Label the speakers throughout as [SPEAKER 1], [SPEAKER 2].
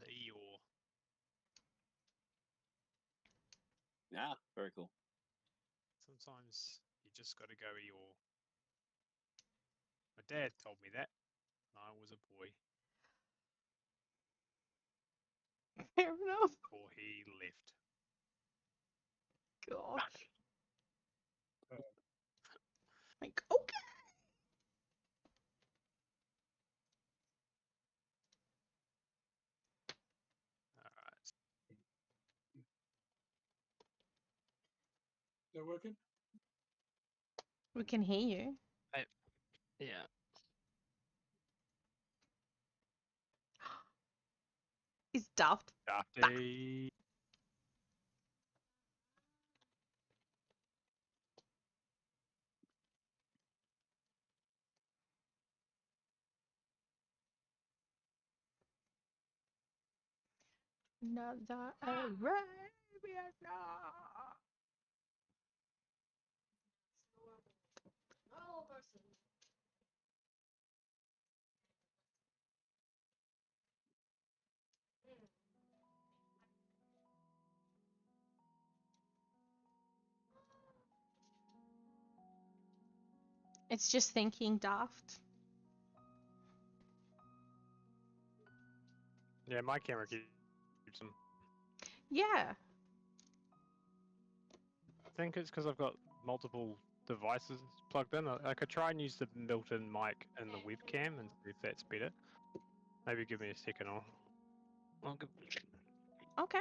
[SPEAKER 1] Eeyore.
[SPEAKER 2] Yeah, very cool.
[SPEAKER 1] Sometimes you just got to go Eeyore. My dad told me that when I was a boy
[SPEAKER 3] Fair enough.
[SPEAKER 1] before he left.
[SPEAKER 3] Gosh. Like, okay.
[SPEAKER 1] Alright.
[SPEAKER 4] They're working?
[SPEAKER 3] We can hear you.
[SPEAKER 1] Yeah.
[SPEAKER 3] Is Daft
[SPEAKER 1] Dafty.
[SPEAKER 3] another Arabian night? It's just thinking Daft.
[SPEAKER 1] Yeah, my camera keeps them.
[SPEAKER 3] Yeah.
[SPEAKER 1] I think it's because I've got multiple devices plugged in. I could try and use the built-in mic in the webcam and see if that's better. Maybe give me a second. I'll give...
[SPEAKER 3] Okay.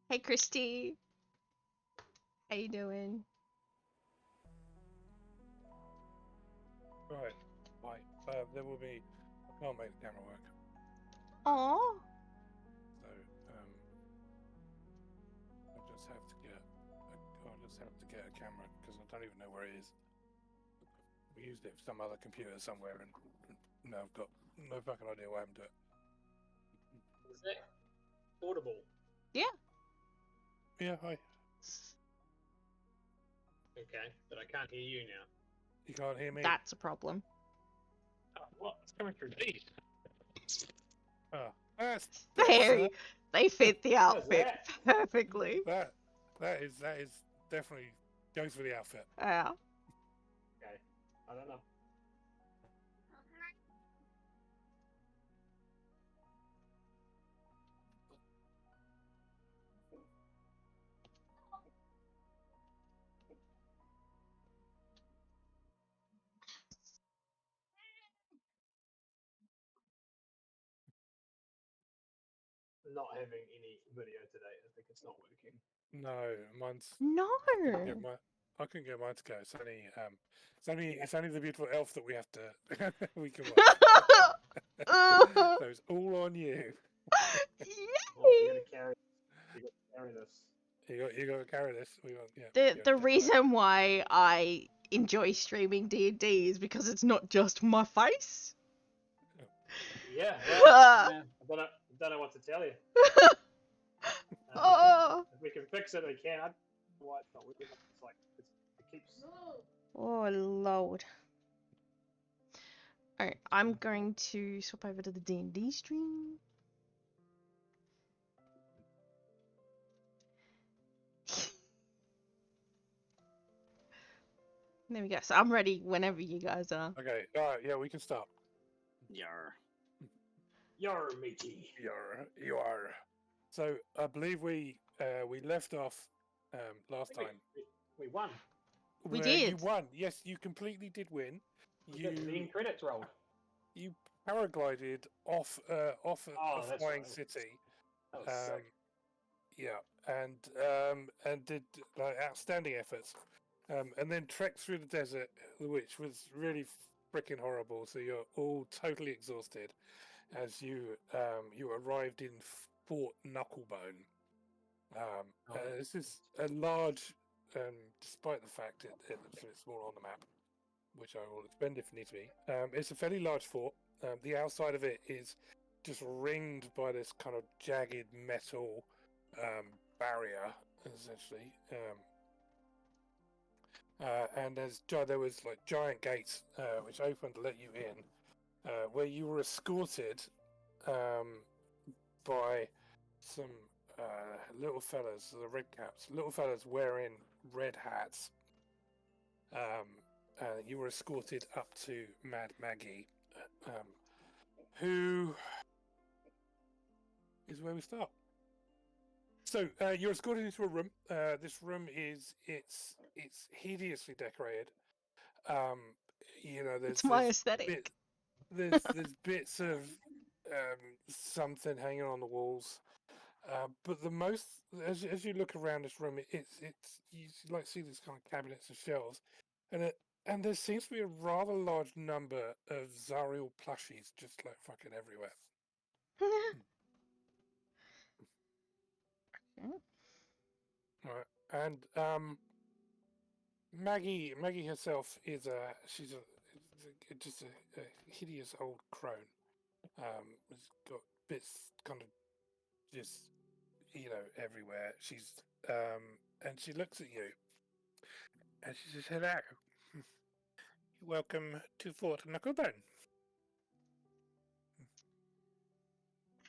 [SPEAKER 3] Hey, Christy. How you doing?
[SPEAKER 4] Right. There will be. I can't make the camera work.
[SPEAKER 3] Oh.
[SPEAKER 4] So I'll just have to get a camera because I don't even know where it is. We used it for some other computer somewhere, and now I've got no fucking idea what happened to it.
[SPEAKER 5] Is that audible?
[SPEAKER 3] Yeah.
[SPEAKER 4] Yeah, hi.
[SPEAKER 5] Okay, but I can't hear you now.
[SPEAKER 4] You can't hear me.
[SPEAKER 3] That's a problem.
[SPEAKER 5] Oh, what? It's coming through these.
[SPEAKER 4] That's
[SPEAKER 3] They fit the outfit
[SPEAKER 5] that?
[SPEAKER 3] perfectly.
[SPEAKER 4] that is definitely goes for the outfit.
[SPEAKER 3] Yeah.
[SPEAKER 5] Okay, I don't know. Not having any video today. I think it's not working.
[SPEAKER 4] No, mine's.
[SPEAKER 3] No.
[SPEAKER 4] I couldn't get mine to go. It's only the beautiful elf that we have to we can watch. So it's all on you.
[SPEAKER 5] Well, you gotta carry this.
[SPEAKER 4] You got to carry this. We got, yeah.
[SPEAKER 3] The reason why I enjoy streaming D&D is because it's not just my face.
[SPEAKER 5] Yeah, well, man, I don't know what to tell you.
[SPEAKER 3] Oh.
[SPEAKER 5] If we can fix it, we can. I don't know why it's not working. It's like it keeps.
[SPEAKER 3] Oh lord. Alright, I'm going to swap over to the D&D stream. There we go. So I'm ready whenever you guys are.
[SPEAKER 4] Okay. All right. Yeah, we can start.
[SPEAKER 2] Yar.
[SPEAKER 5] You're meaty.
[SPEAKER 4] You are. So I believe we left off last time.
[SPEAKER 5] We won.
[SPEAKER 3] We
[SPEAKER 4] where You
[SPEAKER 3] did.
[SPEAKER 4] won. Yes, you completely did win.
[SPEAKER 5] We got the end credits rolled.
[SPEAKER 4] You paraglided off a
[SPEAKER 5] that's
[SPEAKER 4] flying
[SPEAKER 5] right.
[SPEAKER 4] city.
[SPEAKER 5] That was sick.
[SPEAKER 4] Yeah, and did like outstanding efforts, and then trekked through the desert, which was really freaking horrible. So you're all totally exhausted as you arrived in Fort Knucklebone. This is a large, despite the fact it looks a bit small on the map, which I will expend if need be. It's a fairly large fort. The outside of it is just ringed by this kind of jagged metal barrier, essentially. And there was like giant gates which opened to let you in, where you were escorted by some little fellas, the red caps, little fellas wearing red hats. You were escorted up to Mad Maggie, who is where we start. So you're escorted into a room. This room is it's hideously decorated. There's
[SPEAKER 3] It's my aesthetic.
[SPEAKER 4] there's bits of something hanging on the walls. But the most, as you look around this room, it's you like see these kind of cabinets and shelves, and there seems to be a rather large number of Zariel plushies just like fucking everywhere. Right, and Maggie herself is she's just a hideous old crone. It's got bits kind of just everywhere. She's and she looks at you and she says, "Hello, welcome to Fort Knucklebone."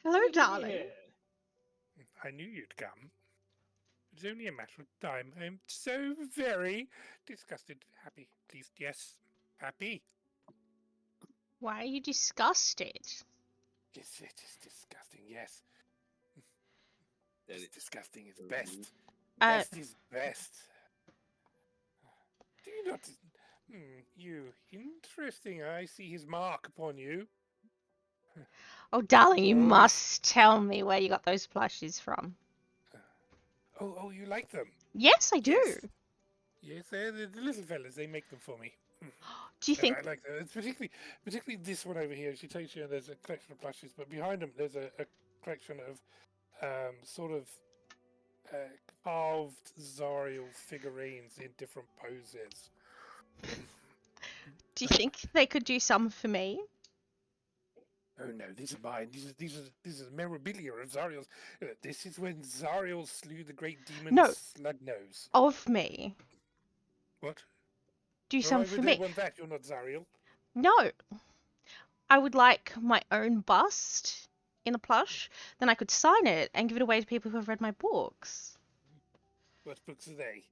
[SPEAKER 3] Hello,
[SPEAKER 5] Good to be
[SPEAKER 3] darling.
[SPEAKER 5] here.
[SPEAKER 4] I knew you'd come. It's only a matter of time. I'm so very disgusted. Happy, pleased, yes. Happy.
[SPEAKER 3] Why are you disgusted?
[SPEAKER 4] Yes, it is disgusting, yes.
[SPEAKER 2] That
[SPEAKER 4] It's
[SPEAKER 2] is
[SPEAKER 4] disgusting is
[SPEAKER 2] so
[SPEAKER 4] best.
[SPEAKER 2] rude.
[SPEAKER 4] Best is best. Do you not... you. Interesting. I see his mark upon you.
[SPEAKER 3] Oh, darling, you
[SPEAKER 4] Oh,
[SPEAKER 3] must tell me where you got those plushies from.
[SPEAKER 4] Oh, you like them?
[SPEAKER 3] Yes, I do.
[SPEAKER 4] Yes. Yes, they're the little fellas. They make them for me.
[SPEAKER 3] Do you
[SPEAKER 4] And
[SPEAKER 3] think?
[SPEAKER 4] I like that. It's particularly this one over here. She takes you, and there's a collection of plushies, but behind them there's a collection of sort of carved Zariel figurines in different poses.
[SPEAKER 3] Do you think they could do some for me?
[SPEAKER 4] Oh no, these are mine. These are memorabilia of Zariel's. This is when Zariel slew the great demon
[SPEAKER 3] No.
[SPEAKER 4] Slugnose.
[SPEAKER 3] Of me?
[SPEAKER 4] What?
[SPEAKER 3] Do
[SPEAKER 4] Why
[SPEAKER 3] some
[SPEAKER 4] would
[SPEAKER 3] for
[SPEAKER 4] they
[SPEAKER 3] me?
[SPEAKER 4] want that? You're not Zariel.
[SPEAKER 3] No. I would like my own bust in a plush. Then I could sign it and give it away to people who have read my books.
[SPEAKER 4] What books are they?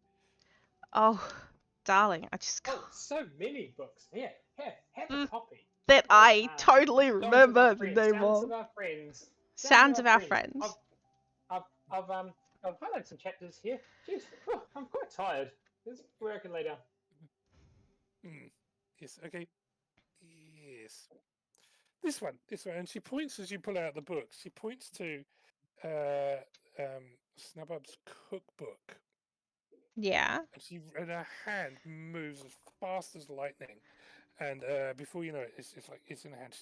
[SPEAKER 3] Oh, darling, I just can't.
[SPEAKER 5] Oh, so many books. Here, have a copy.
[SPEAKER 3] That
[SPEAKER 5] Oh,
[SPEAKER 3] I totally
[SPEAKER 5] Songs of
[SPEAKER 3] remember
[SPEAKER 5] Our
[SPEAKER 3] the
[SPEAKER 5] Friends,
[SPEAKER 3] name
[SPEAKER 5] Sounds
[SPEAKER 3] of.
[SPEAKER 5] of Our Friends.
[SPEAKER 3] Sounds of Our Friends.
[SPEAKER 5] I've highlighted some chapters here. Jeez, I'm quite tired. This is where I can lay down.
[SPEAKER 4] Yes. Okay. Yes. This one. And she points as you pull out the book. She points to Snubub's cookbook.
[SPEAKER 3] Yeah.
[SPEAKER 4] And her hand moves as fast as lightning. And before you know it, it's like it's in her hand.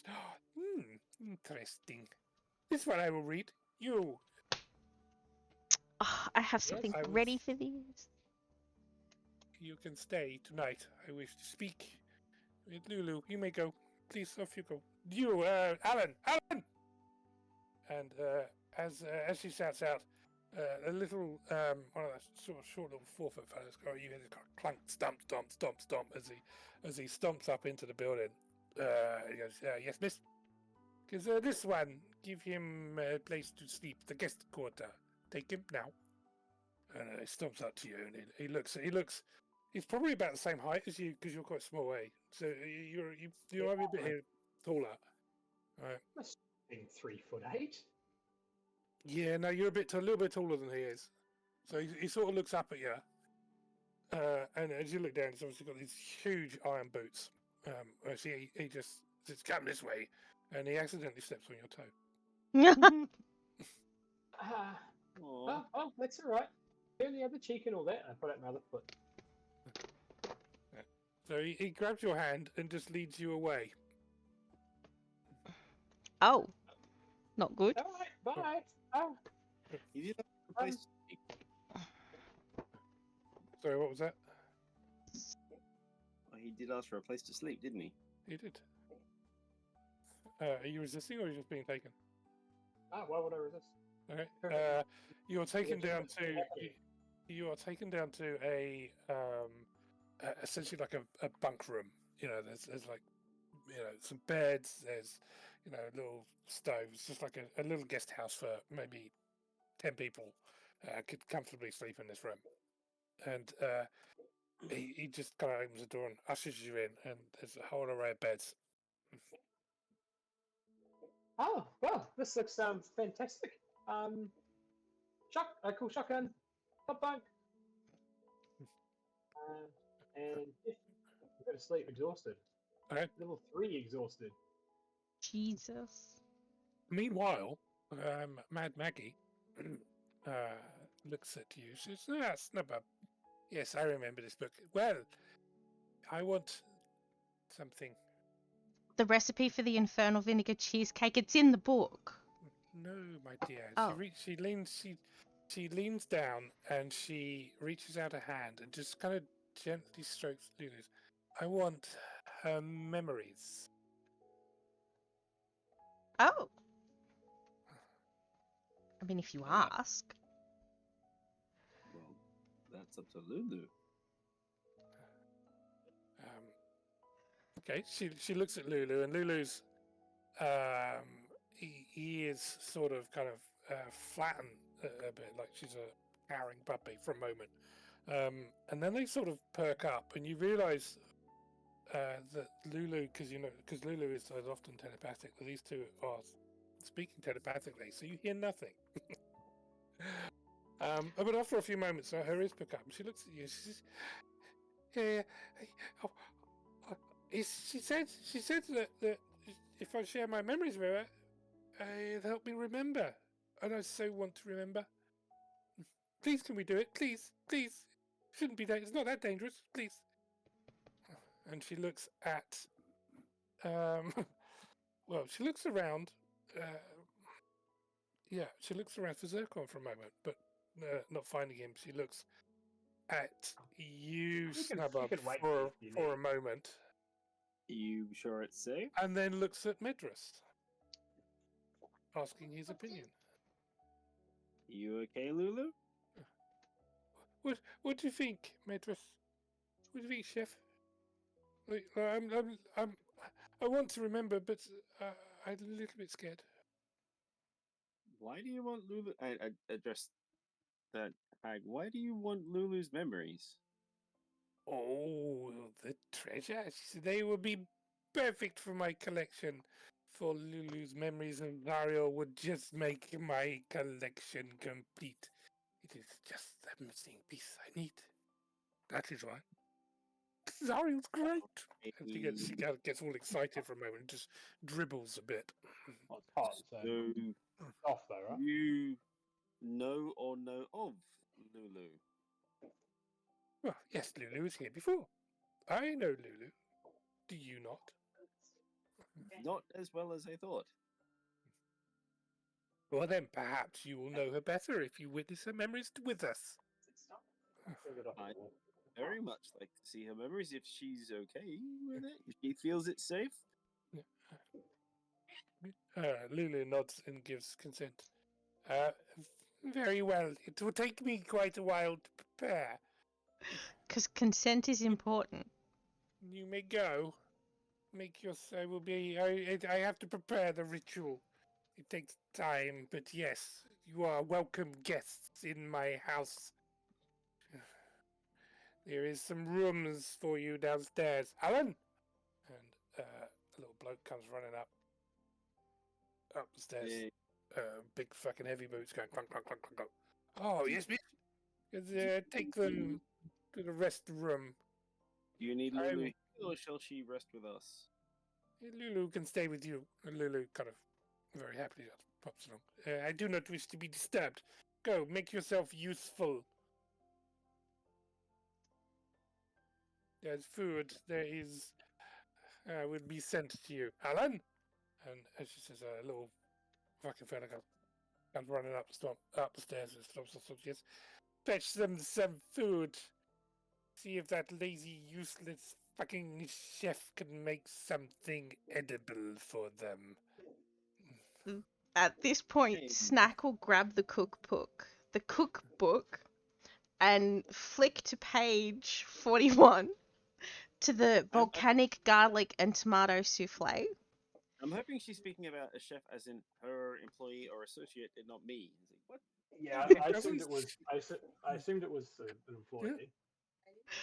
[SPEAKER 4] Interesting. This one I will read. You.
[SPEAKER 3] Oh, I have something
[SPEAKER 4] I will
[SPEAKER 3] ready for these.
[SPEAKER 4] You can stay tonight. I wish to speak with Lulu. You may go. Please, off you go. You, Alan! And as she shouts out, a little, one of those sort of short little 4-foot fellas go, you hear this kind of clunk, stomp as he stomps up into the building. He goes, yes, miss? Because this one, give him a place to sleep, the guest quarter. Take him now. And he stomps up to you, and he looks. He's probably about the same height as you, because you're quite small, eh? So you might be a bit taller. Right.
[SPEAKER 5] Must have been 3'8".
[SPEAKER 4] Yeah, no, you're a little bit taller than he is. So he sort of looks up at you, and as you look down, he's obviously got these huge iron boots. Actually, he just says, "Come this way," and he accidentally steps on your toe.
[SPEAKER 5] Oh, that's all right. Turn the other cheek and all that. And I put out my other foot.
[SPEAKER 4] So he grabs your hand and just leads you away.
[SPEAKER 3] Oh, not good.
[SPEAKER 5] All right, bye. Oh,
[SPEAKER 2] You did have a place to sleep.
[SPEAKER 4] Sorry, what was that?
[SPEAKER 2] Well, he did ask for a place to sleep, didn't he?
[SPEAKER 4] He did. Are you resisting or are you just being taken?
[SPEAKER 5] Ah, why would I resist?
[SPEAKER 4] Okay.
[SPEAKER 5] Perfect.
[SPEAKER 4] You are taken
[SPEAKER 5] just
[SPEAKER 4] down
[SPEAKER 5] a-
[SPEAKER 4] to. You are taken down to a essentially like a bunk room. You know, there's like some beds. There's little stoves, just like a little guest house for maybe 10 people could comfortably sleep in this room. And he just kind of opens the door and ushers you in, and there's a whole array of beds.
[SPEAKER 5] Oh, well, this looks fantastic. Cool shotgun, top bunk, and yeah, I'm going to sleep exhausted.
[SPEAKER 4] Okay.
[SPEAKER 5] Level 3 exhausted.
[SPEAKER 3] Jesus.
[SPEAKER 4] Meanwhile, Mad Maggie uh, looks at you. She says, "Ah, Snubber. Yes, I remember this book. Well, I want something.
[SPEAKER 3] The recipe for the infernal vinegar cheesecake, it's in the book.
[SPEAKER 4] No, my dear.
[SPEAKER 3] Oh.
[SPEAKER 4] She leans down and she reaches out a hand and just kind of gently strokes Lulu's. I want her memories.
[SPEAKER 3] Oh. I mean, if you
[SPEAKER 2] Ah.
[SPEAKER 3] ask.
[SPEAKER 2] Well, that's up to Lulu.
[SPEAKER 4] Okay, she looks at Lulu, and Lulu's he is sort of kind of flattened a bit, like she's a cowering puppy for a moment, and then they sort of perk up, and you realise that Lulu, because Lulu is often telepathic, but these two are speaking telepathically, so you hear nothing. But after a few moments, her ears pick up, and she looks at you. She says, "Yeah, oh, she said that if I share my memories with her, it'll help me remember, and I so want to remember. Please, can we do it? Please, please. Shouldn't be that. It's not that dangerous. Please." And she looks at, well, she looks around. Yeah, she looks around for Zircon for a moment, but not finding him. She looks at you, Snubber,
[SPEAKER 5] could wait
[SPEAKER 4] for
[SPEAKER 5] if you
[SPEAKER 4] a
[SPEAKER 5] need.
[SPEAKER 4] moment,
[SPEAKER 2] You sure it's safe?
[SPEAKER 4] and then looks at Medrus, asking his opinion.
[SPEAKER 2] You okay, Lulu?
[SPEAKER 4] What do you think, Medrus? What do you think, Chef? I want to remember, but I'm a little bit scared.
[SPEAKER 2] Why do you want Lulu? I addressed that hag. Why do you want Lulu's memories?
[SPEAKER 4] Oh, the treasure! They will be perfect for my collection. For Lulu's memories of Mario would just make my collection complete. It is just the missing piece I need. That is why. Zario's great. And she gets all excited for a moment and just dribbles a bit.
[SPEAKER 5] Oh, it's hot, so
[SPEAKER 2] So,
[SPEAKER 5] it's off though, right?
[SPEAKER 2] you know or know of Lulu?
[SPEAKER 4] Well, yes, Lulu was here before. I know Lulu. Do you not?
[SPEAKER 2] Not as well as I thought.
[SPEAKER 4] Well, then perhaps you will know her better if you witness her memories with us.
[SPEAKER 5] Bring it off
[SPEAKER 2] I-
[SPEAKER 5] the wall.
[SPEAKER 2] Very much like to see her memories if she's okay with it. If she feels it's safe.
[SPEAKER 4] Lulu nods and gives consent. Very well. It will take me quite a while to prepare.
[SPEAKER 3] Because consent is important.
[SPEAKER 4] You may go. I will be. I have to prepare the ritual. It takes time, but yes, you are welcome guests in my house. There is some rooms for you downstairs. Alan! And a little bloke comes running up the stairs.
[SPEAKER 2] Yeah.
[SPEAKER 4] Big fucking heavy boots going clunk, clunk, clunk, clunk, clunk. Oh, yes, bitch. Take them to the rest room.
[SPEAKER 2] Do you need
[SPEAKER 4] I
[SPEAKER 2] Lulu
[SPEAKER 4] will-
[SPEAKER 2] here, or shall she rest with us?
[SPEAKER 4] Lulu can stay with you. And Lulu kind of very happily pops along. I do not wish to be disturbed. Go, make yourself useful. There's food. There is. Will be sent to you. Alan? And as she says, a little fucking fella comes running up the stairs and stops. Yes. Fetch them some food. See if that lazy, useless fucking chef can make something edible for them.
[SPEAKER 3] At this point,
[SPEAKER 2] Hey.
[SPEAKER 3] Snack will grab the cookbook, and flick to page 41 to the volcanic garlic and tomato souffle.
[SPEAKER 2] I'm hoping she's speaking about a chef as in her employee or associate and not me. It's like, what?
[SPEAKER 5] Yeah,
[SPEAKER 4] It
[SPEAKER 5] I assumed
[SPEAKER 4] doesn't-
[SPEAKER 5] it was. I assumed it was an employee.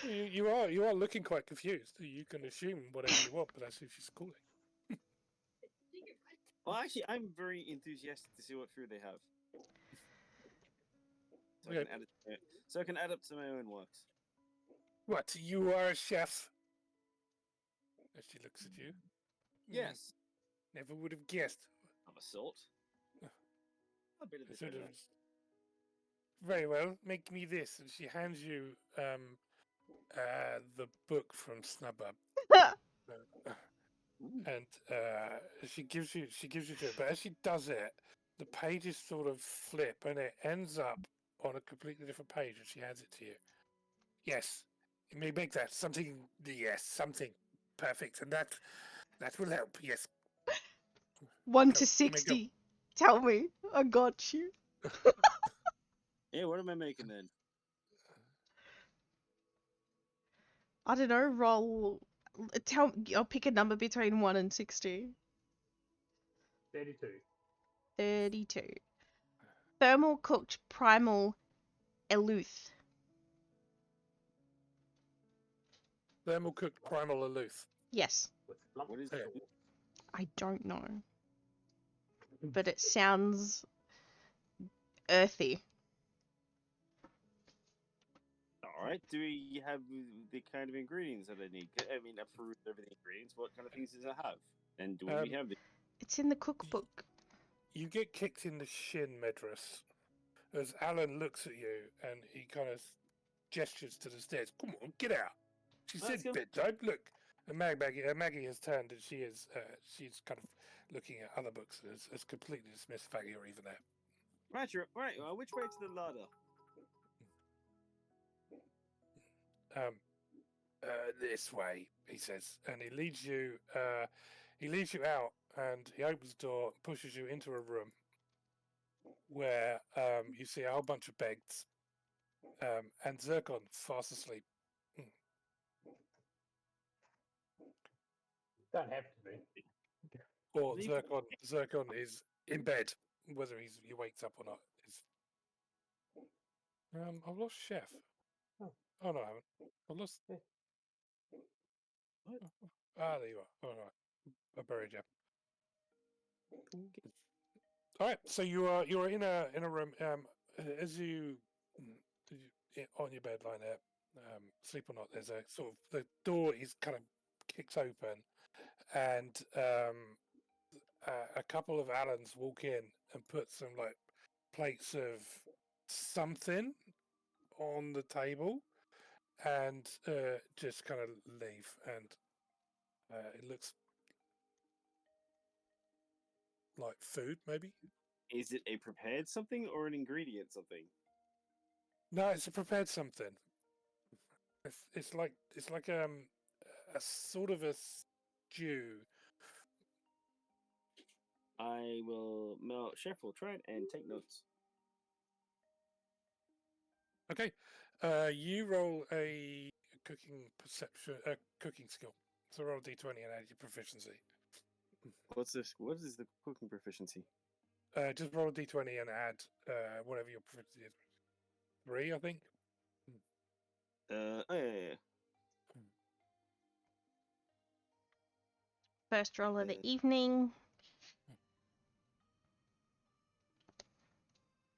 [SPEAKER 4] You are looking quite confused. You can assume whatever you want, but that's who she's calling.
[SPEAKER 2] Well, actually, I'm very enthusiastic to see what food they have. So, I
[SPEAKER 4] Okay.
[SPEAKER 2] can add it, so I can add up to my own works.
[SPEAKER 4] What? You are a chef? As she looks at you.
[SPEAKER 2] Yes,
[SPEAKER 4] Never would have guessed.
[SPEAKER 2] of a sort. A bit of this.
[SPEAKER 4] Sort
[SPEAKER 2] bit
[SPEAKER 4] of.
[SPEAKER 2] of that.
[SPEAKER 4] Very well. Make me this, and she hands you the book from Snubber.
[SPEAKER 2] Ooh.
[SPEAKER 4] And she gives you to it, but as she does it, the pages sort of flip, and it ends up on a completely different page, and she hands it to you. Yes, you may make that something. Yes, something perfect, and that will help. Yes.
[SPEAKER 3] 1
[SPEAKER 4] Go,
[SPEAKER 3] to
[SPEAKER 4] you may go.
[SPEAKER 3] 60. Tell me, I got you.
[SPEAKER 2] Yeah, what am I making then?
[SPEAKER 3] I don't know, roll. I'll pick a number between 1 and 60.
[SPEAKER 5] 32.
[SPEAKER 3] 32. Thermal cooked primal eluth.
[SPEAKER 4] Thermal cooked primal eluth.
[SPEAKER 3] Yes,
[SPEAKER 5] With lump
[SPEAKER 2] What is
[SPEAKER 4] Okay.
[SPEAKER 2] it?
[SPEAKER 3] I don't know. But it sounds earthy.
[SPEAKER 2] All right. Do we have the kind of ingredients that I need? I mean, I've perused over the ingredients. What kind of things does it have? And do we have the?
[SPEAKER 3] It's in the cookbook.
[SPEAKER 4] You get kicked in the shin, Medrus, as Alan looks at you and he kind of gestures to the stairs. Come on, get out. She
[SPEAKER 2] Let's
[SPEAKER 4] said
[SPEAKER 2] go.
[SPEAKER 4] bedtime. Look, and Maggie has turned and she's kind of looking at other books and has completely dismissed Faggy or even there.
[SPEAKER 2] Right. Right. Which way to the larder?
[SPEAKER 4] This way, he says, and he leads you out, and he opens the door, pushes you into a room where you see a whole bunch of beds, and Zircon fast asleep.
[SPEAKER 5] Don't have to be.
[SPEAKER 4] Or
[SPEAKER 2] Leave-
[SPEAKER 4] Zircon is in bed, whether he wakes up or not. Is I've lost Chef.
[SPEAKER 5] Oh.
[SPEAKER 4] Oh no, I haven't. I've lost.
[SPEAKER 5] Yeah.
[SPEAKER 2] What?
[SPEAKER 4] Ah, there you are. All right, I buried you. All right, so you are in a room. As you on your bed lying there, sleep or not, there's a sort of the door is kind of kicks open, and a couple of Allens walk in and put some like plates of something on the table, and just kind of leave, and it looks like food, maybe.
[SPEAKER 2] Is it a prepared something or an ingredient something?
[SPEAKER 4] No, it's a prepared something. It's like a sort of a stew.
[SPEAKER 2] I will. Chef will try it and take notes.
[SPEAKER 4] Okay, you roll a cooking perception, cooking skill. So roll a d20 and add your proficiency.
[SPEAKER 2] What's this? What is the cooking proficiency?
[SPEAKER 4] Just roll a d20 and add whatever your proficiency is. 3, I think.
[SPEAKER 2] Oh, yeah.
[SPEAKER 3] First roll of the
[SPEAKER 2] Uh,
[SPEAKER 3] evening.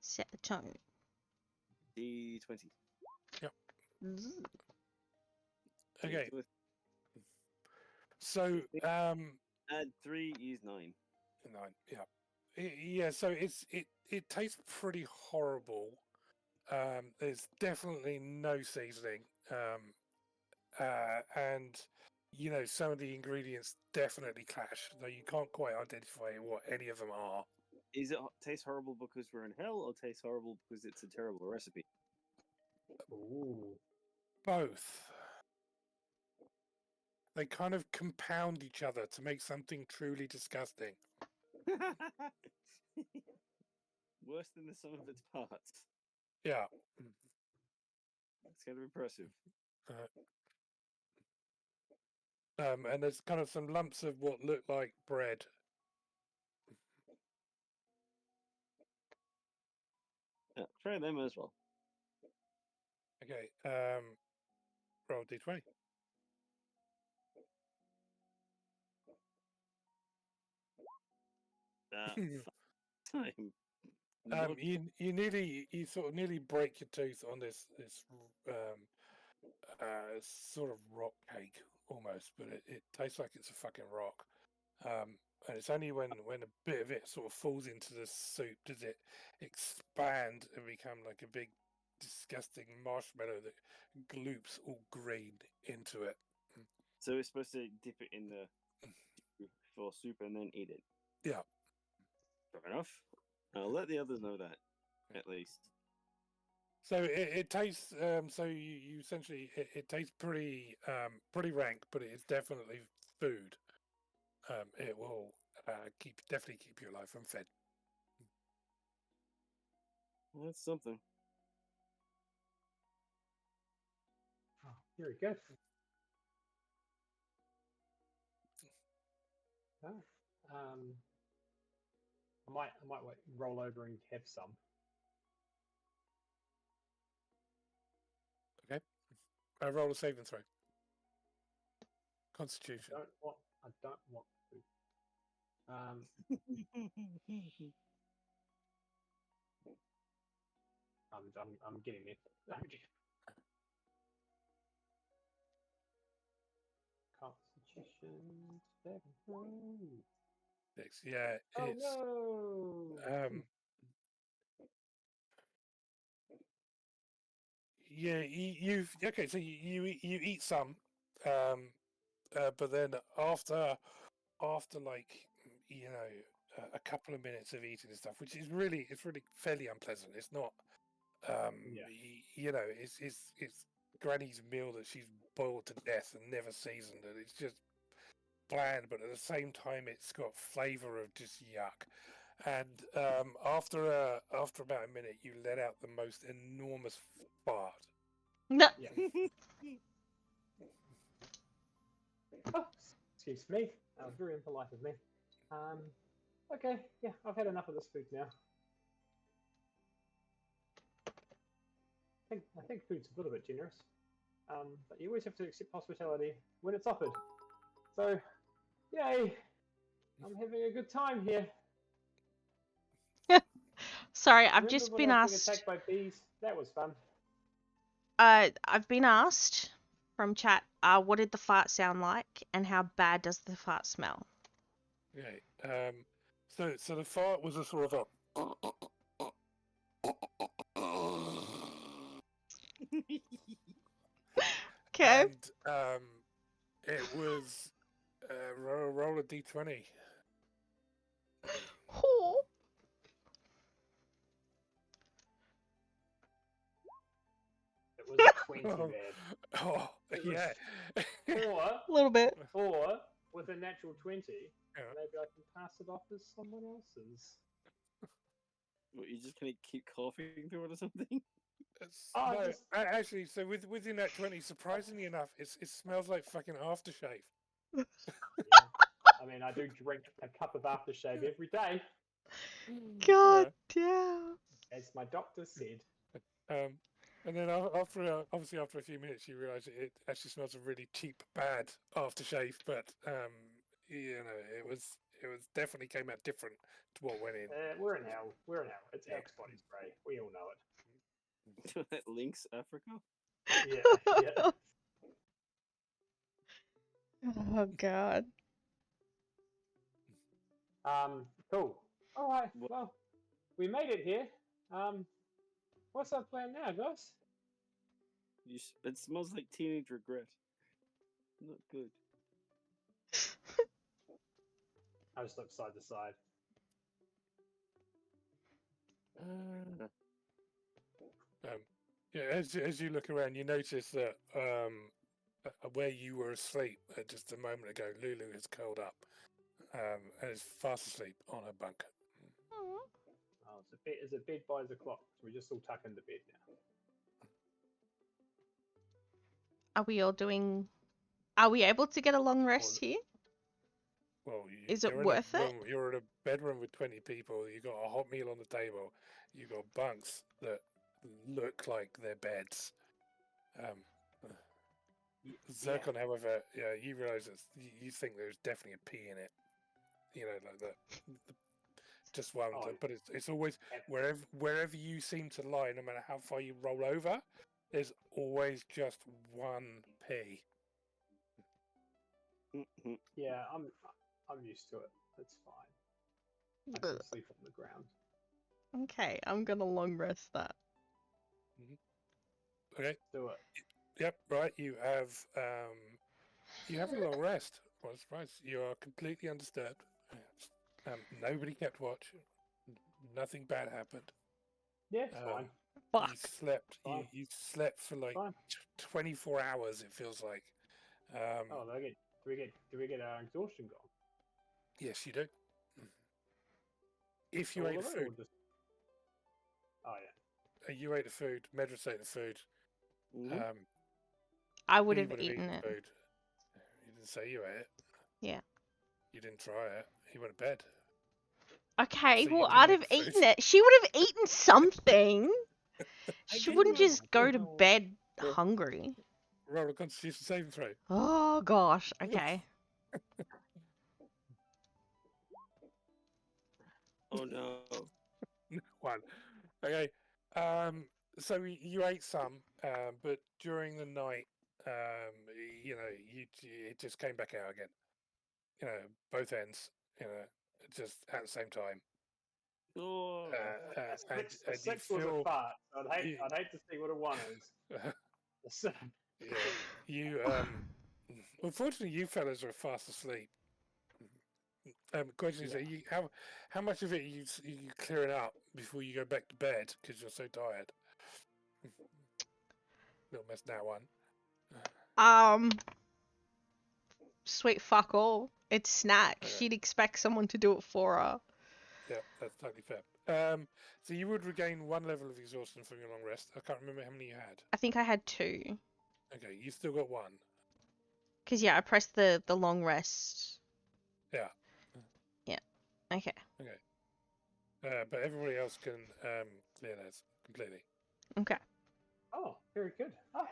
[SPEAKER 3] Set the tone.
[SPEAKER 2] D20.
[SPEAKER 3] Zzz.
[SPEAKER 4] Okay,
[SPEAKER 2] With
[SPEAKER 4] so
[SPEAKER 2] add 3 is 9.
[SPEAKER 4] 9, yeah, yeah. So it tastes pretty horrible. There's definitely no seasoning, and you know some of the ingredients definitely clash, though you can't quite identify what any of them are.
[SPEAKER 2] Is it taste horrible because we're in hell, or taste horrible because it's a terrible recipe?
[SPEAKER 5] Ooh.
[SPEAKER 4] Both. they kind of compound each other to make something truly disgusting.
[SPEAKER 2] Worse than the sum of its parts.
[SPEAKER 4] Yeah.
[SPEAKER 2] It's kind of impressive.
[SPEAKER 4] And there's kind of some lumps of what look like bread.
[SPEAKER 2] Yeah, try them as well.
[SPEAKER 4] Okay. Roll d20.
[SPEAKER 2] Time.
[SPEAKER 4] You sort of nearly break your tooth on this sort of rock cake almost, but it tastes like it's a fucking rock. And it's only when a bit of it sort of falls into the soup does it expand and become like a big disgusting marshmallow that gloops all green into it.
[SPEAKER 2] So we're supposed to dip it in the for soup and then eat it.
[SPEAKER 4] Yeah.
[SPEAKER 2] Fair enough. I'll let the others know that, at least.
[SPEAKER 4] So it tastes. So you essentially it tastes pretty rank, but it is definitely food. It will definitely keep you alive and fed.
[SPEAKER 2] Well, that's something.
[SPEAKER 5] Oh, very good. Oh, I might roll over and have some.
[SPEAKER 4] Okay. Roll a saving throw. Constitution.
[SPEAKER 5] I don't want food. I'm getting there. Constitution.
[SPEAKER 4] 6. Yeah.
[SPEAKER 5] Oh
[SPEAKER 4] It's
[SPEAKER 5] no!
[SPEAKER 4] yeah. You've okay. So you eat some, but then after like a couple of minutes of eating and stuff, which is really fairly unpleasant. It's not
[SPEAKER 5] Yeah.
[SPEAKER 4] it's Granny's meal that she's boiled to death and never seasoned, and it's just bland, but at the same time it's got flavour of just yuck. And after about a minute, you let out the most enormous fart.
[SPEAKER 3] No.
[SPEAKER 5] Yeah. Oh, excuse me. That was very impolite of me. Okay, yeah, I've had enough of this food now. I think food's a little bit generous. But you always have to accept hospitality when it's offered. So, yay! I'm having a good time here.
[SPEAKER 3] Sorry, I've
[SPEAKER 5] Remember
[SPEAKER 3] just
[SPEAKER 5] when
[SPEAKER 3] been
[SPEAKER 5] I was being
[SPEAKER 3] asked.
[SPEAKER 5] attacked by bees? That was fun.
[SPEAKER 3] I've been asked from chat. What did the fart sound like, and how bad does the fart smell?
[SPEAKER 4] Okay. So the fart was a sort of a.
[SPEAKER 3] Okay.
[SPEAKER 4] And it was roll a d20.
[SPEAKER 3] Oh.
[SPEAKER 5] It was a 20 bad.
[SPEAKER 4] Oh,
[SPEAKER 5] It was-
[SPEAKER 4] yeah.
[SPEAKER 3] A little bit.
[SPEAKER 5] Or with a natural 20,
[SPEAKER 4] Yeah.
[SPEAKER 5] maybe I can pass it off as someone else's.
[SPEAKER 2] What, you just gonna keep coughing through it or something?
[SPEAKER 5] Oh,
[SPEAKER 4] No,
[SPEAKER 5] just-
[SPEAKER 4] actually, so within that 20, surprisingly enough, it smells like fucking aftershave.
[SPEAKER 5] Yeah. I mean, I do drink a cup of aftershave every day,
[SPEAKER 3] God damn.
[SPEAKER 5] as my doctor said.
[SPEAKER 4] And then obviously after a few minutes, you realise it actually smells of really cheap, bad aftershave. But it was definitely came out different to what went in.
[SPEAKER 5] We're in hell. We're in hell. It's Axe body spray. We all know it.
[SPEAKER 2] That links Africa?
[SPEAKER 5] Yeah.
[SPEAKER 3] Oh God.
[SPEAKER 5] Cool. All right.
[SPEAKER 2] What-
[SPEAKER 5] Well, we made it here. What's our plan now, guys?
[SPEAKER 2] It smells like teenage regret. Not good.
[SPEAKER 5] I just look side to side.
[SPEAKER 4] Yeah, as you look around, you notice that where you were asleep just a moment ago, Lulu is curled up and is fast asleep on her bunk.
[SPEAKER 3] Aw.
[SPEAKER 5] Oh, it's a bed by the clock, so we just all tuck into bed now.
[SPEAKER 3] Are we all doing? Are we able to get a long rest here?
[SPEAKER 4] Well,
[SPEAKER 3] Is it
[SPEAKER 4] you're
[SPEAKER 3] worth
[SPEAKER 4] in a
[SPEAKER 3] it?
[SPEAKER 4] room, You're in a bedroom with 20 people. You got a hot meal on the table. You got bunks that look like they're beds. Zircon, however, you realise that you think there's definitely a pee in it. You know, like the just one.
[SPEAKER 5] Oh,
[SPEAKER 4] But it's always
[SPEAKER 5] yeah.
[SPEAKER 4] wherever you seem to lie, no matter how far you roll over, there's always just one pee.
[SPEAKER 5] Yeah, I'm used to it. It's fine. I can sleep on the ground.
[SPEAKER 3] Okay, I'm gonna long rest that.
[SPEAKER 4] Okay.
[SPEAKER 5] Do it.
[SPEAKER 4] Yep. Right. You have a long rest. What a surprise! You are completely undisturbed. Nobody kept watch. Nothing bad happened.
[SPEAKER 5] Yeah, it's fine.
[SPEAKER 3] Fuck.
[SPEAKER 4] You slept.
[SPEAKER 5] Fine.
[SPEAKER 4] You slept for like
[SPEAKER 5] Fine.
[SPEAKER 4] 24 hours. It feels like.
[SPEAKER 5] Oh, do we get our exhaustion gone?
[SPEAKER 4] Yes, you do. If you
[SPEAKER 5] All
[SPEAKER 4] ate the
[SPEAKER 5] of it,
[SPEAKER 4] food,
[SPEAKER 5] or just... Oh yeah.
[SPEAKER 4] you ate the food. Medrus ate the food.
[SPEAKER 3] I would
[SPEAKER 4] He
[SPEAKER 3] have
[SPEAKER 4] would
[SPEAKER 3] eaten it.
[SPEAKER 4] food. You didn't say you ate it.
[SPEAKER 3] Yeah.
[SPEAKER 4] You didn't try it. He went to bed.
[SPEAKER 3] Okay,
[SPEAKER 4] So you
[SPEAKER 3] well,
[SPEAKER 4] didn't
[SPEAKER 3] I'd
[SPEAKER 4] eat
[SPEAKER 3] have
[SPEAKER 4] the food.
[SPEAKER 3] eaten it. She would have eaten something. She wouldn't just go to bed hungry.
[SPEAKER 4] Roll a Constitution saving throw.
[SPEAKER 3] Oh gosh. Okay.
[SPEAKER 2] Oh no.
[SPEAKER 4] One. Okay. So you ate some, but during the night, you know, it just came back out again. You know, both ends. You know, just at the same time.
[SPEAKER 2] Oh.
[SPEAKER 5] A six was a fart. I'd hate to see what a 1 is.
[SPEAKER 4] Yeah. You unfortunately, you fellas are fast asleep. Question is, how much of it you clearing up before you go back to bed because you're so tired? Little mess that one.
[SPEAKER 3] Sweet fuck all. It's snack.
[SPEAKER 4] Okay.
[SPEAKER 3] She'd expect someone to do it for her.
[SPEAKER 4] Yeah, that's totally fair. So you would regain 1 level of exhaustion from your long rest. I can't remember how many you had.
[SPEAKER 3] I think I had 2.
[SPEAKER 4] Okay, you still got 1.
[SPEAKER 3] Cause yeah, I pressed the long rest.
[SPEAKER 4] Yeah.
[SPEAKER 3] Yeah. Okay.
[SPEAKER 4] Okay. But everybody else can clear theirs completely.
[SPEAKER 3] Okay.
[SPEAKER 5] Oh, very good. I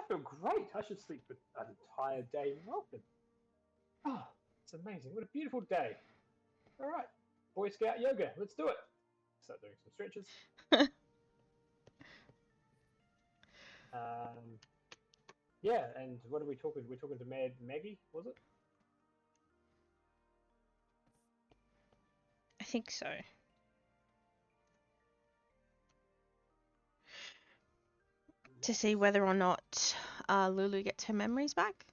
[SPEAKER 5] feel great. I should sleep for an entire day welcome. Oh, it's amazing. What a beautiful day. All right, Boy Scout yoga. Let's do it. Start doing some stretches. Yeah, and what are we talking? We're talking to Mad Maggie, was it?
[SPEAKER 3] I think so. To see whether or not Lulu gets her memories back.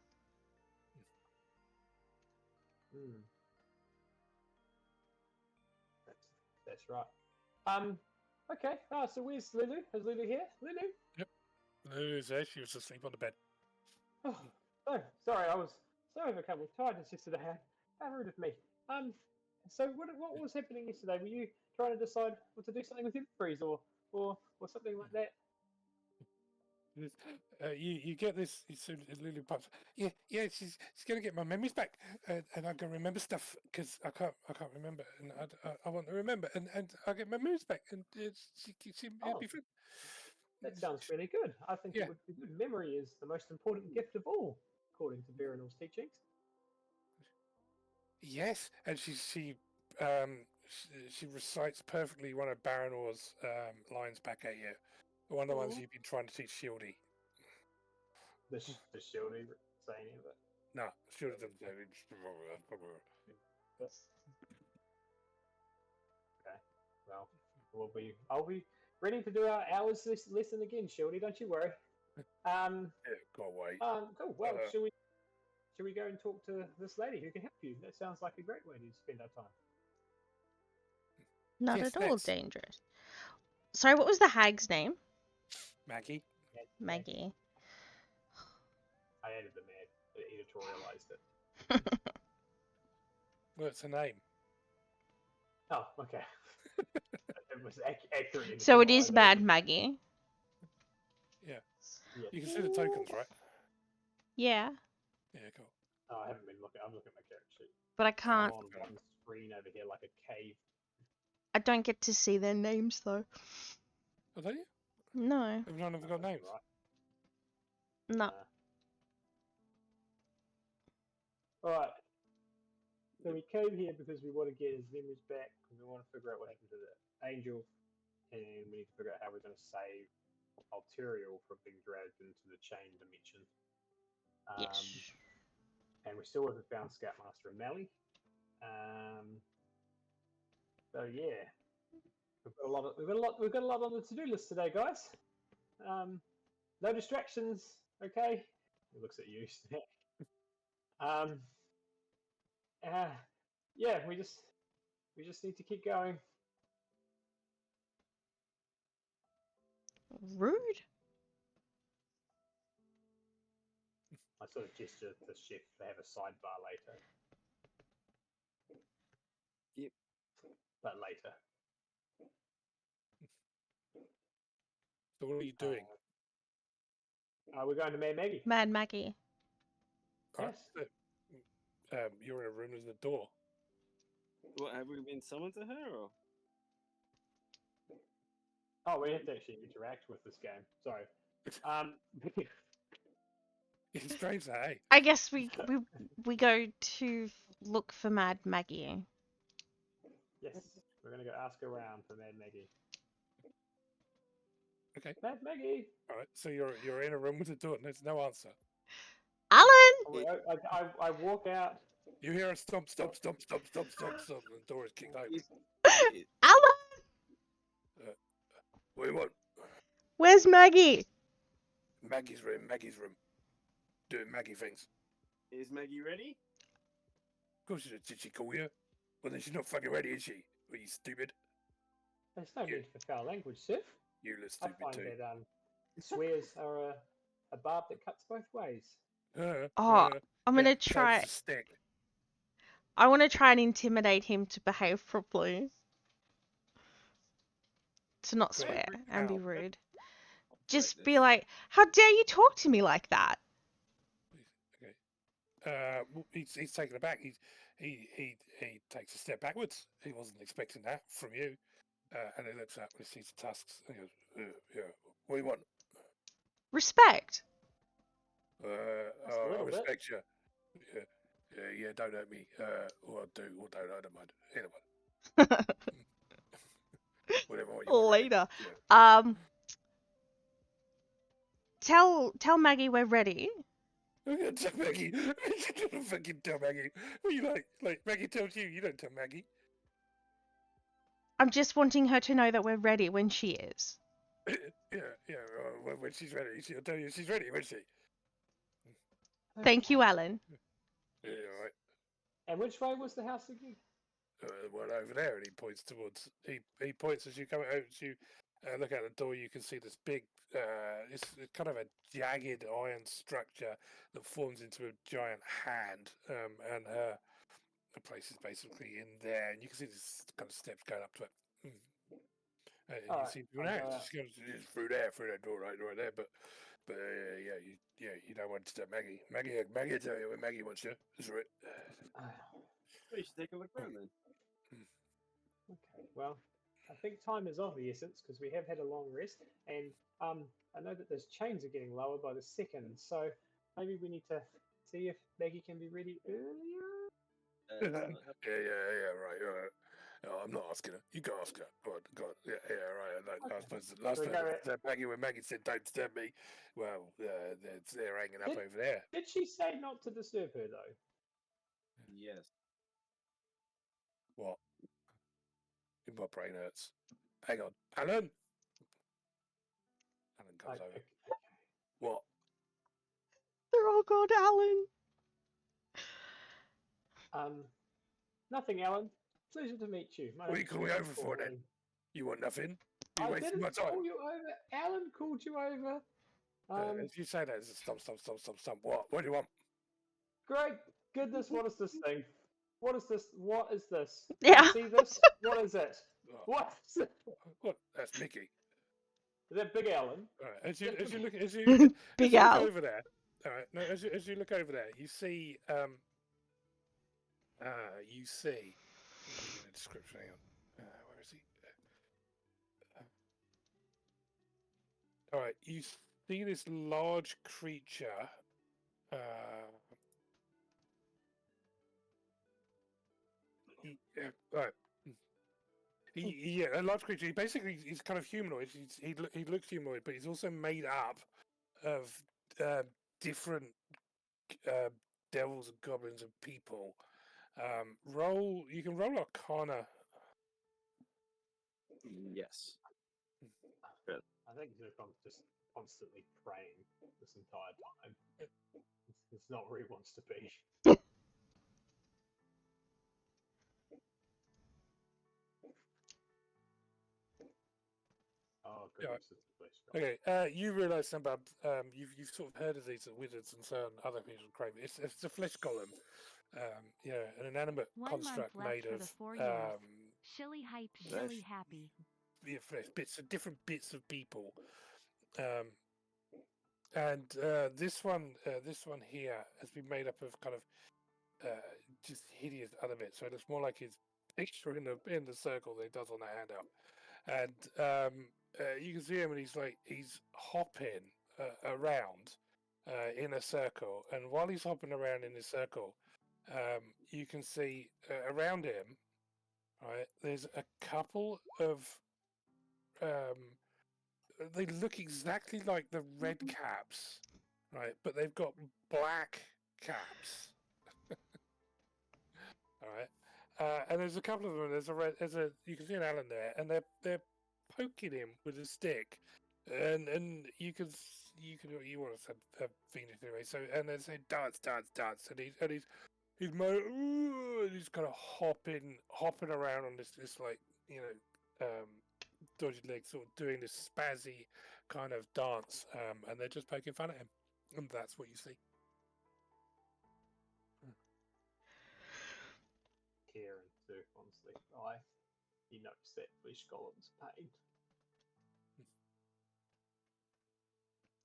[SPEAKER 5] That's right. Okay. So where's Lulu? Is Lulu here? Lulu?
[SPEAKER 4] Yep. Lulu's there. She was asleep on the bed.
[SPEAKER 5] Oh, sorry. I was so overcome with tiredness yesterday. How rude of me. So what was happening yesterday? Were you trying to decide what to do something with inventories or something like that?
[SPEAKER 4] You get this. Lulu pops. Yeah. She's gonna get my memories back, and I can remember stuff because I can't remember, and I want to remember, and I get my memories back, and it'll be fun.
[SPEAKER 5] That sounds really good. I think it would be good. Memory is the most important gift of all, according to Avernus teachings.
[SPEAKER 4] Yes, and she recites perfectly one of Baranor's lines back at you. One of the ones you've been trying to teach Shieldy.
[SPEAKER 5] The Shieldy say any of it?
[SPEAKER 4] No, Shieldy doesn't say it.
[SPEAKER 5] Okay. Well, I'll be ready to do our hours lesson again, Shieldy. Don't you worry.
[SPEAKER 4] Yeah, go away.
[SPEAKER 5] Cool. Well, shall we go and talk to this lady who can help you? That sounds like a great way to spend our time.
[SPEAKER 3] Not
[SPEAKER 4] Yes,
[SPEAKER 3] at all
[SPEAKER 4] let's.
[SPEAKER 3] dangerous. Sorry, what was the hag's name?
[SPEAKER 4] Maggie.
[SPEAKER 3] Maggie.
[SPEAKER 5] I added the mad. Editorialized it.
[SPEAKER 4] Well, it's a name.
[SPEAKER 5] Oh, okay. It was accurate.
[SPEAKER 3] So it is
[SPEAKER 5] editorialization.
[SPEAKER 3] Mad Maggie.
[SPEAKER 4] Yeah.
[SPEAKER 5] Yeah.
[SPEAKER 4] You can see the tokens, right?
[SPEAKER 3] Yeah,
[SPEAKER 4] Yeah, cool.
[SPEAKER 5] Oh, I haven't been looking. I'm looking at my character sheet.
[SPEAKER 3] but I
[SPEAKER 5] I'm
[SPEAKER 3] can't.
[SPEAKER 5] on one screen over here, like a cave.
[SPEAKER 3] I don't get to see their names though.
[SPEAKER 4] Oh, don't you?
[SPEAKER 3] No,
[SPEAKER 4] Have none of them got names?
[SPEAKER 5] Right.
[SPEAKER 3] no.
[SPEAKER 5] Alright. So we came here because we want to get his memories back, and we want to figure out what happened to the angel, and we need to figure out how we're going to save Alterial from being dragged into the chain dimension.
[SPEAKER 3] Yes.
[SPEAKER 5] And we still haven't found Scoutmaster and Mally. So yeah, we've got a lot on the to-do list today, guys. No distractions, okay? He looks at you. Yeah, we just need to keep going.
[SPEAKER 3] Rude.
[SPEAKER 5] I sort of gesture to the chef to have a sidebar later.
[SPEAKER 2] Yep.
[SPEAKER 5] But later.
[SPEAKER 4] So what are you doing?
[SPEAKER 5] We're going to Mad Maggie.
[SPEAKER 3] Mad Maggie.
[SPEAKER 5] Yes.
[SPEAKER 4] You're in a room with a door.
[SPEAKER 2] What, have we been summoned to her, or?
[SPEAKER 5] Oh, we have to actually interact with this game. Sorry.
[SPEAKER 4] It's strange that, hey?
[SPEAKER 3] I guess we go to look for Mad Maggie.
[SPEAKER 5] Yes, we're gonna go ask around for Mad Maggie.
[SPEAKER 4] Okay.
[SPEAKER 5] Mad Maggie.
[SPEAKER 4] All right. So you're in a room with a door, and there's no answer.
[SPEAKER 3] Alan.
[SPEAKER 5] Oh, I walk out.
[SPEAKER 4] You hear a stomp, stomp, stomp, stomp, stomp, stomp, stomp, and the door is kicked open.
[SPEAKER 3] Alan.
[SPEAKER 4] What do you want?
[SPEAKER 3] Where's Maggie?
[SPEAKER 4] Maggie's room. Maggie's room. Doing Maggie things.
[SPEAKER 2] Is Maggie ready?
[SPEAKER 4] Of course, did she call you? Well, then she's not fucking ready, is she? Are you stupid?
[SPEAKER 5] There's no need for foul language, Sif.
[SPEAKER 4] You look
[SPEAKER 5] I
[SPEAKER 4] stupid
[SPEAKER 5] find
[SPEAKER 4] too.
[SPEAKER 5] that swears are a barb that cuts both ways.
[SPEAKER 3] Oh, I'm gonna
[SPEAKER 4] yeah,
[SPEAKER 3] try.
[SPEAKER 4] sounds a stick.
[SPEAKER 3] I want to try and intimidate him to behave properly. To not
[SPEAKER 4] Great.
[SPEAKER 3] swear and be
[SPEAKER 4] How?
[SPEAKER 3] rude.
[SPEAKER 2] I'll
[SPEAKER 3] Just
[SPEAKER 2] break
[SPEAKER 3] be
[SPEAKER 2] this.
[SPEAKER 3] like, how dare you talk to me like that?
[SPEAKER 4] Okay. He's taken aback. He takes a step backwards. He wasn't expecting that from you. And he looks up and he sees the tusks. And he goes, yeah. What do you want?
[SPEAKER 3] Respect.
[SPEAKER 5] Just a
[SPEAKER 4] I
[SPEAKER 5] little bit.
[SPEAKER 4] respect you. Yeah, don't hurt me. Or I do, or don't. I don't mind. Either one. Whatever you want, really.
[SPEAKER 3] Later.
[SPEAKER 4] Yeah.
[SPEAKER 3] Tell Maggie we're ready.
[SPEAKER 4] I'm gonna tell Maggie. You don't fucking tell Maggie. What are you like? Like Maggie tells you. You don't tell Maggie.
[SPEAKER 3] I'm just wanting her to know that we're ready when she is.
[SPEAKER 4] Yeah. When she's ready, she'll tell you she's ready, won't she?
[SPEAKER 3] Thank you, Alan.
[SPEAKER 4] Yeah, all right.
[SPEAKER 5] And which way was the house again?
[SPEAKER 4] Well, over there, and he points towards. He points as you come out. As you look out the door, you can see this big. It's kind of a jagged iron structure that forms into a giant hand, and her place is basically in there, and you can see this kind of steps going up to it. And you
[SPEAKER 5] Alright,
[SPEAKER 4] see
[SPEAKER 5] I'll go out.
[SPEAKER 4] she goes through that door right there, but you don't want to tell Maggie. Maggie, tell you when Maggie wants you. That's right.
[SPEAKER 2] Well, you should take a look around then.
[SPEAKER 5] Okay, well, I think time is of the essence because we have had a long rest, and I know that those chains are getting lower by the second, so maybe we need to see if Maggie can be ready earlier.
[SPEAKER 4] Right. Oh, I'm not asking her. You can ask her. Go on. Yeah, right.
[SPEAKER 5] Okay.
[SPEAKER 4] Last
[SPEAKER 5] So we
[SPEAKER 4] time
[SPEAKER 5] go
[SPEAKER 4] Maggie, when Maggie said don't disturb me, well, they're hanging up
[SPEAKER 5] Did-
[SPEAKER 4] over there.
[SPEAKER 5] Did she say not to disturb her though?
[SPEAKER 2] Yes.
[SPEAKER 4] What? My brain hurts. Hang on. Alan comes over.
[SPEAKER 5] Okay.
[SPEAKER 4] What?
[SPEAKER 3] They're all called Alan.
[SPEAKER 5] Nothing, Alan. Pleasure to meet you. My
[SPEAKER 4] What are you
[SPEAKER 5] name's
[SPEAKER 4] calling over for then?
[SPEAKER 5] Pauline.
[SPEAKER 4] You want nothing? You
[SPEAKER 5] I
[SPEAKER 4] wasting
[SPEAKER 5] didn't
[SPEAKER 4] my time.
[SPEAKER 5] call you over. Alan called you over.
[SPEAKER 4] As you say that, it's stop. What do you want?
[SPEAKER 5] Great goodness, what is this thing? What is this? What is this? Can
[SPEAKER 3] Yeah.
[SPEAKER 5] you see this? What is it?
[SPEAKER 4] Oh,
[SPEAKER 5] What is it?
[SPEAKER 4] what? That's Mickey.
[SPEAKER 5] Is that Big Alan?
[SPEAKER 4] All right. As you
[SPEAKER 3] Big
[SPEAKER 4] look
[SPEAKER 3] Al.
[SPEAKER 4] over there. All right. No, as you look over there, you see you see. Let me give you a description. Hang on. Where is he? All right. You see this large creature. Right. Yeah, a large creature. He basically he's kind of humanoid. He looks humanoid, but he's also made up of different uh, devils and goblins and people. You can roll Arcana.
[SPEAKER 2] Yes.
[SPEAKER 5] I think Zircon's just constantly praying this entire time. It's not where he wants to be. Oh goodness, it's a place.
[SPEAKER 4] Okay, you realise some about you've sort of heard of these wizards and so on, other people crave it. It's a flesh golem, an inanimate
[SPEAKER 6] 1
[SPEAKER 4] construct
[SPEAKER 6] month left
[SPEAKER 4] made
[SPEAKER 6] for
[SPEAKER 4] of
[SPEAKER 6] the 4 years. Shilly hype,
[SPEAKER 2] Flesh.
[SPEAKER 6] shilly happy.
[SPEAKER 4] flesh bits, different bits of people, and this one here has been made up of kind of just hideous other bits. So it looks more like his picture in the circle that he does on the handout. And you can see him, and he's hopping around in a circle. And while he's hopping around in the circle, you can see around him, right? There's a couple of they look exactly like the red caps, right? But they've got black caps. All right. And there's a couple of them. You can see an Alan there, and they're poking him with a stick, and you want to say Phoenix anyway. So and they say dance, and he's kind of hopping around on this like dodgy legs, sort of doing this spazzy kind of dance, and they're just poking fun at him, and that's what you see.
[SPEAKER 5] Kieran Zircon's the eye. He knows that Flesh Golem's pain.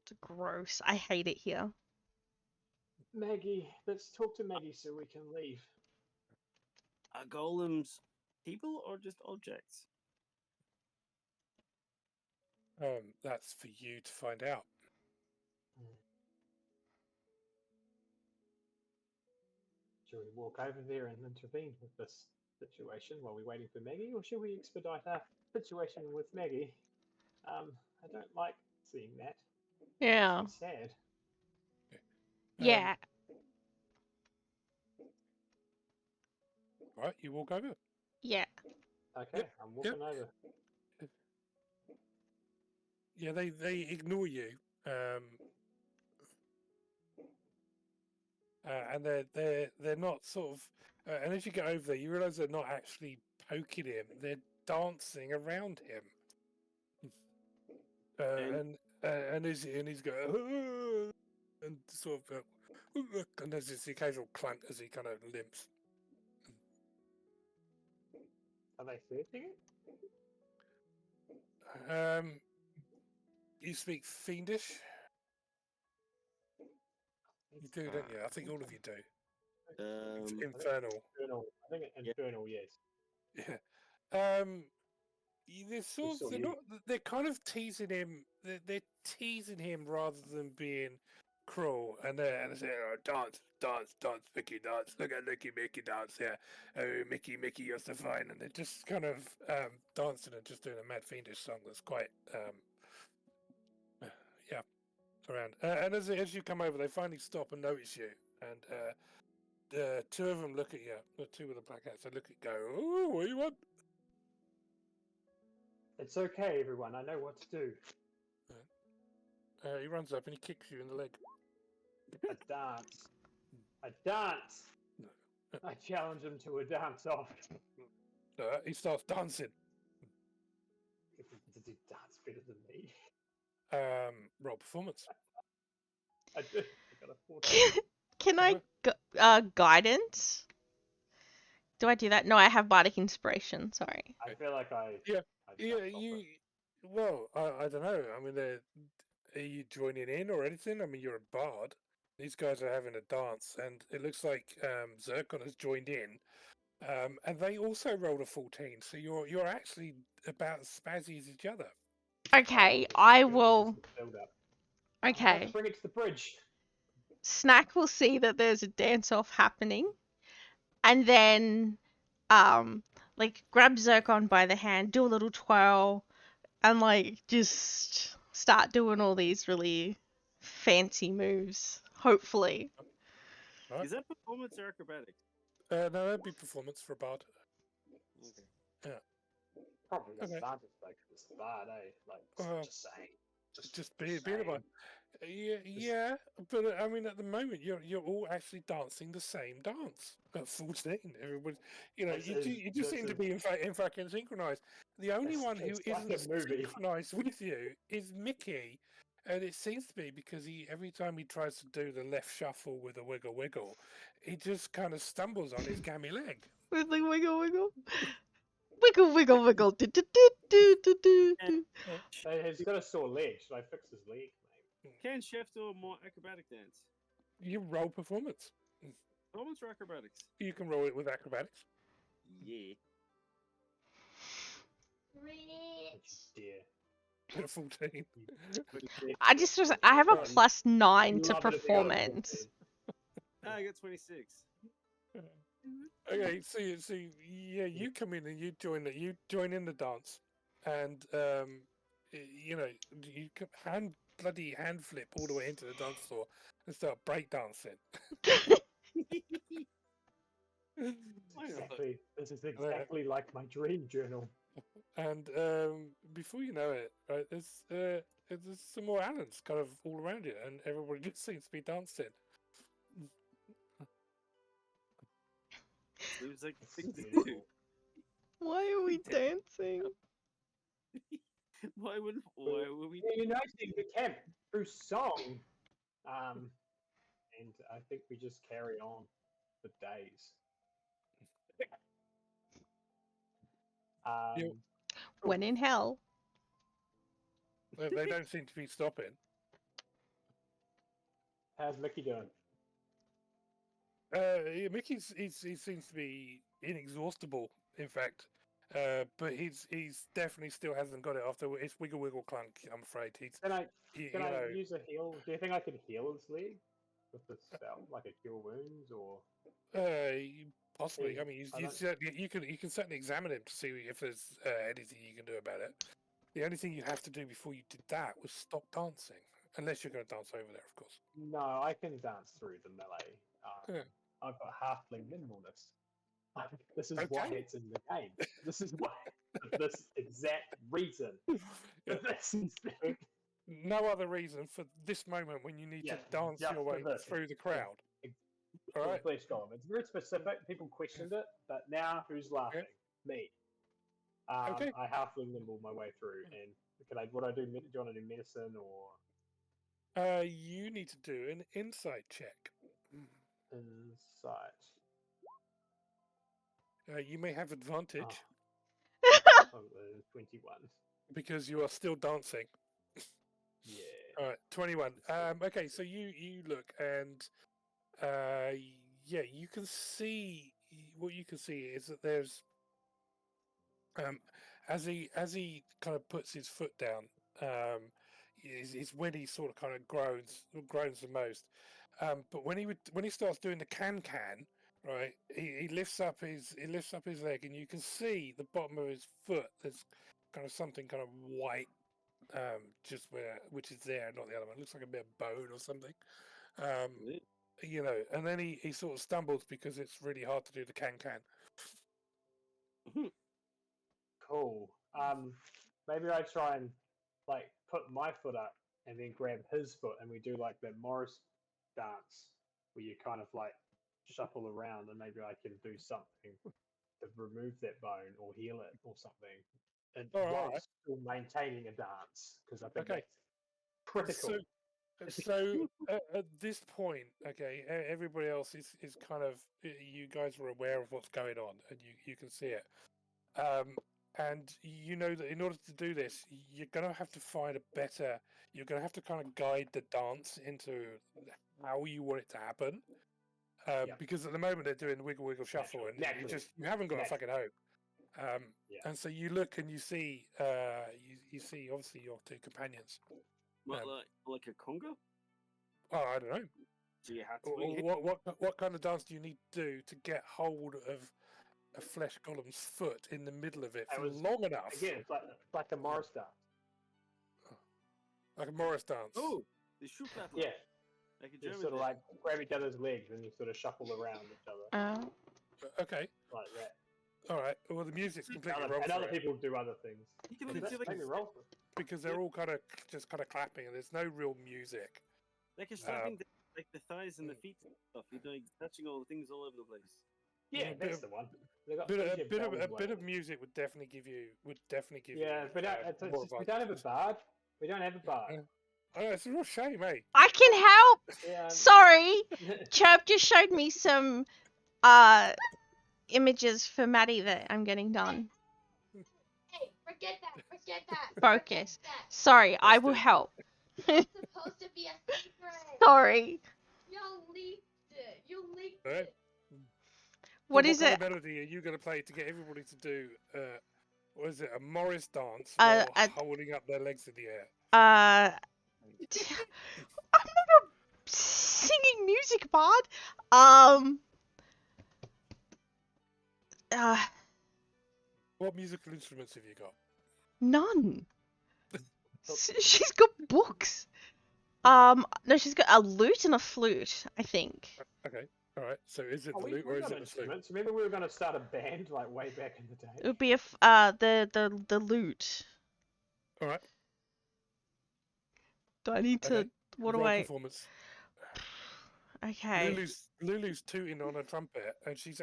[SPEAKER 3] It's gross. I hate it here.
[SPEAKER 5] Maggie, let's talk to Maggie so we can leave.
[SPEAKER 2] Are golems people or just objects?
[SPEAKER 4] That's for you to find out.
[SPEAKER 5] Should we walk over there and intervene with this situation while we're waiting for Maggie, or should we expedite our situation with Maggie? I don't like seeing that.
[SPEAKER 3] Yeah.
[SPEAKER 5] It's sad.
[SPEAKER 3] Yeah.
[SPEAKER 4] Right, you walk over.
[SPEAKER 3] Yeah.
[SPEAKER 5] Okay,
[SPEAKER 4] Yep,
[SPEAKER 5] I'm walking over.
[SPEAKER 4] Yeah, they ignore you, and they're not sort of. And as you get over there, you realise they're not actually poking him; they're dancing around him. And he's going and sort of, and there's this occasional clunk as he kind of limps.
[SPEAKER 5] Are they flirting?
[SPEAKER 4] You speak Fiendish? You do, don't you? I think all of you do. Infernal.
[SPEAKER 5] Infernal. I think Infernal, yes.
[SPEAKER 4] Yeah. They're sort
[SPEAKER 5] saw
[SPEAKER 4] of, they're
[SPEAKER 5] you.
[SPEAKER 4] not. They're kind of teasing him. They're teasing him rather than being cruel. And they say, oh, dance, Mickey, dance. Look at Mickey dance here. Oh, Mickey, you're so fine. And they're just kind of dancing and just doing a mad fiendish song that's quite around. And as you come over, they finally stop and notice you. And two of them look at you. The two with the black hats. They look at you, go, oh, what do you want?
[SPEAKER 5] It's okay, everyone. I know what to do.
[SPEAKER 4] He runs up and he kicks you in the leg.
[SPEAKER 5] A dance. A dance. I challenge him to a dance off.
[SPEAKER 4] He starts dancing.
[SPEAKER 5] Did he dance better than me?
[SPEAKER 4] Roll performance.
[SPEAKER 5] I did. I got a 14.
[SPEAKER 3] Can I guidance? Do I do that? No, I have bardic inspiration. Sorry.
[SPEAKER 5] I feel like I.
[SPEAKER 4] Yeah,
[SPEAKER 5] I
[SPEAKER 4] yeah.
[SPEAKER 5] jumped off
[SPEAKER 4] You.
[SPEAKER 5] it.
[SPEAKER 4] Well, I don't know. I mean, are you joining in or anything? I mean, you're a bard. These guys are having a dance, and it looks like Zircon has joined in. And they also rolled a 14, so you're actually about as spazzy as each other.
[SPEAKER 3] Okay,
[SPEAKER 5] Oh,
[SPEAKER 3] I
[SPEAKER 5] good.
[SPEAKER 3] will.
[SPEAKER 5] This is the build-up. I'm about
[SPEAKER 3] Okay.
[SPEAKER 5] to bring it to the bridge.
[SPEAKER 3] Snack will see that there's a dance off happening, and then like grab Zircon by the hand, do a little twirl, and like just start doing all these really fancy moves. Hopefully.
[SPEAKER 4] Right?
[SPEAKER 2] Is that performance or acrobatics?
[SPEAKER 4] No, that'd be performance for a bard.
[SPEAKER 2] Okay.
[SPEAKER 5] Probably less
[SPEAKER 4] Okay.
[SPEAKER 5] advantage though, 'cause it's bad, eh? Like, just saying.
[SPEAKER 4] Just being a bard. Yeah, but I mean, at the moment, you're all actually dancing the same dance at 14. Everybody, you just seem to be in fucking synchronized. The only one who
[SPEAKER 5] it's like
[SPEAKER 4] isn't
[SPEAKER 5] a movie.
[SPEAKER 4] synchronized with you is Mickey, and it seems to be because every time he tries to do the left shuffle with a wiggle wiggle, he just kind of stumbles on his gammy leg.
[SPEAKER 3] With like wiggle wiggle. Wiggle wiggle wiggle. Do, do, do, do, do, do, do.
[SPEAKER 5] He's got a sore leg. Should I fix his leg, maybe?
[SPEAKER 2] Can Chef do a more acrobatic dance?
[SPEAKER 4] You roll performance.
[SPEAKER 2] Performance or acrobatics?
[SPEAKER 4] You can roll it with acrobatics.
[SPEAKER 2] Yeah.
[SPEAKER 5] Dear.
[SPEAKER 4] 14.
[SPEAKER 3] I have a plus 9
[SPEAKER 5] You
[SPEAKER 3] to
[SPEAKER 5] love it if you got a
[SPEAKER 3] performance.
[SPEAKER 5] 14.
[SPEAKER 2] I got 26.
[SPEAKER 4] Okay, so yeah, you come in and you join in the dance, and you can hand flip all the way into the dance floor and start break dancing.
[SPEAKER 5] Exactly. This is exactly like my dream journal.
[SPEAKER 4] And before you know it, right, there's some more Allens kind of all around you, and everybody just seems to be dancing.
[SPEAKER 2] Seems like
[SPEAKER 5] This
[SPEAKER 2] things
[SPEAKER 5] is
[SPEAKER 2] to do.
[SPEAKER 5] beautiful.
[SPEAKER 3] Why are we dancing?
[SPEAKER 2] Why were we?
[SPEAKER 5] Yeah, you're noticing the camp through song. And I think we just carry on for days.
[SPEAKER 4] Yeah.
[SPEAKER 3] When in hell.
[SPEAKER 4] They don't seem to be stopping.
[SPEAKER 5] How's Mickey doing?
[SPEAKER 4] Yeah, Mickey's he seems to be inexhaustible, in fact. But he's definitely still hasn't got it after his wiggle wiggle clunk. I'm afraid
[SPEAKER 5] Can I
[SPEAKER 4] know.
[SPEAKER 5] use a heal? Do you think I can heal his leg with the spell, like a cure wounds, or?
[SPEAKER 4] Possibly.
[SPEAKER 5] Yeah,
[SPEAKER 4] I mean,
[SPEAKER 5] I
[SPEAKER 4] you can certainly examine him to see if there's anything you can do about it. The only thing you have to do before you did that was stop dancing, unless you're going to dance over there, of course.
[SPEAKER 5] No, I can dance through the melee.
[SPEAKER 4] Yeah.
[SPEAKER 5] I've got halfling nimbleness. This is why
[SPEAKER 4] Okay.
[SPEAKER 5] it's in the game. This is why. For this exact reason.
[SPEAKER 4] Yeah.
[SPEAKER 5] This is
[SPEAKER 4] No other reason for this moment when you need to dance
[SPEAKER 5] just
[SPEAKER 4] your
[SPEAKER 5] for
[SPEAKER 4] way
[SPEAKER 5] this.
[SPEAKER 4] through the crowd. All right.
[SPEAKER 5] Flesh golem. It's very specific. People questioned it, but now who's laughing? Me.
[SPEAKER 4] Okay.
[SPEAKER 5] I halfling nimble my way through, and what I do? Do you want to do medicine or
[SPEAKER 4] You need to do an insight check.
[SPEAKER 5] insight?
[SPEAKER 4] You may have advantage
[SPEAKER 5] Oh, 21.
[SPEAKER 4] because you are still dancing.
[SPEAKER 5] Yeah.
[SPEAKER 4] All right, 21. Okay, so you look and yeah, you can see what you can see is that there's as he kind of puts his foot down, is when he sort of kind of groans the most. But when he starts doing the can, right, he lifts up his leg, and you can see the bottom of his foot. There's kind of something kind of white, just which is there, not the other one. It looks like a bit of bone or something. And then he sort of stumbles because it's really hard to do the can.
[SPEAKER 5] Cool. Maybe I try and like put my foot up and then grab his foot, and we do like the Morris dance where you kind of like shuffle around, and maybe I can do something to remove that bone or heal it or something, and while
[SPEAKER 4] right.
[SPEAKER 5] still maintaining a dance, because I think
[SPEAKER 4] Okay.
[SPEAKER 5] that's critical.
[SPEAKER 4] So at this point, okay, everybody else is kind of you guys are aware of what's going on, and you can see it. And you know that in order to do this, you're gonna have to find a better. You're gonna have to kind of guide the dance into how you want it to happen. Because at the moment they're doing wiggle wiggle shuffle, and you haven't got a fucking hope. And so you look and you see you see obviously your two companions.
[SPEAKER 2] What, like a conga?
[SPEAKER 4] Oh, I don't know.
[SPEAKER 2] Do you have to?
[SPEAKER 4] What kind of dance do you need to do to get hold of a flesh golem's foot in the middle of it for long enough?
[SPEAKER 5] Again, it's like a Morris dance.
[SPEAKER 4] Like a Morris dance.
[SPEAKER 2] Oh, the shoe battle.
[SPEAKER 5] Yeah.
[SPEAKER 2] Like a
[SPEAKER 5] You
[SPEAKER 2] German
[SPEAKER 5] sort of
[SPEAKER 2] dance.
[SPEAKER 5] like grab each other's legs and you sort of shuffle around each other.
[SPEAKER 4] Okay.
[SPEAKER 5] Like that.
[SPEAKER 4] All right. Well, the music's completely wrong.
[SPEAKER 5] And
[SPEAKER 4] for
[SPEAKER 5] other
[SPEAKER 4] it.
[SPEAKER 5] people do other things.
[SPEAKER 2] You can even feel like
[SPEAKER 5] Make me roll for it.
[SPEAKER 4] Because they're all kind of clapping, and there's no real music.
[SPEAKER 2] a slapping, like the thighs and the feet and stuff. You're like touching all the things all over the place.
[SPEAKER 5] Yeah, that's the one.
[SPEAKER 4] A bit of music would definitely give you.
[SPEAKER 5] Yeah, we don't have a bard. We don't have a bard.
[SPEAKER 4] Oh, it's a real shame, eh?
[SPEAKER 3] I can help.
[SPEAKER 5] Yeah.
[SPEAKER 3] Sorry, Chirp just showed me some images for Maddie that I'm getting done.
[SPEAKER 7] Hey, forget that.
[SPEAKER 3] Focus. Sorry, I will help.
[SPEAKER 7] It's supposed to be a secret.
[SPEAKER 3] Sorry.
[SPEAKER 7] You leaked
[SPEAKER 4] All right.
[SPEAKER 7] it.
[SPEAKER 3] What
[SPEAKER 4] So
[SPEAKER 3] is
[SPEAKER 4] what
[SPEAKER 3] it?
[SPEAKER 4] kind of melody are you going to play to get everybody to do? What is it? A Morris dance
[SPEAKER 3] Uh,
[SPEAKER 4] while holding up their legs in the air.
[SPEAKER 3] I'm not a singing music bard.
[SPEAKER 4] What musical instruments have you got?
[SPEAKER 3] None. She's got books. No, she's got a lute and a flute, I think.
[SPEAKER 4] Okay. All right. So is it the
[SPEAKER 5] We
[SPEAKER 4] lute or is
[SPEAKER 5] got
[SPEAKER 4] it the flute?
[SPEAKER 5] instruments. Remember we were going to start a band like way back in the day?
[SPEAKER 3] It would be the lute.
[SPEAKER 4] All right.
[SPEAKER 3] Do I need to?
[SPEAKER 4] Okay.
[SPEAKER 3] What
[SPEAKER 4] Roll
[SPEAKER 3] do I?
[SPEAKER 4] performance.
[SPEAKER 3] Okay.
[SPEAKER 4] Lulu's tooting on a trumpet, and she's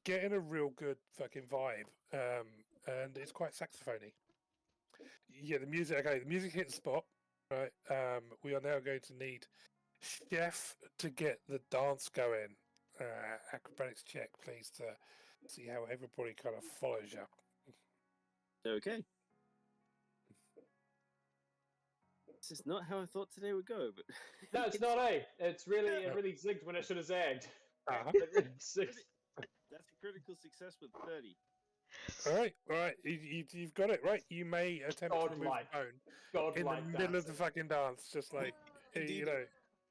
[SPEAKER 4] getting a real good fucking vibe. And it's quite saxophony. Yeah, the music. Okay, the music hit the spot. Right. We are now going to need Chef to get the dance going. Acrobatics check, please, to see how everybody kind of follows you.
[SPEAKER 2] Okay. This is not how I thought today would go, but
[SPEAKER 5] No, it's not, eh? It really zigged when it should have zagged.
[SPEAKER 4] Uh-huh.
[SPEAKER 5] It really zigged.
[SPEAKER 2] that's a critical success with 30.
[SPEAKER 4] All right. You've got it right. You may attempt to remove
[SPEAKER 5] Godlike.
[SPEAKER 4] the bone in the middle of the fucking dance, just like you know.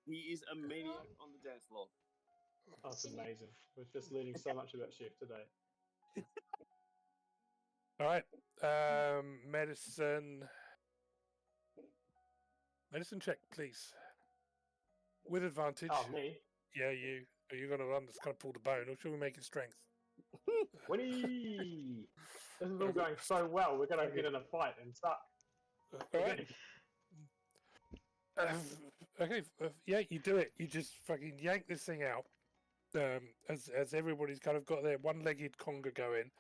[SPEAKER 2] He is a maniac on the dance floor.
[SPEAKER 5] Oh, it's amazing. We're just learning so much about Chef today.
[SPEAKER 4] All right. Medicine check, please. With advantage.
[SPEAKER 5] Oh, me?
[SPEAKER 4] Yeah, you. Are you going to run? Just kind of pull the bone, or should we make it strength?
[SPEAKER 5] Winnie! This is all going so well. We're going to get in a fight and start.
[SPEAKER 4] All right. Okay. Yeah, you do it. You just fucking yank this thing out. As everybody's kind of got their one-legged conga going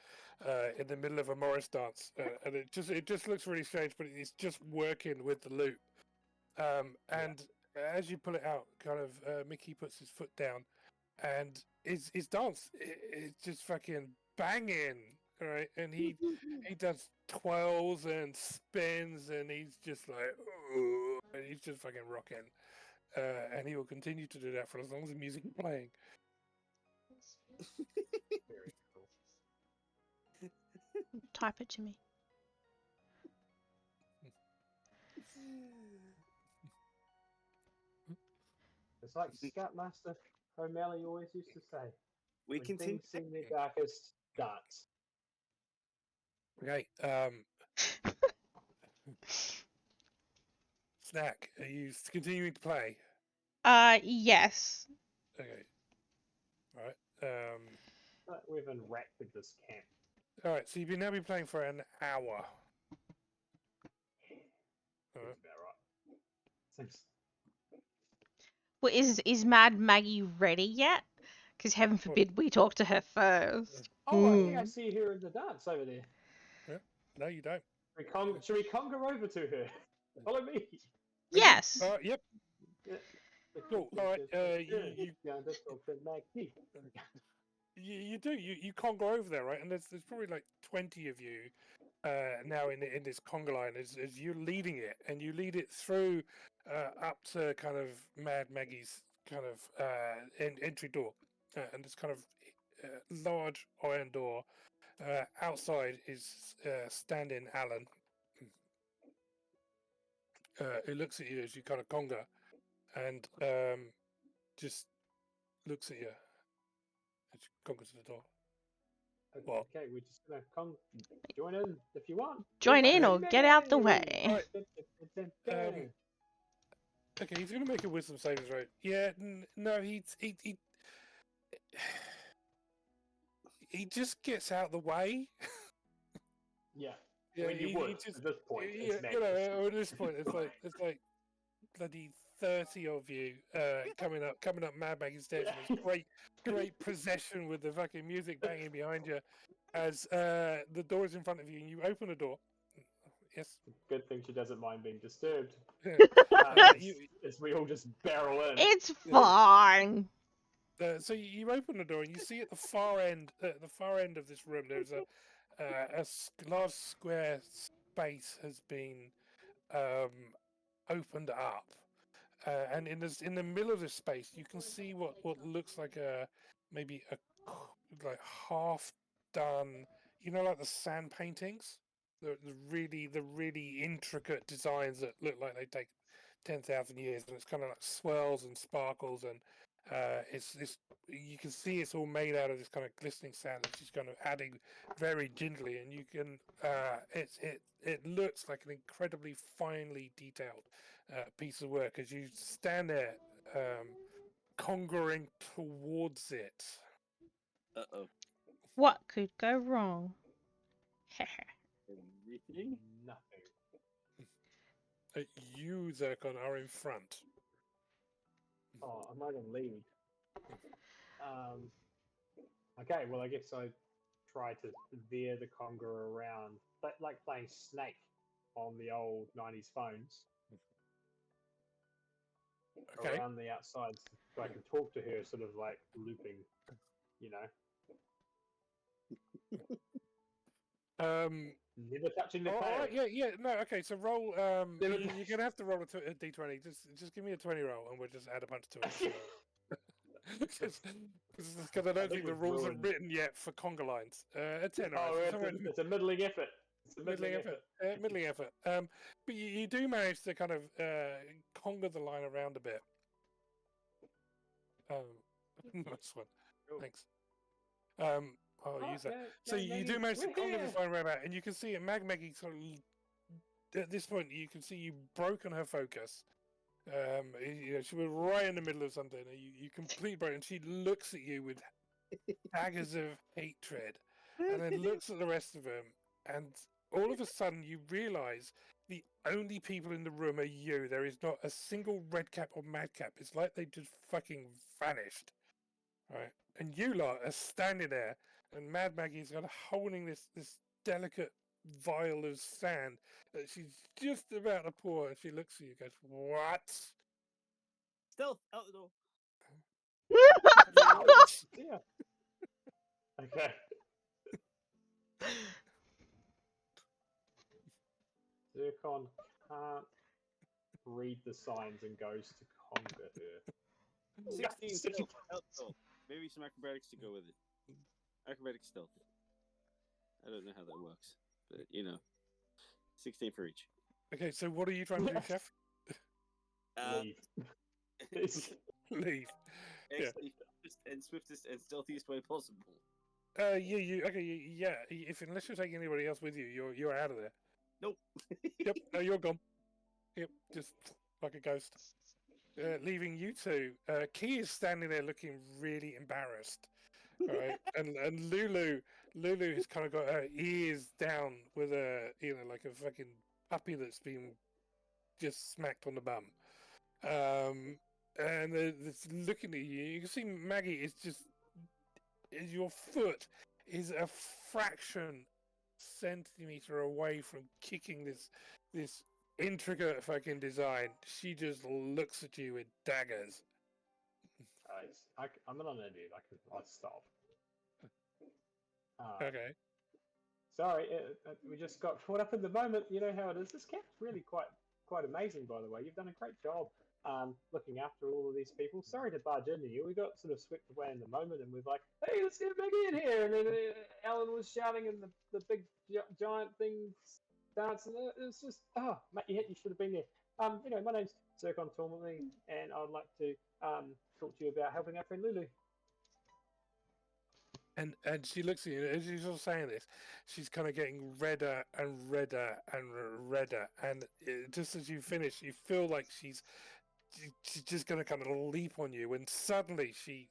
[SPEAKER 4] in the middle of a Morris dance, and it just looks really strange, but it's just working with the loop. And as you pull it out, kind of Mickey puts his foot down, and his dance it's just fucking banging, right? And he does twirls and spins, and he's just like, "Ooh," and he's just fucking rocking. And he will continue to do that for as long as the music is playing.
[SPEAKER 5] Very cool.
[SPEAKER 3] Type it to me.
[SPEAKER 5] It's like Scoutmaster O'Malley always used to say.
[SPEAKER 2] We
[SPEAKER 5] when
[SPEAKER 2] continue.
[SPEAKER 5] things seem their darkest, dance.
[SPEAKER 4] Okay. Snack, are you continuing to play?
[SPEAKER 3] Yes.
[SPEAKER 4] Okay. All right.
[SPEAKER 5] But we've enraptured this camp.
[SPEAKER 4] All right. So you've now been playing for an hour. All right.
[SPEAKER 5] That's about right. Seems...
[SPEAKER 3] Well, is Mad Maggie ready yet? Because heaven forbid we talk to her first.
[SPEAKER 5] Oh, I think I see her in the dance over there.
[SPEAKER 4] No, you don't.
[SPEAKER 5] Should we conga over to her? Follow me.
[SPEAKER 3] Yes.
[SPEAKER 4] Yep. Cool. All right. You do. You conga over there, right? And there's probably like 20 of you now in this conga line as you're leading it, and you lead it through up to kind of Mad Maggie's kind of entry door, and this kind of large iron door. Outside is standing Alan, who looks at you as you kind of conga, and just looks at you as you conga to the door. What?
[SPEAKER 5] Okay, we're just gonna join in if you want.
[SPEAKER 3] Join in or get out the way.
[SPEAKER 4] Right. Okay, he's gonna make a wisdom saving throw. Yeah, no, he just gets out the way.
[SPEAKER 5] Yeah.
[SPEAKER 4] Yeah,
[SPEAKER 5] I mean, you would
[SPEAKER 4] just,
[SPEAKER 5] at this point.
[SPEAKER 4] Yeah,
[SPEAKER 5] It's
[SPEAKER 4] at this point, it's like bloody 30 of you coming up Mad Maggie's stairs.
[SPEAKER 5] Yeah.
[SPEAKER 4] There's great procession with the fucking music banging behind you as the door is in front of you and you open the door. Yes.
[SPEAKER 5] Good thing she doesn't mind being disturbed.
[SPEAKER 4] You,
[SPEAKER 5] as we all just barrel in.
[SPEAKER 3] It's fine.
[SPEAKER 4] So you open the door and you see at the far end of this room, there's a large square space has been opened up, and in the middle of this space, you can see what looks like maybe like half done, like the sand paintings, the really intricate designs that look like they take 10,000 years, and it's kind of like swirls and sparkles, and it's you can see it's all made out of this kind of glistening sand that she's kind of adding very gently, and you can it looks like an incredibly finely detailed piece of work as you stand there conjuring towards it.
[SPEAKER 3] What could go wrong?
[SPEAKER 2] Everything.
[SPEAKER 5] Nothing.
[SPEAKER 4] You, Zircon, are in front.
[SPEAKER 5] Oh, I might have lead. Okay, well, I guess I try to veer the conga around, but like playing Snake on the old 90s phones.
[SPEAKER 4] Okay.
[SPEAKER 5] Around the outside, so I can talk to her, sort of like looping, Never touching the tail.
[SPEAKER 4] Yeah, no, okay, so roll, you're gonna have to roll a d20, just give me a 20 roll, and we'll just add a bunch to it. Because I don't think the rules are written yet for conga lines. A 10,
[SPEAKER 5] it's a middling effort. It's a middling effort.
[SPEAKER 4] Middling effort. But you do manage to kind of conga the line around a bit. Nice one.
[SPEAKER 5] Cool.
[SPEAKER 4] Thanks. I'll use that. So you do manage to conga this line around about, and you can see it, Maggie sort of, at this point, you can see you've broken her focus. She was right in the middle of something. You completely broke, and she looks at you with daggers of hatred, and then looks at the rest of them, and all of a sudden you realise the only people in the room are you. There is not a single redcap or madcap. It's like they just fucking vanished, right? And you lot are standing there, and Mad Maggie's kind of holding this delicate vial of sand that she's just about to pour, and she looks at you and goes, "What?"
[SPEAKER 2] Stealth out the door.
[SPEAKER 5] Yeah. Okay. Zircon can't read the signs and goes to conga her.
[SPEAKER 2] 16 stealth out the door. Maybe some acrobatics to go with it. Acrobatics stealth. I don't know how that works, but 16 for each.
[SPEAKER 4] Okay, so what are you trying to do, Chef?
[SPEAKER 5] Leave.
[SPEAKER 4] Leave.
[SPEAKER 2] Yeah. And swiftest and stealthiest way possible.
[SPEAKER 4] Yeah. Unless you're taking anybody else with you, you're out of there.
[SPEAKER 2] Nope.
[SPEAKER 4] Yep. No, you're gone. Yep. Just like a ghost. Leaving you two. Key is standing there looking really embarrassed. All right, and Lulu has kind of got her ears down with like a fucking puppy that's been just smacked on the bum. And it's looking at you. You can see Maggie is your foot is a fraction centimeter away from kicking this intricate fucking design. She just looks at you with daggers.
[SPEAKER 5] I'm not an idiot. I'll stop.
[SPEAKER 4] Okay.
[SPEAKER 5] Sorry, we just got caught up in the moment. You know how it is. This camp's really quite amazing, by the way. You've done a great job looking after all of these people. Sorry to barge into you. We got sort of swept away in the moment, and we're like, "Hey, let's get Maggie in here." And then Alan was shouting, and the big giant thing dancing. It was just, mate, you should have been there. My name's Zircon Tourmaline, and I'd like to talk to you about helping our friend Lulu.
[SPEAKER 4] And she looks at you, as she's all saying this, she's kind of getting redder and redder and redder. And just as you finish, you feel like she's just going to kind of leap on you. And suddenly she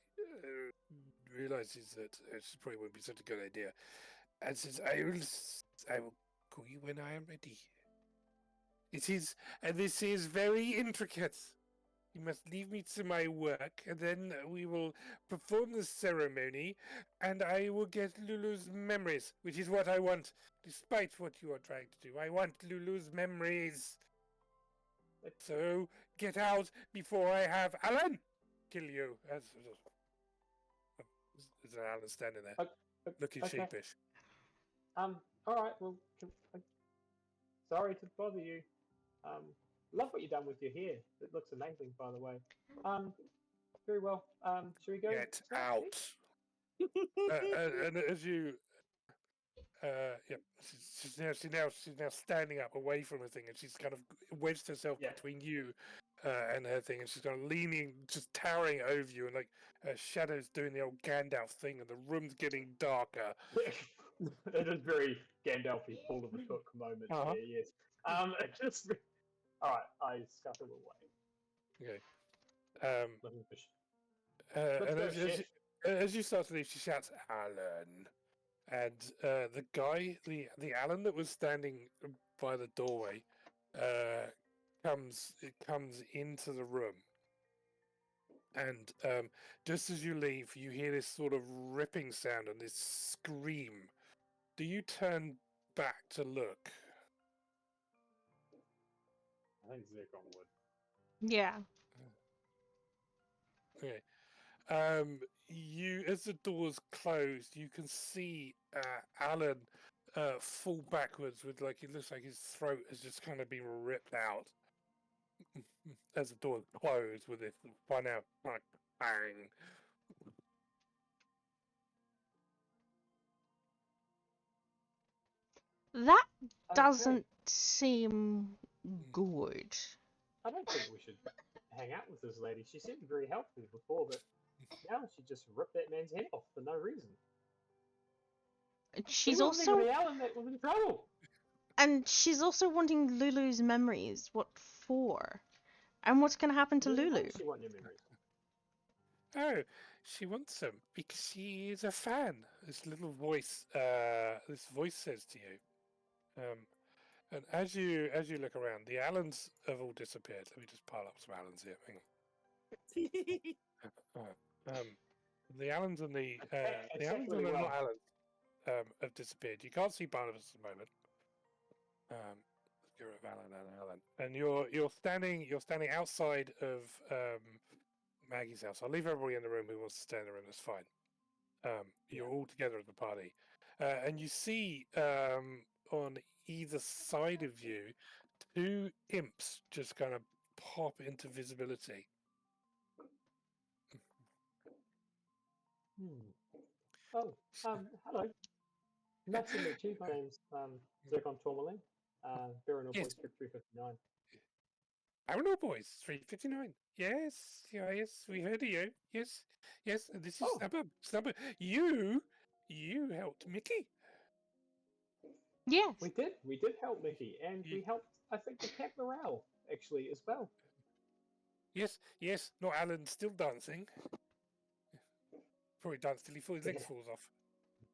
[SPEAKER 4] realizes that it probably wouldn't be such a good idea. And says, I will call you when I am ready. This is very intricate. You must leave me to my work, and then we will perform the ceremony, and I will get Lulu's memories, which is what I want, despite what you are trying to do. I want Lulu's memories. So get out before I have Alan kill you. There's an Alan standing there, looking sheepish.
[SPEAKER 5] All right. Well, sorry to bother you. Love what you've done with your hair. It looks amazing, by the way. Very well. Should we go?
[SPEAKER 4] Get out. And as you, she's now standing up away from her thing, and she's kind of wedged herself between you and her thing, and she's kind of leaning, just towering over you, and like her shadow's doing the old Gandalf thing, and the room's getting darker.
[SPEAKER 5] It is very Gandalf-y, Paul of the Cook moment.
[SPEAKER 4] Uh-huh.
[SPEAKER 5] Yes. All right, I scuttle away.
[SPEAKER 4] Okay.
[SPEAKER 5] Looking for
[SPEAKER 4] And as you start to leave, she shouts, "Alan!" And the guy, the Alan that was standing by the doorway, comes into the room. And just as you leave, you hear this sort of ripping sound and this scream. Do you turn back to look?
[SPEAKER 5] I think Zircon would.
[SPEAKER 3] Yeah.
[SPEAKER 4] Okay. As the doors closed, you can see Alan fall backwards with, like, it looks like his throat has just kind of been ripped out as the door closed with this one out like bang.
[SPEAKER 3] That doesn't seem good.
[SPEAKER 5] I don't think we should hang out with this lady. She seemed very helpful before, but now she just ripped that man's head off for no reason.
[SPEAKER 3] She's
[SPEAKER 5] also
[SPEAKER 3] also
[SPEAKER 5] Alan that was in trouble.
[SPEAKER 3] And she's also wanting Lulu's memories. What for? And what's going to happen to Lulu?
[SPEAKER 5] Why does she want your memories?
[SPEAKER 4] Oh, she wants them because she is a fan. This little voice, this voice says to you. And as you look around, the Allens have all disappeared. Let me just pile up some Allens here. Hang on. The Allens and the Allens and the not Allens have disappeared. You can't see Barnabas at the moment. Let's get rid of Alan. And you're standing outside of Maggie's house. I'll leave everybody in the room who wants to stay in the room. That's fine. You're all together at the party, and you see on either side of you 2 imps just kind of pop into visibility.
[SPEAKER 5] Oh, hello. Nice to meet you. My name's Zircon Tourmaline. Avernus
[SPEAKER 4] Yes.
[SPEAKER 5] Boys 359.
[SPEAKER 4] Avernus Boys 359. Yes, we heard of you. Yes. And this is Snubber. You helped Mickey.
[SPEAKER 3] Yes.
[SPEAKER 5] We did help Mickey, and we helped, I think, the camp morale, actually, as well.
[SPEAKER 4] Yes, not Alan, still dancing. Probably danced till his legs falls off.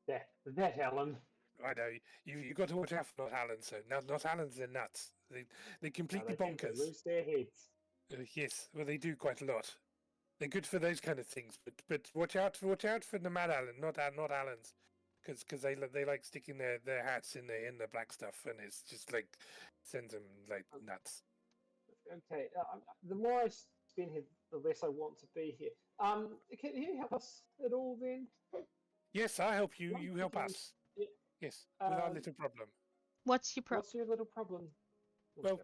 [SPEAKER 5] That Alan.
[SPEAKER 4] I know, you've got to watch out for not Alan, so not Alan's, they're nuts. They're completely bonkers.
[SPEAKER 5] They lose their heads.
[SPEAKER 4] Yes, well, they do quite a lot. They're good for those kind of things, but watch out for the mad Alan, not Alan's. because they like sticking their hats in the black stuff, and it's just like sends them like nuts.
[SPEAKER 5] Okay, the more I spend here, the less I want to be here. Can you help us at all then?
[SPEAKER 4] Yes, I help you.
[SPEAKER 5] One
[SPEAKER 4] You help
[SPEAKER 5] thing-
[SPEAKER 4] us.
[SPEAKER 5] yeah,
[SPEAKER 4] Yes, without
[SPEAKER 5] Um,
[SPEAKER 4] little problem.
[SPEAKER 3] What's your problem?
[SPEAKER 5] What's your little problem?
[SPEAKER 4] Well,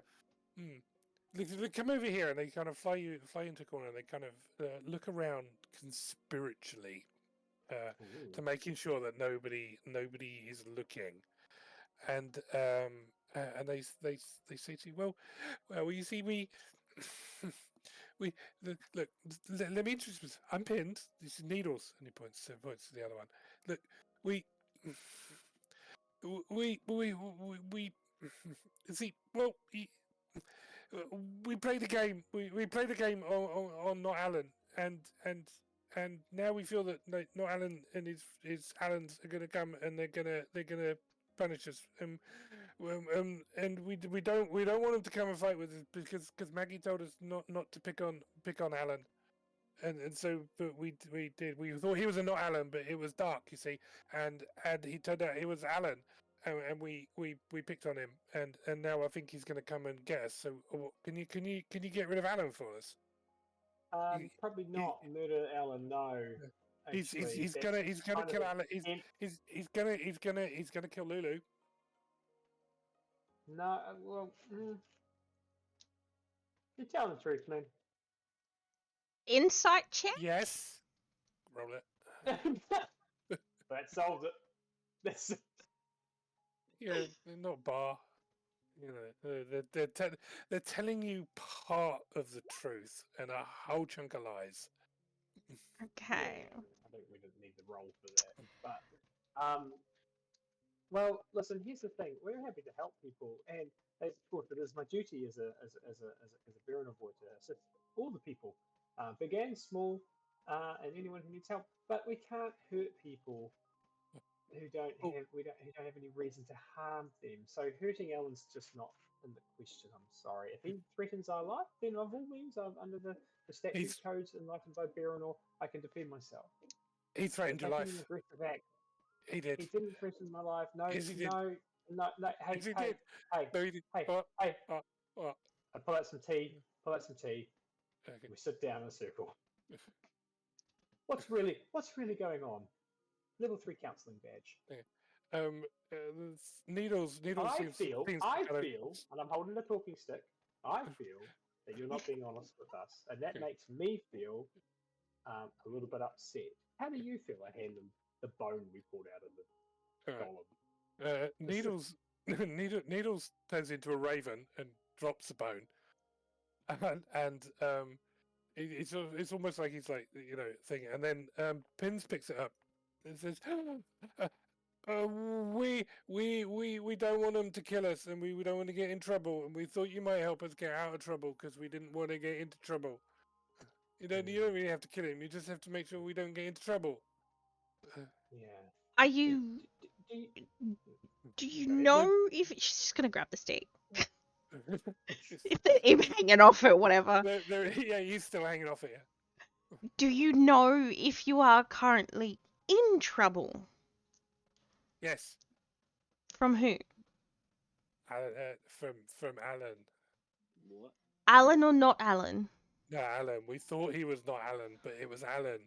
[SPEAKER 4] look, come over here, and they kind of fly into a corner, and they kind of look around conspiratorially, to making sure that nobody is looking, and they say to you, well, you see, we look. Let me introduce myself. I'm Pinned. This is Needles, and he points to the other one. Look, we we see. Well, we played the game. We played the game on Not Alan, and now we feel that Not Alan and his Allens are going to come, and they're gonna punish us. And we don't want them to come and fight with us because Maggie told us not to pick on Alan. And so, but we did. We thought he was a Not Alan, but it was Dark, you see, and he turned out he was Alan, and we picked on him, and now I think he's going to come and get us. So, can you get rid of Alan for us?
[SPEAKER 5] Probably not murder Alan. No,
[SPEAKER 4] He's
[SPEAKER 5] actually,
[SPEAKER 4] gonna
[SPEAKER 5] that's
[SPEAKER 4] kill
[SPEAKER 5] kind of
[SPEAKER 4] Alan. He's gonna kill Lulu.
[SPEAKER 5] No, well, you're telling the truth, man.
[SPEAKER 3] Insight check?
[SPEAKER 4] Yes. Roll it.
[SPEAKER 5] That solves it. That's
[SPEAKER 4] Yeah, not bar. You know, they're telling you part of the truth and a whole chunk of lies.
[SPEAKER 3] Okay.
[SPEAKER 5] I think we didn't need the roll for that. But well, listen. Here's the thing: we're happy to help people, and of course, it is my duty as a Baronivore to assist all the people, big and small, and anyone who needs help. But we can't hurt people who don't have any reason to harm them. So hurting Alan's just not in the question. I'm sorry. If he threatens our life, then of all means, under the statute codes enlightened by Baronor, I can defend myself.
[SPEAKER 4] He threatened your life.
[SPEAKER 5] An aggressive act.
[SPEAKER 4] He did.
[SPEAKER 5] He didn't threaten my life. No,
[SPEAKER 4] Yes, he did.
[SPEAKER 5] no. Hey,
[SPEAKER 4] Yes, he
[SPEAKER 5] hey,
[SPEAKER 4] did.
[SPEAKER 5] hey,
[SPEAKER 4] No, he did.
[SPEAKER 5] hey,
[SPEAKER 4] What?
[SPEAKER 5] hey.
[SPEAKER 4] What?
[SPEAKER 5] I pull out some tea.
[SPEAKER 4] Okay.
[SPEAKER 5] We sit down in a circle. What's really going on? Level 3 counselling badge.
[SPEAKER 4] Yeah. Needles
[SPEAKER 5] I
[SPEAKER 4] seems
[SPEAKER 5] feel,
[SPEAKER 4] to
[SPEAKER 5] and I'm holding a talking stick. I feel that you're not being honest with us, and that makes me feel a little bit upset. How do you feel? I hand them the bone we pulled out of the golem.
[SPEAKER 4] Needles Needles turns into a raven and drops the bone, and it's almost like he's like thing, and then Pins picks it up and says, we don't want them to kill us, and we don't want to get in trouble, and we thought you might help us get out of trouble because we didn't want to get into trouble. You don't really have to kill him. You just have to make sure we don't get into trouble.
[SPEAKER 5] Yeah.
[SPEAKER 3] Are you? Do you know if she's just gonna grab the steak? If they're even hanging off it, whatever.
[SPEAKER 4] Yeah, he's still hanging off it.
[SPEAKER 3] Do you know if you are currently in trouble?
[SPEAKER 4] Yes.
[SPEAKER 3] From who?
[SPEAKER 4] From Alan.
[SPEAKER 2] What?
[SPEAKER 3] Alan or not Alan?
[SPEAKER 4] No, Alan. We thought he was not Alan, but it was Alan,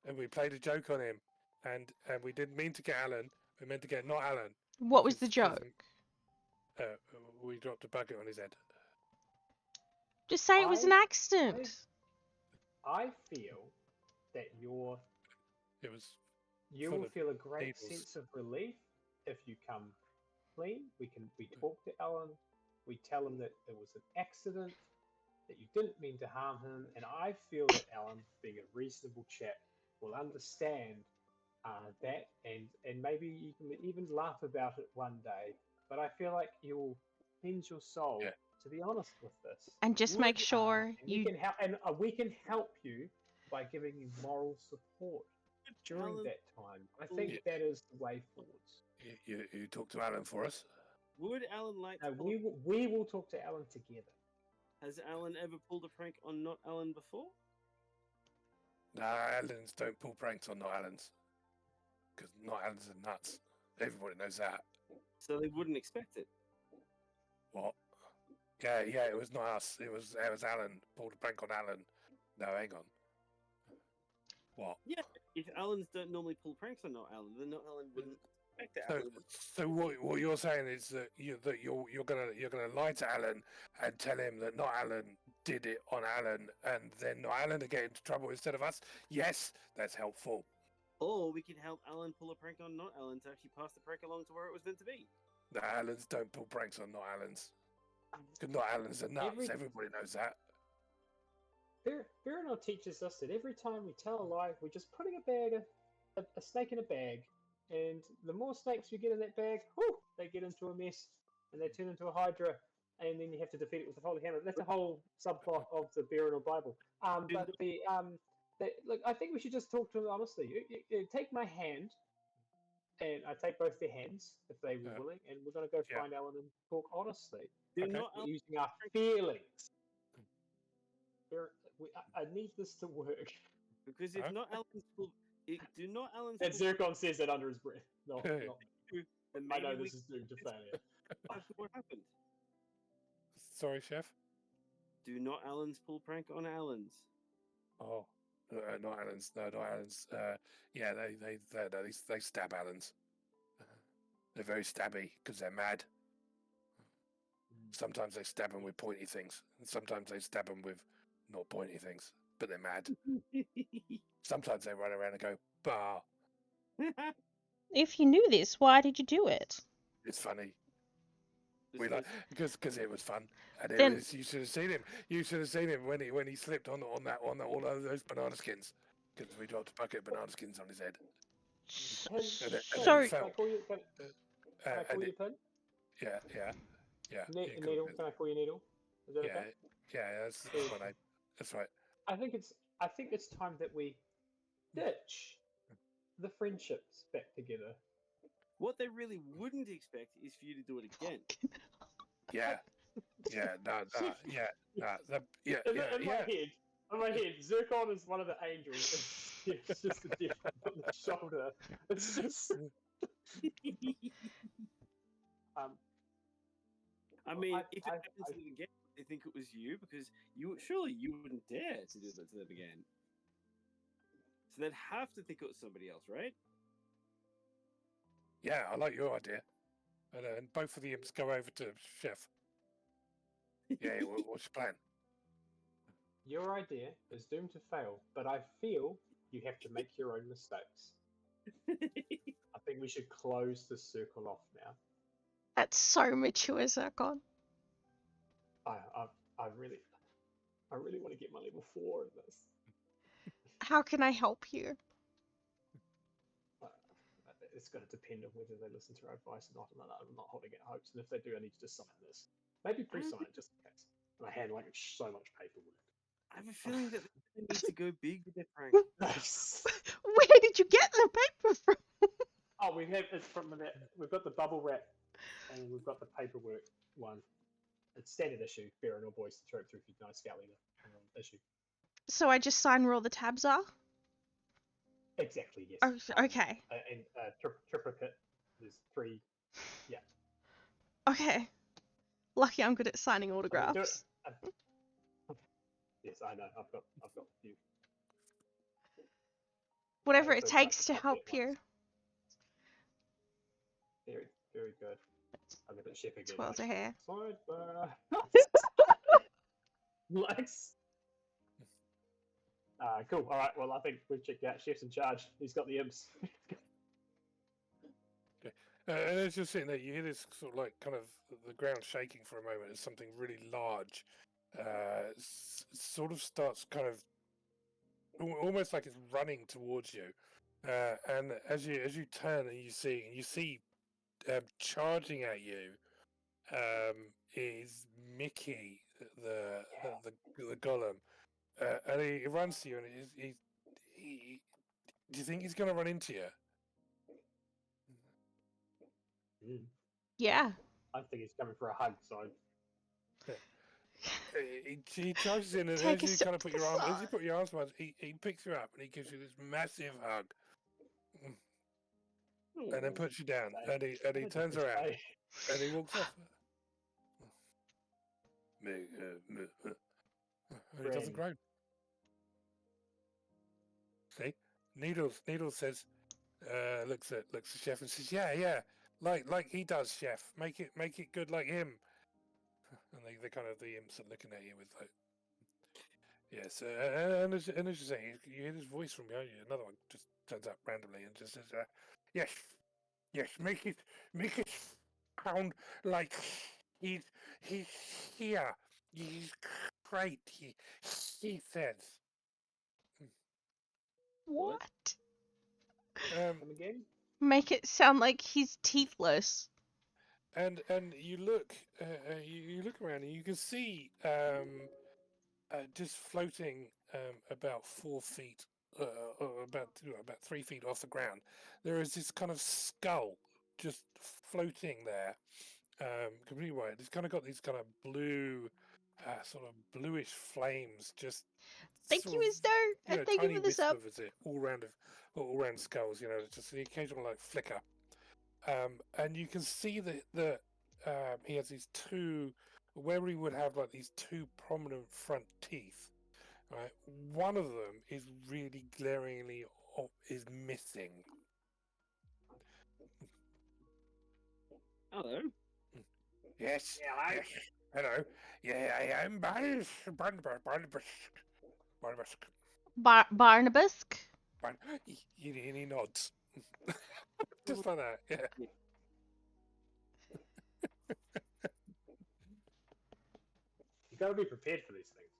[SPEAKER 4] and we played a joke on him, and we didn't mean to get Alan. We meant to get not Alan.
[SPEAKER 3] What was the joke?
[SPEAKER 4] We dropped a bucket on his head.
[SPEAKER 3] Just say it was an accident.
[SPEAKER 5] I feel that you will feel a great sense of relief if you come clean. We talk to Alan. We tell him that it was an accident, that you didn't mean to harm him, and I feel that Alan, being a reasonable chap, will understand that, and maybe you can even laugh about it one day. But I feel like you'll cleanse your soul to be honest with this,
[SPEAKER 3] and just make sure
[SPEAKER 5] we can help you by giving you moral support during that time. I think that is the way forwards.
[SPEAKER 4] You talk to Alan for us.
[SPEAKER 2] Would Alan like?
[SPEAKER 5] No, we will talk to Alan together.
[SPEAKER 2] Has Alan ever pulled a prank on not Alan before?
[SPEAKER 4] No, Allens don't pull pranks on not Allens. because not Alans are nuts. Everybody knows that.
[SPEAKER 2] So they wouldn't expect it.
[SPEAKER 4] What? Yeah, it was not us. It was Alan. Pulled a prank on Alan. No, hang on. What?
[SPEAKER 2] Yeah, if Allens don't normally pull pranks on not Alan, then not Alan wouldn't expect it.
[SPEAKER 4] So,
[SPEAKER 2] Alan would.
[SPEAKER 4] so what you're saying is that you're gonna lie to Alan and tell him that not Alan did it on Alan, and then not Alan to get into trouble instead of us. Yes, that's helpful.
[SPEAKER 2] Or we could help Alan pull a prank on not Alan to actually pass the prank along to where it was meant to be.
[SPEAKER 4] No, Allens don't pull pranks on not Allens. Because not Allens are nuts. Everybody knows that.
[SPEAKER 5] Virenor teaches us that every time we tell a lie, we're just putting a snake in a bag, and the more snakes we get in that bag, they get into a mess, and they turn into a hydra, and then you have to defeat it with a holy hammer. That's a whole subplot of the Virenor Bible. Look, I think we should just talk to them honestly. You take my hand, and I take both their hands if they were willing, and we're going to go find Alan and talk honestly.
[SPEAKER 2] Do
[SPEAKER 5] Okay?
[SPEAKER 2] not
[SPEAKER 5] We're using our feelings. I need this to work.
[SPEAKER 2] Because if not Alan's pull, do not Alan's.
[SPEAKER 5] And Zircon says that under his breath. No,
[SPEAKER 2] then
[SPEAKER 5] I know
[SPEAKER 2] maybe
[SPEAKER 5] this is doomed to failure.
[SPEAKER 2] That's what happened.
[SPEAKER 4] Sorry, Chef.
[SPEAKER 2] Do not Alan's pull prank on Alan's.
[SPEAKER 4] Oh, not Allens. No, not Allens. Yeah, they stab Allens. They're very stabby because they're mad. Sometimes they stab them with pointy things, and sometimes they stab them with not pointy things, but they're mad. Sometimes they run around and go, bah.
[SPEAKER 3] If you knew this, why did you do it?
[SPEAKER 4] It's funny. We like because it was fun, and
[SPEAKER 3] Then-
[SPEAKER 4] you should have seen him. You should have seen him when he slipped on all of those banana skins, because we dropped a bucket of banana skins on his head.
[SPEAKER 3] Sorry.
[SPEAKER 5] Can I call you? Can I call
[SPEAKER 4] and
[SPEAKER 5] you Pin?
[SPEAKER 4] Yeah.
[SPEAKER 5] Needle. Can I call you Needle? Is that okay?
[SPEAKER 4] Yeah, that's my name. That's right.
[SPEAKER 5] I think it's time that we ditch the friendships back together.
[SPEAKER 2] What they really wouldn't expect is for you to do it again.
[SPEAKER 4] Yeah.
[SPEAKER 5] In my head, Zircon is one of the angels. It's just a devil on the shoulder. It's just.
[SPEAKER 2] I mean, if it happens to them again, they think it was you because surely you wouldn't dare to do that to them again. So they'd have to think it was somebody else, right?
[SPEAKER 4] Yeah, I like your idea. And both of the imps go over to Chef. Yeah, what's your plan?
[SPEAKER 5] Your idea is doomed to fail, but I feel you have to make your own mistakes. I think we should close the circle off now.
[SPEAKER 3] That's so mature, Zircon.
[SPEAKER 5] I really want to get my level 4 in this.
[SPEAKER 3] How can I help you?
[SPEAKER 5] It's going to depend on whether they listen to our advice or not, and I'm not holding out hopes. And if they do, I need to just sign this. Maybe pre-sign it just in case. And I hand like so much paperwork.
[SPEAKER 2] I have a feeling that they need to go big with their prank.
[SPEAKER 5] Nice.
[SPEAKER 3] Where did you get the paper from?
[SPEAKER 5] Oh, we've got the bubble wrap, and we've got the paperwork one. It's standard issue. Virenor Boys to trope through 59 Scout Leader issue.
[SPEAKER 3] So I just sign where all the tabs are?
[SPEAKER 5] Exactly, yes.
[SPEAKER 3] Oh, okay.
[SPEAKER 5] And triplicate, there's 3. Yeah.
[SPEAKER 3] Okay. Lucky I'm good at signing autographs.
[SPEAKER 5] Yes, I know. I've got a few.
[SPEAKER 3] Whatever
[SPEAKER 5] Okay,
[SPEAKER 3] it
[SPEAKER 5] so
[SPEAKER 3] takes to
[SPEAKER 5] I'll
[SPEAKER 3] help
[SPEAKER 5] get
[SPEAKER 3] you.
[SPEAKER 5] one. Very, very good. I'll get that chef again.
[SPEAKER 3] Twirls her hair.
[SPEAKER 5] Sidebar. Nice. Cool. All right. Well, I think we've checked out Chef's in charge. He's got the imps.
[SPEAKER 4] And as you're sitting there, you hear this sort of like kind of the ground shaking for a moment as something really large sort of starts kind of almost like it's running towards you. And as you turn and you see charging at you is Mickey, the golem, and he runs to you and he do you think he's going to run into you?
[SPEAKER 3] Yeah.
[SPEAKER 5] I think he's coming for a hug, so.
[SPEAKER 4] He charges in, and
[SPEAKER 3] Take a
[SPEAKER 4] as you
[SPEAKER 3] step
[SPEAKER 4] kind of
[SPEAKER 3] to
[SPEAKER 4] put
[SPEAKER 3] the
[SPEAKER 4] your arm,
[SPEAKER 3] side.
[SPEAKER 4] as you put your arms around, he picks you up and he gives you this massive hug. and then puts you down,
[SPEAKER 5] Say.
[SPEAKER 4] and he
[SPEAKER 5] What did
[SPEAKER 4] turns
[SPEAKER 5] you
[SPEAKER 4] around
[SPEAKER 5] say?
[SPEAKER 4] and he walks off. And he doesn't groan. See, Needles says, looks at the chef and says, yeah, like he does, chef. Make it good like him. And they kind of, the imps are looking at you with like, yes, and as you're saying, you hear this voice from behind you. Another one just turns up randomly and just says, yes, make it sound like he's here. He's great. He says.
[SPEAKER 3] What?
[SPEAKER 5] Come again?
[SPEAKER 3] Make it sound like he's teethless.
[SPEAKER 4] And you look around and you can see just floating about 4 feet, or about 3 feet off the ground, there is this kind of skull just floating there, completely white. It's kind of got these kind of blue, sort of bluish flames, just
[SPEAKER 3] Thank
[SPEAKER 4] sort
[SPEAKER 3] you,
[SPEAKER 4] of,
[SPEAKER 3] Mister.
[SPEAKER 4] you know,
[SPEAKER 3] Thank you
[SPEAKER 4] tiny
[SPEAKER 3] for the
[SPEAKER 4] wisp
[SPEAKER 3] sub.
[SPEAKER 4] of it all around skulls. You know, just the occasional like flicker. And you can see that he has these two, where he would have like these two prominent front teeth. Right, one of them is really glaringly is missing.
[SPEAKER 2] Hello.
[SPEAKER 4] Yes.
[SPEAKER 5] Hello.
[SPEAKER 4] Yes. Hello. Yeah, I am Barnabas.
[SPEAKER 3] Barnabas.
[SPEAKER 4] He nods. Just like that. Yeah.
[SPEAKER 5] You gotta be prepared for these things.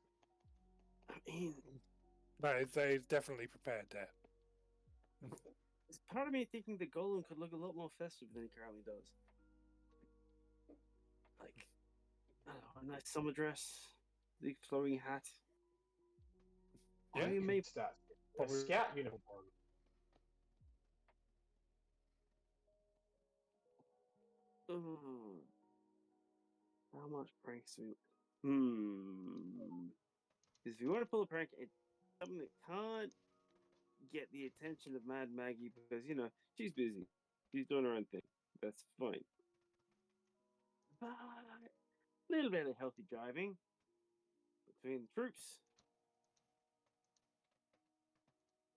[SPEAKER 2] I mean,
[SPEAKER 4] No, he's definitely prepared there.
[SPEAKER 2] there's part of me thinking the golem could look a lot more festive than he currently does. Like, I don't know, a nice summer dress, big flowing hat.
[SPEAKER 4] Yeah,
[SPEAKER 2] Or
[SPEAKER 5] You
[SPEAKER 2] maybe
[SPEAKER 5] could start a
[SPEAKER 4] Probably-
[SPEAKER 5] scout uniform.
[SPEAKER 2] how much pranks do Because if you want to pull a prank, it's something that can't get the attention of Mad Maggie because, you know, she's busy. She's doing her own thing. That's fine. But a little bit of healthy driving between the troops.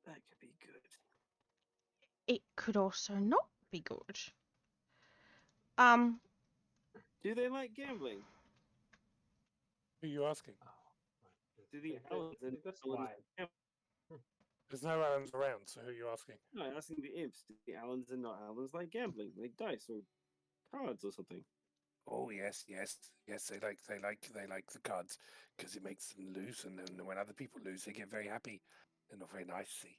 [SPEAKER 2] That could be good.
[SPEAKER 3] It could also not be good.
[SPEAKER 2] Do they like gambling?
[SPEAKER 4] Who are you asking?
[SPEAKER 2] Do the Allens and
[SPEAKER 5] That's
[SPEAKER 2] Allens
[SPEAKER 5] why.
[SPEAKER 2] gamble?
[SPEAKER 4] There's no Allens around, so who are you asking?
[SPEAKER 2] No, I'm asking the imps. Do the Allens and not Allens like gambling, like dice or cards or something?
[SPEAKER 4] Oh yes. They like the cards because it makes them lose, and then when other people lose, they get very happy. They're not very nice. See,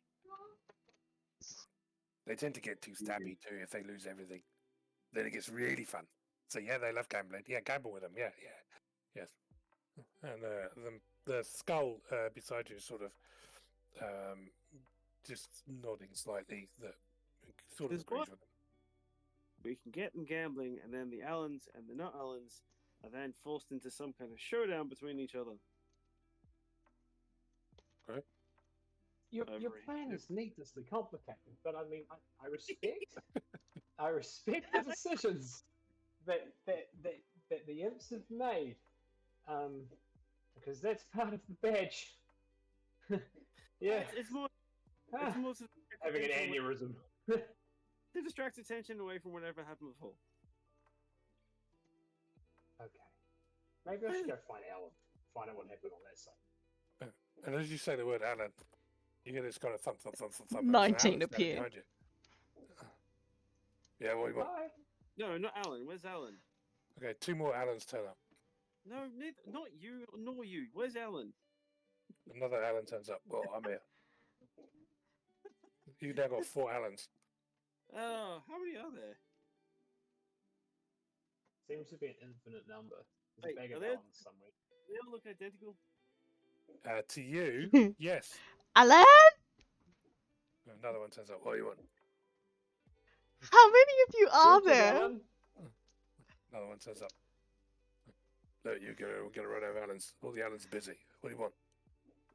[SPEAKER 4] they tend to get too stabby too if they lose everything. Then it gets really fun. So yeah, they love gambling. Yeah, gamble with them. Yeah, yes. And the skull beside you, sort of, just nodding slightly. That sort of
[SPEAKER 2] There's
[SPEAKER 4] agrees
[SPEAKER 2] what?
[SPEAKER 4] with them.
[SPEAKER 2] We can get them gambling, and then the Allens and the not Allens are then forced into some kind of showdown between each other.
[SPEAKER 5] Your
[SPEAKER 2] Over
[SPEAKER 5] plan
[SPEAKER 2] it.
[SPEAKER 5] is needlessly complicated, but I mean, I respect, I respect the decisions that the imps have made, because that's part of the badge. Yeah,
[SPEAKER 2] It's more.
[SPEAKER 5] Ah,
[SPEAKER 2] It's more to
[SPEAKER 5] having an
[SPEAKER 2] attention away-
[SPEAKER 5] aneurysm.
[SPEAKER 2] to distract attention away from whatever happened before.
[SPEAKER 5] Okay, maybe I should go find Alan, find out what happened on that side.
[SPEAKER 4] And as you say the word Alan, you hear this kind of thump. and there's an
[SPEAKER 3] 19
[SPEAKER 4] Alan standing
[SPEAKER 3] appear.
[SPEAKER 4] behind you. Yeah, what do you want?
[SPEAKER 5] Bye.
[SPEAKER 2] No, not Alan. Where's Alan?
[SPEAKER 4] Okay, 2 more Allens turn up.
[SPEAKER 2] No, not you, nor you. Where's Alan?
[SPEAKER 4] Another Allen turns up. Well, I'm here. You now got 4 Allens.
[SPEAKER 2] Oh, how many are there?
[SPEAKER 5] Seems to be an infinite number. There's
[SPEAKER 2] Hey,
[SPEAKER 5] a bag
[SPEAKER 2] are
[SPEAKER 5] of
[SPEAKER 2] there-
[SPEAKER 5] Alans somewhere.
[SPEAKER 2] They all look identical.
[SPEAKER 4] To you, yes.
[SPEAKER 3] Alan,
[SPEAKER 4] Another one turns up. What do you want?
[SPEAKER 3] how many of you are
[SPEAKER 5] Tempted,
[SPEAKER 3] there?
[SPEAKER 5] Alan.
[SPEAKER 4] Another one turns up. Look, we're gonna run over Allens. All the Allens are busy. What do you want?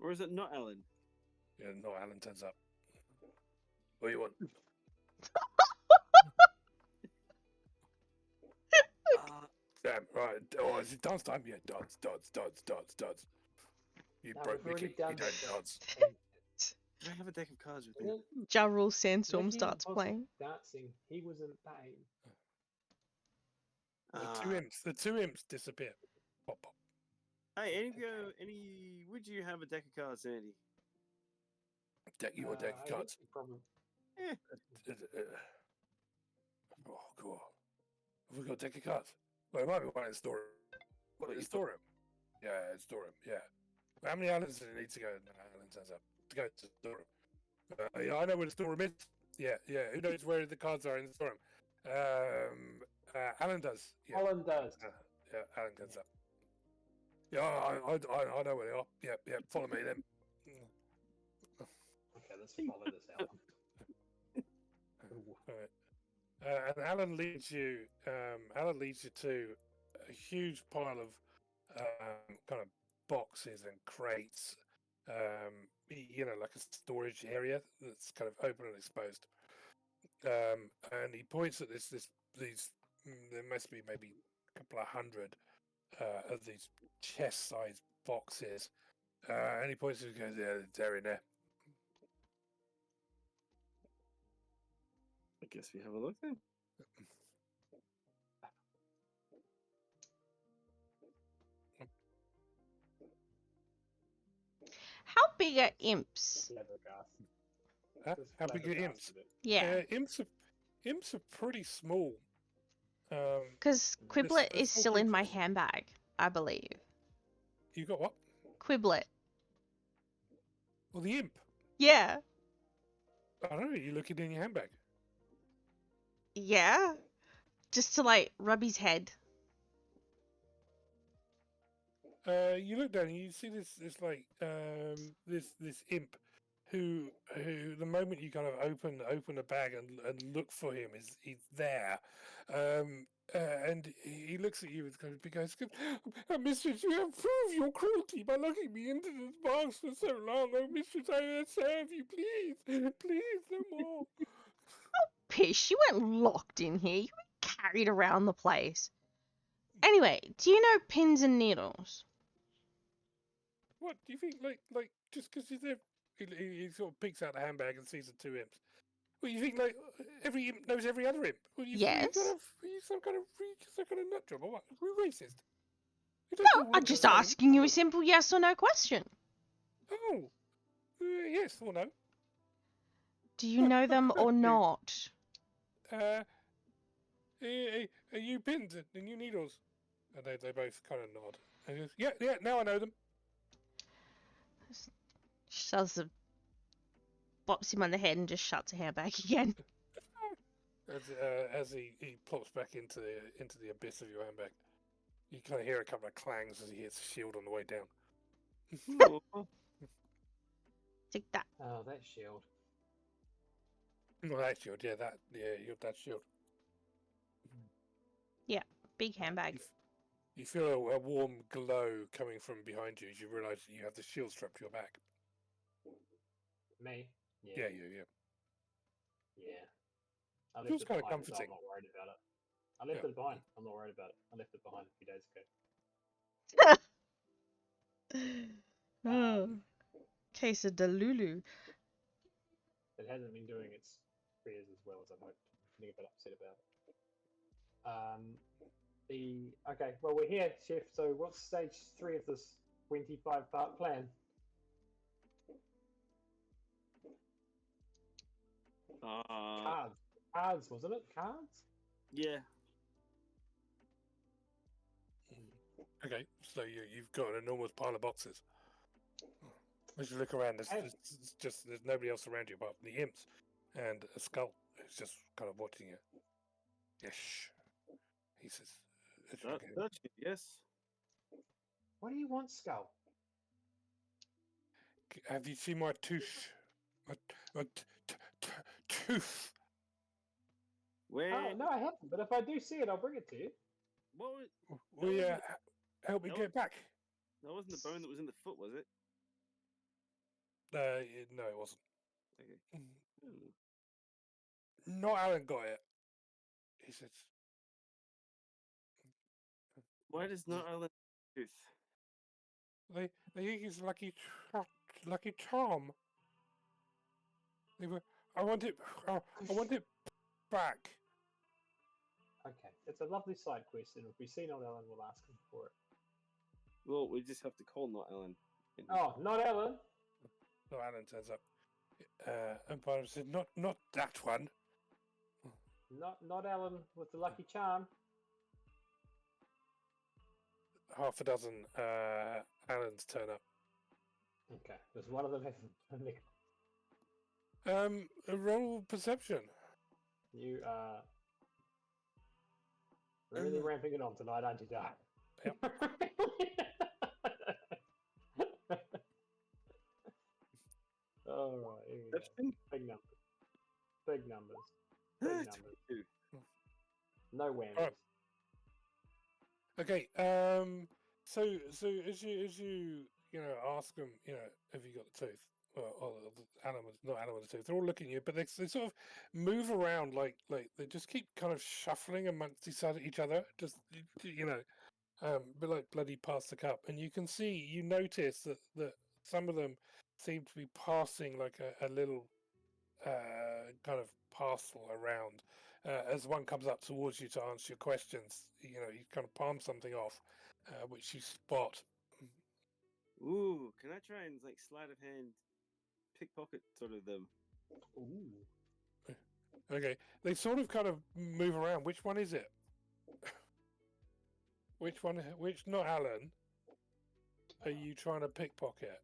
[SPEAKER 2] Or is it not Alan?
[SPEAKER 4] Yeah, no Allen turns up. What do you want? Damn, right. Oh, is it dance time? Yeah, dance. You
[SPEAKER 5] No,
[SPEAKER 4] broke
[SPEAKER 5] we've already
[SPEAKER 4] Mickey.
[SPEAKER 5] done
[SPEAKER 4] You don't
[SPEAKER 5] this.
[SPEAKER 4] dance.
[SPEAKER 2] Do I have a deck of cards with me?
[SPEAKER 3] Ja Rule Sandstorm
[SPEAKER 5] Mickey
[SPEAKER 3] starts
[SPEAKER 5] wasn't
[SPEAKER 3] playing.
[SPEAKER 5] dancing. He was in pain.
[SPEAKER 4] The two imps disappear. Pop, pop.
[SPEAKER 2] Hey, would you have a deck of cards, Andy?
[SPEAKER 4] Deck your deck of
[SPEAKER 5] I
[SPEAKER 4] cards.
[SPEAKER 5] think Problem.
[SPEAKER 4] Oh, cool. Have we got a deck of cards? Well, it might be one in the storeroom.
[SPEAKER 2] What,
[SPEAKER 4] In the
[SPEAKER 2] you
[SPEAKER 4] storeroom. Yeah, storeroom. Yeah. How many islands does it need to go? No, Alan turns up to go to the storeroom. Yeah, I know where the storeroom is. Yeah. Who knows where the cards are in the storeroom? Alan does. Yeah.
[SPEAKER 5] Alan does.
[SPEAKER 4] Yeah, Alan comes up. Yeah, I know where they are. Yeah. Follow me then.
[SPEAKER 5] Okay, let's follow this out.
[SPEAKER 4] Right. And Alan leads you. Alan leads you to a huge pile of kind of boxes and crates. Like a storage area that's kind of open and exposed. And he points at these. There must be maybe a couple of hundred of these chest-sized boxes. And he points and goes, "Yeah, they're in there."
[SPEAKER 2] I guess we have a look then.
[SPEAKER 3] How big are imps?
[SPEAKER 4] Huh? How big are imps?
[SPEAKER 3] Yeah,
[SPEAKER 4] Imps are pretty small.
[SPEAKER 3] because Quiblet is still in my handbag, I believe.
[SPEAKER 4] You got what?
[SPEAKER 3] Quiblet.
[SPEAKER 4] Well, the imp.
[SPEAKER 3] Yeah.
[SPEAKER 4] I don't know. You looking in your handbag?
[SPEAKER 3] Yeah. Just to like rub his head.
[SPEAKER 4] You look down and you see this imp who the moment you kind of open the bag and look for him he's there. And he looks at you with kind of big eyes. Mistress, you have proved your cruelty by locking me into this box for so long. Oh, mistress, I serve you. Please, no more.
[SPEAKER 3] Pish, you weren't locked in here. You were carried around the place. Anyway, do you know pins and needles?
[SPEAKER 4] What do you think? Like just because he's there, he sort of peeks out the handbag and sees the two imps. Well, you think like every imp knows every other imp? Well,
[SPEAKER 3] Yes.
[SPEAKER 4] You some kind of nut job or what? We're racist.
[SPEAKER 3] No, I'm just asking you a simple yes or no question.
[SPEAKER 4] Oh, yes or no?
[SPEAKER 3] Do you know them or not?
[SPEAKER 4] Are you pins and you needles? And they both kind of nod. And he goes, yeah, now I know them.
[SPEAKER 3] She does the bops him on the head and just shuts her handbag again.
[SPEAKER 4] As he plops back into the abyss of your handbag, you kind of hear a couple of clangs as he hits the shield on the way down.
[SPEAKER 3] Take that.
[SPEAKER 5] Oh, that shield.
[SPEAKER 4] Well, that shield, yeah, that shield.
[SPEAKER 3] Yeah, big handbag.
[SPEAKER 4] You feel a warm glow coming from behind you as you realise you have the shield strapped to your back.
[SPEAKER 5] Me?
[SPEAKER 4] Yeah.
[SPEAKER 5] Yeah. I
[SPEAKER 4] Feels
[SPEAKER 5] left it
[SPEAKER 4] kind of
[SPEAKER 5] behind, so
[SPEAKER 4] comforting.
[SPEAKER 5] I'm not worried about it. I left it behind. I'm not worried about it. I left it behind a few days ago.
[SPEAKER 3] Oh, case of Delulu.
[SPEAKER 5] It hasn't been doing its prayers as well as I'd hoped. I'm getting a bit upset about it. Okay, well we're here, Chef. So what's stage 3 of this 25-part plan? Cards, wasn't it? Cards?
[SPEAKER 2] Yeah.
[SPEAKER 4] Okay, so you've got an enormous pile of boxes. As you look around, there's nobody else around you apart from the imps and a skull who's just kind of watching you. Yes, he says.
[SPEAKER 2] Yes.
[SPEAKER 5] What do you want, Skull?
[SPEAKER 4] Have you seen my tooth? My tooth.
[SPEAKER 2] Where?
[SPEAKER 5] Oh, no, I haven't. But if I do see it, I'll bring it to you.
[SPEAKER 2] What was,
[SPEAKER 4] Will you help me
[SPEAKER 2] that
[SPEAKER 4] get back?
[SPEAKER 2] that wasn't the bone that was in the foot, was it?
[SPEAKER 4] No, it wasn't.
[SPEAKER 2] Okay.
[SPEAKER 4] Not Alan got it. He says,
[SPEAKER 2] Why does not Alan tooth?
[SPEAKER 4] They use lucky charm. They were. I want it. I want it back.
[SPEAKER 5] Okay, it's a lovely side quest, and if we see Not Ellen, we'll ask him for it.
[SPEAKER 2] Well, we just have to call not Alan.
[SPEAKER 5] Oh, Not Ellen!
[SPEAKER 4] No, Alan turns up. And Byron said, "Not that one."
[SPEAKER 5] Not Ellen with the lucky charm.
[SPEAKER 4] Half a dozen Allens turn up.
[SPEAKER 5] Okay, there's one of them has a nickel.
[SPEAKER 4] Roll perception.
[SPEAKER 5] You are really ramping it on tonight, aren't you, Dark?
[SPEAKER 4] Yep.
[SPEAKER 5] Alright, here we go.
[SPEAKER 2] Perception?
[SPEAKER 5] Big numbers. Big numbers. Big numbers.
[SPEAKER 2] 22.
[SPEAKER 5] No whammies.
[SPEAKER 4] Alright. Okay. So as you ask them, have you got the tooth? Or the animal, not animal, the tooth. They're all looking at you, but they sort of move around like they just keep kind of shuffling amongst each other, just but like bloody pass the cup. And you notice that some of them seem to be passing like a little kind of parcel around. As one comes up towards you to answer your questions, you kind of palm something off, which you spot.
[SPEAKER 2] Ooh, can I try and like sleight of hand pickpocket sort of them?
[SPEAKER 5] Ooh.
[SPEAKER 4] Okay, they sort of kind of move around. Which one is it? Which one? Which not Alan? Are you trying to pickpocket?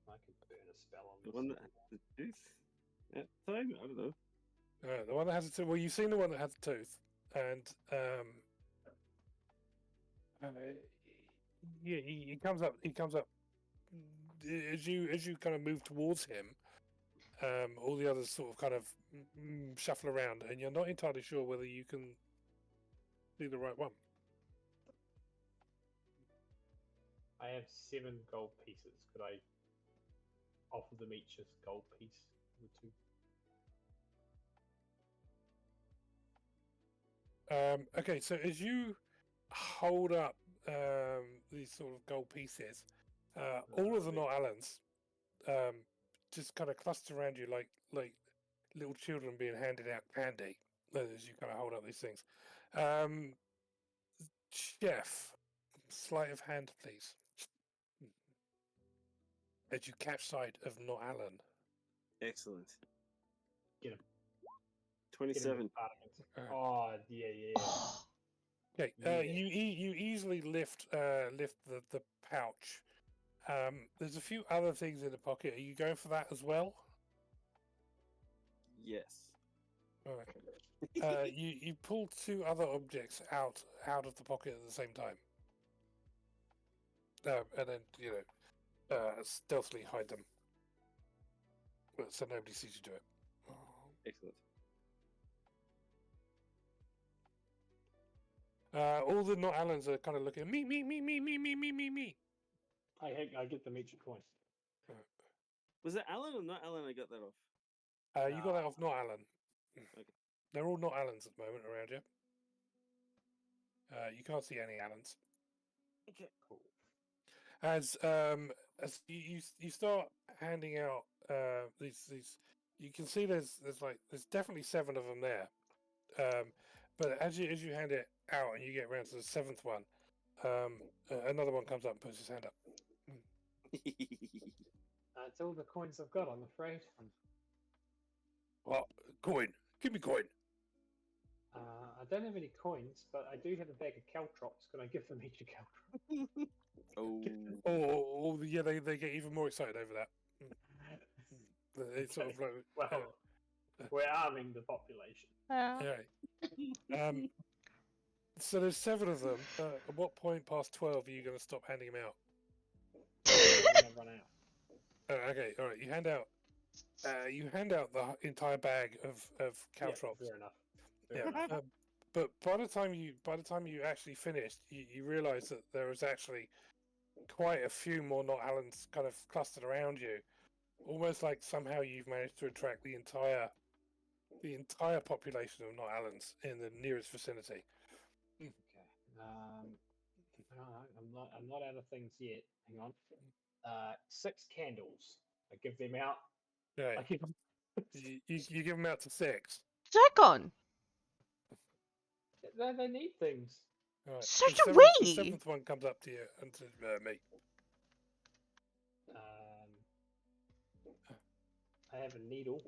[SPEAKER 5] I could burn a spell on
[SPEAKER 2] The
[SPEAKER 5] this.
[SPEAKER 2] one that has the tooth? At the time? I don't know.
[SPEAKER 4] The one that has the tooth. Well, you've seen the one that has the tooth, and yeah, he comes up. He comes up as you kind of move towards him. All the others sort of kind of shuffle around, and you're not entirely sure whether you can do the right one.
[SPEAKER 5] I have 7 gold pieces. Could I offer them each a gold piece or 2?
[SPEAKER 4] Okay, so as you hold up these sort of gold pieces, all of the not Allens just kind of cluster around you like little children being handed out candy as you kind of hold up these things. Chef, sleight of hand, please. As you catch sight of not Allen.
[SPEAKER 2] Excellent.
[SPEAKER 5] Get him.
[SPEAKER 2] 27.
[SPEAKER 5] Oh, yeah.
[SPEAKER 4] Okay,
[SPEAKER 5] Yeah.
[SPEAKER 4] you easily lift the pouch. There's a few other things in the pocket. Are you going for that as well?
[SPEAKER 2] Yes.
[SPEAKER 4] Okay. You pull 2 other objects out of the pocket at the same time, and then stealthily hide them, so nobody sees you do it.
[SPEAKER 2] Excellent.
[SPEAKER 4] All the not Allens are kind of looking at me.
[SPEAKER 5] I get them each a coin.
[SPEAKER 2] Was it Alan or not Alan I got that off?
[SPEAKER 4] You got that off not Allen.
[SPEAKER 2] Okay.
[SPEAKER 4] They're all not Allens at the moment around you. You can't see any Allens.
[SPEAKER 2] Okay.
[SPEAKER 5] Cool.
[SPEAKER 4] As you start handing out these, you can see there's definitely 7 of them there. But as you hand it out and you get around to the 7th one, another one comes up and puts his hand up.
[SPEAKER 5] That's all the coins I've got, I'm afraid.
[SPEAKER 4] What? Coin? Give me coin.
[SPEAKER 5] I don't have any coins, but I do have a bag of caltrops. Can I give them each a caltrop?
[SPEAKER 2] Oh.
[SPEAKER 4] Yeah, they get even more excited over that. It's sort of like,
[SPEAKER 5] Well, we're arming the population.
[SPEAKER 4] yeah. So there's 7 of them. At what point past 12 are you going to stop handing them out?
[SPEAKER 5] When I run out.
[SPEAKER 4] Okay, all right. You hand out the entire bag of caltrops.
[SPEAKER 5] Yeah, fair enough.
[SPEAKER 4] Yeah. But by the time you actually finished, you realise that there was actually quite a few more not Allens kind of clustered around you, almost like somehow you've managed to attract the entire population of not Allens in the nearest vicinity.
[SPEAKER 5] Okay. I'm not out of things yet. Hang on. 6 candles. I give them out.
[SPEAKER 4] Right.
[SPEAKER 5] I give them.
[SPEAKER 4] You give them out to 6.
[SPEAKER 3] Zircon.
[SPEAKER 5] They need things.
[SPEAKER 4] Right.
[SPEAKER 3] So
[SPEAKER 4] the
[SPEAKER 3] do
[SPEAKER 4] seventh, The
[SPEAKER 3] we.
[SPEAKER 4] 7th one comes up to you and says, me.
[SPEAKER 5] I have a needle.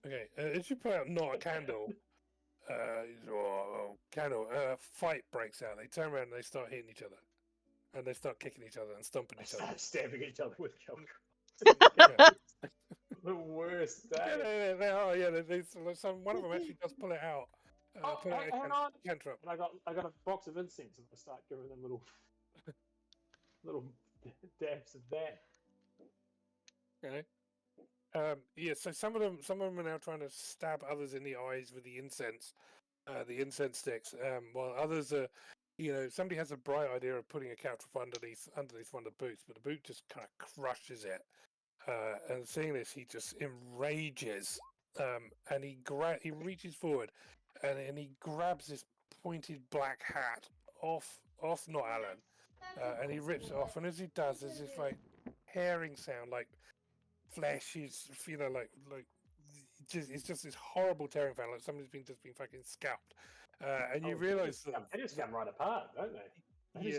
[SPEAKER 4] Okay. As you put out not a candle, fight breaks out. They turn around and they start hitting each other. And they start kicking each other and stomping
[SPEAKER 5] I
[SPEAKER 4] each other.
[SPEAKER 5] start stabbing each other with chalk.
[SPEAKER 4] Yeah.
[SPEAKER 5] The worst day.
[SPEAKER 4] Yeah, they are. Yeah, one of them actually does pull it out. Pull out
[SPEAKER 5] Hang on.
[SPEAKER 4] a cantrip.
[SPEAKER 5] And I got a box of incense, and I start giving them little dabs of that.
[SPEAKER 4] Okay. Yeah. So some of them are now trying to stab others in the eyes with the incense sticks. While others are, somebody has a bright idea of putting a cantrip underneath one of the boots, but the boot just kind of crushes it. And seeing this, he just enrages, and he reaches forward, and he grabs this pointed black hat off not Alan, and he rips it off. And as he does, there's this like tearing sound, like flesh is, it's just this horrible tearing sound, like somebody's just been fucking scalped. And you realise that
[SPEAKER 5] they just come right apart, don't they?
[SPEAKER 4] yeah,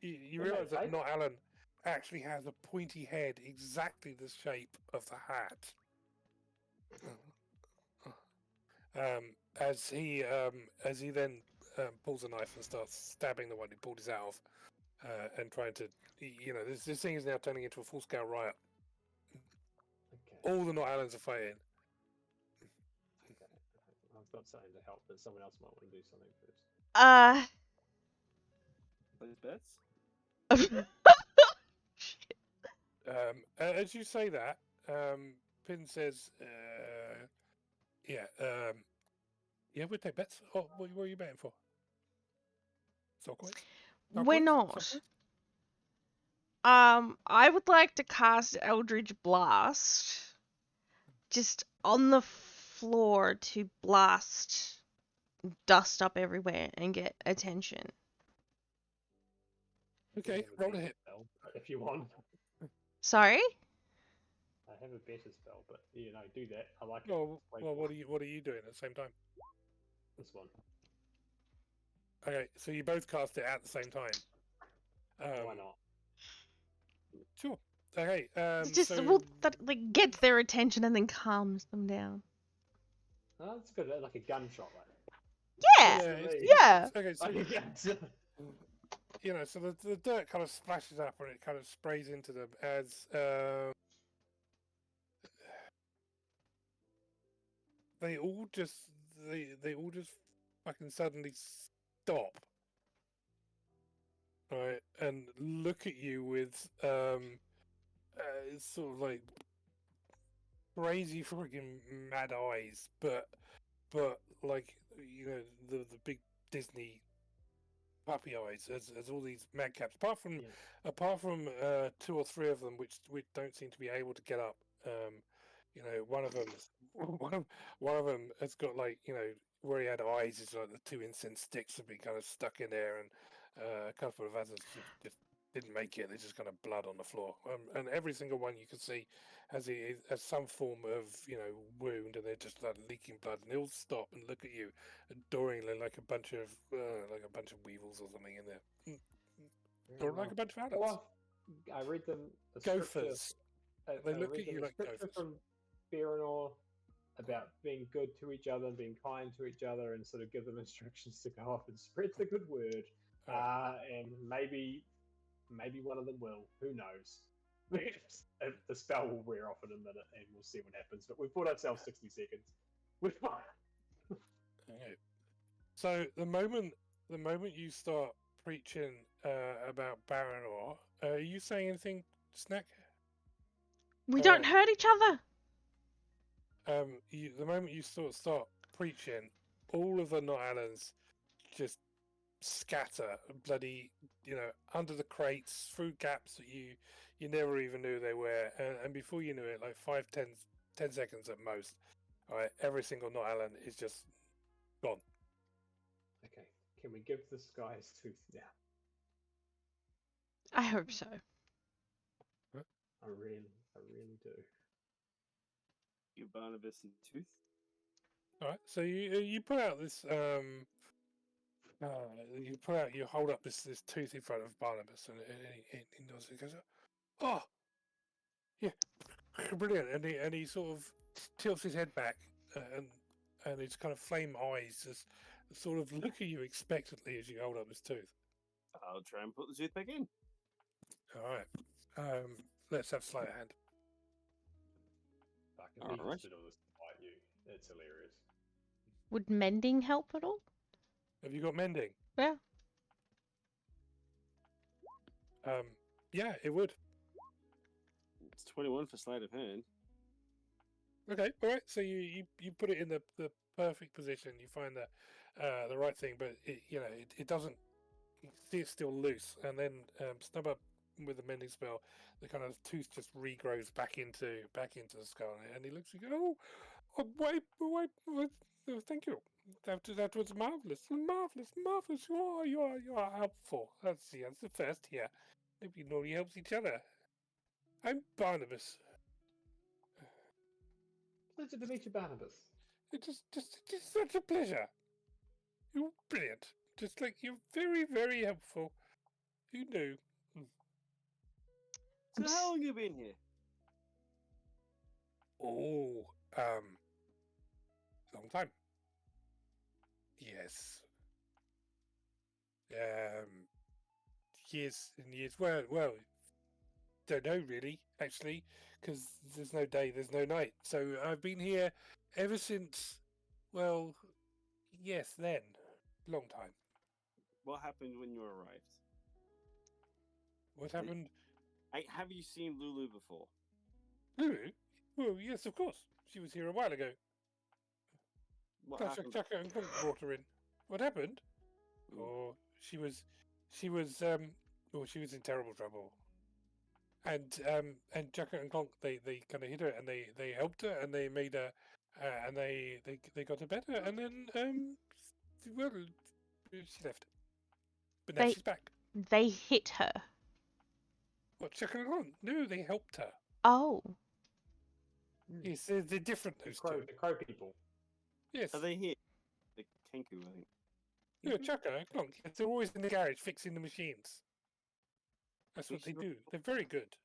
[SPEAKER 4] you realise that not Alan actually has a pointy head, exactly the shape of the hat. As he then pulls a knife and starts stabbing the one he pulled his out of, and trying to, this thing is now turning into a full-scale riot.
[SPEAKER 5] Okay.
[SPEAKER 4] All the not Allens are fighting.
[SPEAKER 5] Okay. I've got something to help, but someone else might want to do something first.
[SPEAKER 2] Those bets?
[SPEAKER 4] As you say that, Pin says, we'll take bets. Oh, what are you betting for? Stockways?
[SPEAKER 3] We're not. I would like to cast Eldritch Blast just on the floor to blast dust up everywhere and get attention.
[SPEAKER 4] Okay, roll a hit.
[SPEAKER 5] Spell, if you want.
[SPEAKER 3] Sorry?
[SPEAKER 5] I have a better spell, but do that. I like it.
[SPEAKER 4] Well, what are you doing at the same time?
[SPEAKER 5] This one.
[SPEAKER 4] Okay, so you both cast it at the same time.
[SPEAKER 5] Why not?
[SPEAKER 4] Sure. Okay.
[SPEAKER 3] Just that gets their attention and then calms them down.
[SPEAKER 5] Oh, that's good. Like a gunshot, like.
[SPEAKER 3] Yeah.
[SPEAKER 4] Okay. So,
[SPEAKER 5] Like a gunshot.
[SPEAKER 4] So the dirt kind of splashes up and it kind of sprays into them as they all just fucking suddenly stop, right, and look at you with sort of like crazy freaking mad eyes, but like the big Disney puppy eyes as all these madcaps. Apart from 2 or 3 of them which don't seem to be able to get up. One of them has got where he had eyes is like the 2 incense sticks have been kind of stuck in there, and a couple of others just didn't make it. There's just kind of blood on the floor, and every single one you can see has some form of wound, and they're just like leaking blood, and they all stop and look at you adoringly, like a bunch of weevils or something in there, or like a bunch of adults.
[SPEAKER 5] Well, I read them.
[SPEAKER 4] Gophers. They look at you like gophers.
[SPEAKER 5] From Fearanor about being good to each other and being kind to each other, and sort of give them instructions to go off and spread the good word. And maybe one of them will. Who knows? The spell will wear off in a minute, and we'll see what happens. But we've bought ourselves 60 seconds. We're fine.
[SPEAKER 4] Okay. So the moment you start preaching about Baranor, are you saying anything, Snack?
[SPEAKER 3] We don't hurt each other.
[SPEAKER 4] The moment you start preaching, all of the Not Allens just scatter bloody, under the crates, through gaps that you never even knew they were, and before you knew it, like 10 seconds at most, all right, every single Not Allen is just gone.
[SPEAKER 5] Okay, can we give this guy his tooth now?
[SPEAKER 3] I hope so.
[SPEAKER 5] I really do.
[SPEAKER 2] You Barnabas and Tooth.
[SPEAKER 4] All right. So you put out this you hold up this tooth in front of Barnabas, and he does it. Goes, oh, yeah, brilliant. And he sort of tilts his head back, and his kind of flame eyes just sort of look at you expectantly as you hold up his tooth.
[SPEAKER 2] I'll try and put the tooth back in.
[SPEAKER 4] All right. Let's have sleight of hand.
[SPEAKER 5] I can leave
[SPEAKER 2] Alright.
[SPEAKER 5] to do this to bite you. It's hilarious.
[SPEAKER 3] Would mending help at all?
[SPEAKER 4] Have you got mending?
[SPEAKER 3] Yeah.
[SPEAKER 4] Yeah, it would.
[SPEAKER 2] It's 21 for sleight of hand.
[SPEAKER 4] Okay, all right. So you put it in the perfect position. You find the right thing, but it doesn't. It's still loose, and then snub up with the mending spell. The kind of tooth just regrows back into the skull, and he looks and goes, "Oh, why, oh, thank you. That was marvelous. You are helpful. That's the first here. Maybe nobody helps each other. I'm Barnabas.
[SPEAKER 5] Pleasure to meet you, Barnabas.
[SPEAKER 4] It's just such a pleasure. You're brilliant. Just like you're very, very helpful. Who knew?
[SPEAKER 2] So how long you been here?
[SPEAKER 4] Oh, long time. Yes. Years and years. Well, don't know really, actually, because there's no day, there's no night. So I've been here ever since. Well, yes, then, long time.
[SPEAKER 2] What happened when you arrived?
[SPEAKER 4] What happened?
[SPEAKER 2] Have you seen Lulu before?
[SPEAKER 4] Lulu? Well, yes, of course. She was here a while ago.
[SPEAKER 2] What
[SPEAKER 4] Gosh,
[SPEAKER 2] happened?
[SPEAKER 4] Chaka and Clunk brought her in. What happened?
[SPEAKER 2] Mm.
[SPEAKER 4] Oh, she was she was in terrible trouble. And Chaka and Clonk they kind of hit her, and they helped her, and they made her and they got her better, and then well, she left. But now
[SPEAKER 3] They-
[SPEAKER 4] she's back.
[SPEAKER 3] They hit her.
[SPEAKER 4] What, Chaka and Clonk? No, they helped her.
[SPEAKER 3] Oh.
[SPEAKER 4] Yes, they're different, those two.
[SPEAKER 5] The crow people.
[SPEAKER 4] Yes.
[SPEAKER 2] Are they here? The Kenku, I think.
[SPEAKER 4] Yeah, Chaka and Clonk. Yes, they're always in the garage fixing the machines. That's
[SPEAKER 2] We
[SPEAKER 4] what they
[SPEAKER 2] should-
[SPEAKER 4] do. They're very good.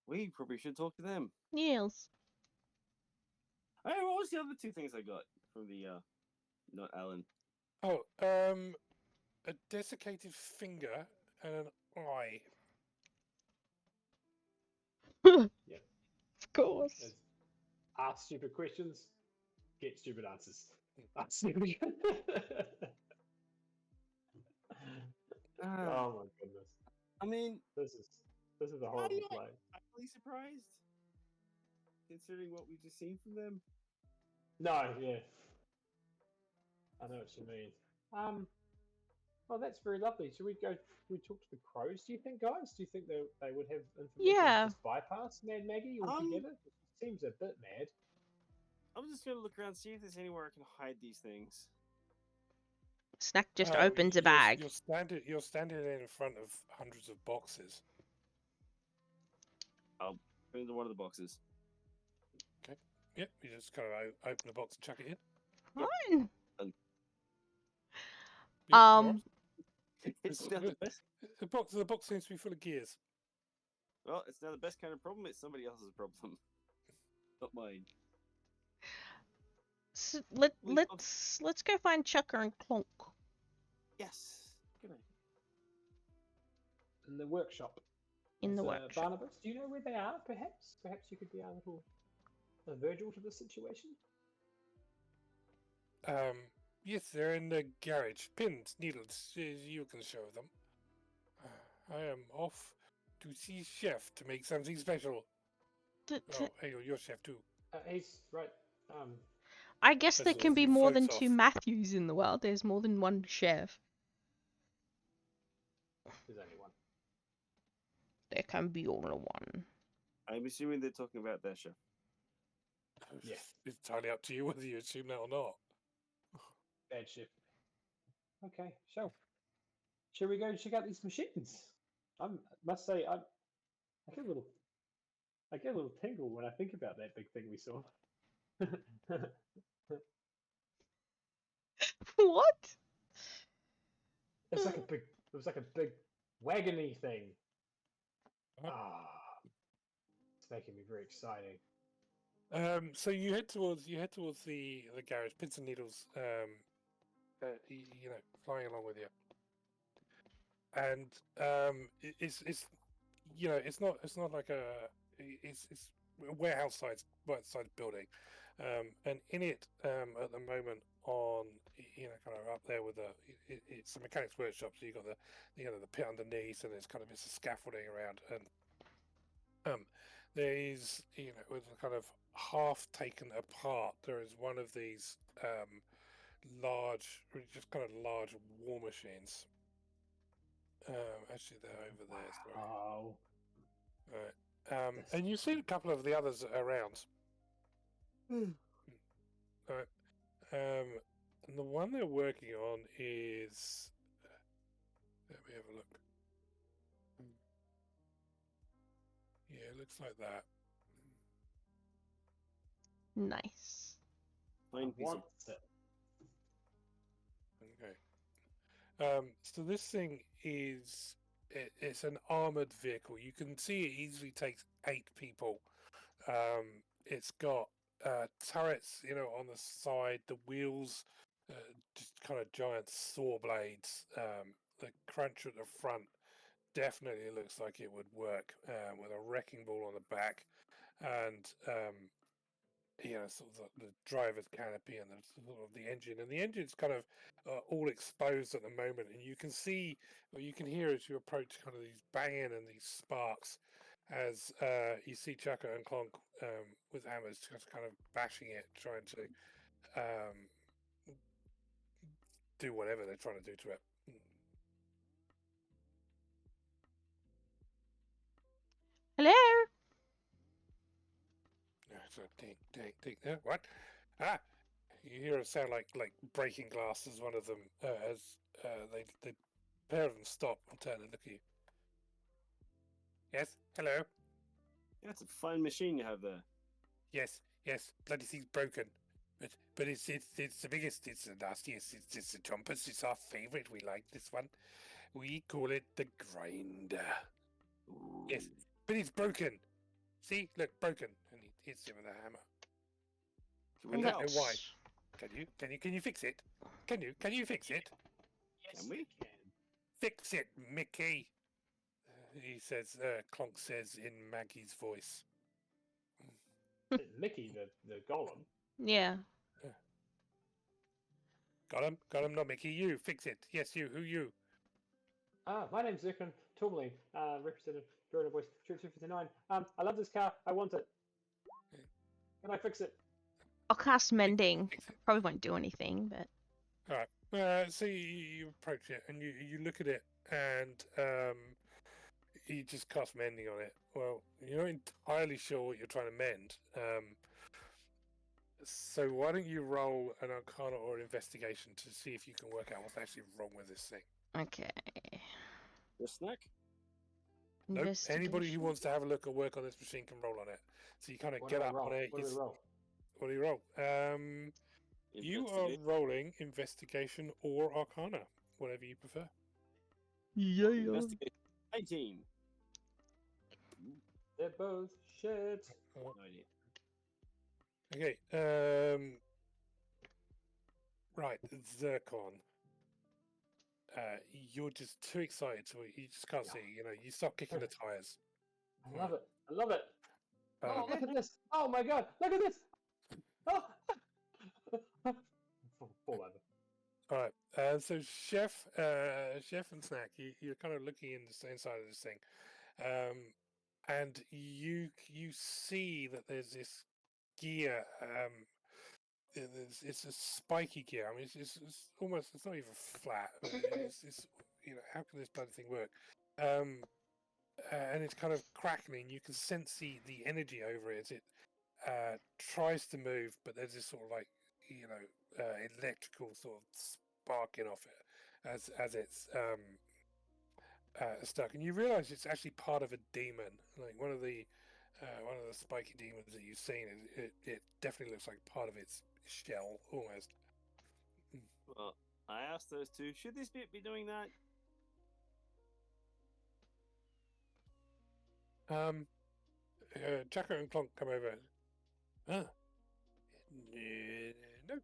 [SPEAKER 2] We probably should talk to them.
[SPEAKER 3] Yes.
[SPEAKER 2] Hey, what was the other two things I got from the not Alan?
[SPEAKER 4] Oh, a desiccated finger and an eye.
[SPEAKER 5] Yep.
[SPEAKER 3] Of course.
[SPEAKER 5] Is ask stupid questions, get stupid answers. That's stupid. Oh my goodness.
[SPEAKER 2] I mean,
[SPEAKER 5] This is a
[SPEAKER 2] are
[SPEAKER 5] horrible
[SPEAKER 2] you
[SPEAKER 5] play.
[SPEAKER 2] actually surprised? Considering what we've just seen from them?
[SPEAKER 5] No, yeah. I know what you mean. Well, that's very lovely. Should we go? We talk to the crows. Do you think, guys? Do you think they would have information
[SPEAKER 3] Yeah.
[SPEAKER 5] to just bypass Mad Maggie altogether? She seems a bit mad.
[SPEAKER 2] I'm just gonna look around, see if there's anywhere I can hide these things.
[SPEAKER 3] Snack just
[SPEAKER 4] Oh,
[SPEAKER 3] opens a bag.
[SPEAKER 4] You're standing in front of hundreds of boxes.
[SPEAKER 2] I'll put into one of the boxes.
[SPEAKER 4] Yep, you just kind of open the box and chuck it in.
[SPEAKER 3] Fine.
[SPEAKER 4] Yep,
[SPEAKER 3] Um,
[SPEAKER 2] It's now the best.
[SPEAKER 4] the box seems to be full of gears.
[SPEAKER 2] Well, it's now the best kind of problem. It's somebody else's problem, not mine.
[SPEAKER 3] Let's go find Chucker and Clonk.
[SPEAKER 2] Yes. Good idea.
[SPEAKER 5] In the workshop.
[SPEAKER 3] In the
[SPEAKER 5] Is,
[SPEAKER 3] workshop.
[SPEAKER 5] Barnabas, do you know where they are? Perhaps you could be a little Virgil to the situation.
[SPEAKER 4] Yes, they're in the garage. Pins, needles, you can show them. I am off to see Chef to make something special. Oh, hey, you're Chef too.
[SPEAKER 5] He's right.
[SPEAKER 3] I guess there
[SPEAKER 4] As
[SPEAKER 3] can be
[SPEAKER 4] he
[SPEAKER 3] more than
[SPEAKER 4] floats
[SPEAKER 3] two
[SPEAKER 4] off.
[SPEAKER 3] Matthews in the world. There's more than one chef.
[SPEAKER 5] There's only one.
[SPEAKER 3] There can be only one.
[SPEAKER 2] I'm assuming they're talking about their chef.
[SPEAKER 5] Yeah.
[SPEAKER 4] It's entirely up to you whether you assume that or not.
[SPEAKER 5] Bad shift. Okay, so shall we go check out these machines? Must say, I get a little, tingle when I think about that big thing we saw.
[SPEAKER 3] What?
[SPEAKER 5] It was like a big, wagony thing.
[SPEAKER 4] Uh-huh.
[SPEAKER 5] Ah, it's making me very exciting.
[SPEAKER 4] So you head towards the garage. Pins and needles, flying along with you, and it's it's not like it's a warehouse size building, and in it at the moment on kind of up there with it's a mechanics workshop. So you got the pit underneath, and there's kind of bits of scaffolding around, and there is with kind of half taken apart. There is one of these just kind of large war machines. Actually, they're over there. Sorry.
[SPEAKER 5] Oh,
[SPEAKER 4] Right. And you've seen a couple of the others around. Right. And the one they're working on is. Let me have a look. Yeah, it looks like that.
[SPEAKER 3] Nice.
[SPEAKER 2] Fine piece of
[SPEAKER 5] it.
[SPEAKER 4] Okay. So this thing it's an armored vehicle. You can see it easily takes 8 people. It's got turrets, on the side. The wheels, just kind of giant saw blades. The crunch at the front definitely looks like it would work with a wrecking ball on the back, and sort of the driver's canopy and the engine, and the engine's kind of all exposed at the moment, and you can see or you can hear as you approach kind of these banging and these sparks as you see Chaka and Clonk with hammers just kind of bashing it, trying to do whatever they're trying to do to it.
[SPEAKER 3] Hello?
[SPEAKER 4] So ding, ding, ding. What? Ah! You hear a sound like breaking glass as one of them as they pair of them stop and turn and look at you. Yes, hello.
[SPEAKER 2] That's a fine machine you have there.
[SPEAKER 4] Yes, bloody thing's broken, but it's the biggest. It's the nastiest. It's the trumpets. It's our favourite. We like this one. We call it the grinder.
[SPEAKER 2] Ooh.
[SPEAKER 4] Yes, but it's broken. See, look, broken, and he hits him with a hammer.
[SPEAKER 2] Can we
[SPEAKER 4] I
[SPEAKER 2] help?
[SPEAKER 4] don't know why. Can you fix it? Can you fix it?
[SPEAKER 5] Yes,
[SPEAKER 2] Can we?
[SPEAKER 5] can.
[SPEAKER 4] Fix it, Mickey. He says. Clonk says in Maggie's voice.
[SPEAKER 5] Mickey, the golem.
[SPEAKER 3] Yeah.
[SPEAKER 4] Got him. Not Mickey. You fix it. Yes, you. Who you?
[SPEAKER 5] My name's Zucran Tourmaline, representative Gorilla Voice 259. I love this car. I want it. Can I fix it?
[SPEAKER 3] I'll cast mending. Probably won't do anything, but
[SPEAKER 4] All right. So you approach it and you look at it, and you just cast mending on it. Well, you're not entirely sure what you're trying to mend. So why don't you roll an Arcana or investigation to see if you can work out what's actually wrong with this thing?
[SPEAKER 3] okay.
[SPEAKER 2] The snack?
[SPEAKER 4] Nope. Anybody who
[SPEAKER 3] Investigation.
[SPEAKER 4] wants to have a look or work on this machine can roll on it. So you kind of
[SPEAKER 5] What
[SPEAKER 4] get
[SPEAKER 5] do I
[SPEAKER 4] up
[SPEAKER 5] roll?
[SPEAKER 4] on it.
[SPEAKER 5] What do we roll?
[SPEAKER 4] What do you roll? You are
[SPEAKER 2] Investigate.
[SPEAKER 4] rolling investigation or Arcana, whatever you prefer.
[SPEAKER 3] Yeah.
[SPEAKER 2] Investigate. 19.
[SPEAKER 5] They're both shit.
[SPEAKER 2] No idea.
[SPEAKER 4] Okay. Right, Zircon. You're just too excited to. You just can't see. You start kicking the tires.
[SPEAKER 5] I love it. I love it. Oh,
[SPEAKER 4] Um,
[SPEAKER 5] look at this. Oh my god. Look at this. Oh. Fall over.
[SPEAKER 4] all right. So Chef and Snack, you're kind of looking inside of this thing, and you see that there's this gear. It's a spiky gear. I mean, it's almost. It's not even flat. It's how can this bloody thing work? And it's kind of crackling. You can sense the energy over it as it tries to move, but there's this sort of like electrical sort of sparking off it as it's stuck, and you realise it's actually part of a demon, like one of the spiky demons that you've seen. It definitely looks like part of its shell, almost.
[SPEAKER 2] Well, I asked those two, should this bit be doing that?
[SPEAKER 4] Chaka and Clonk come over. Huh? No,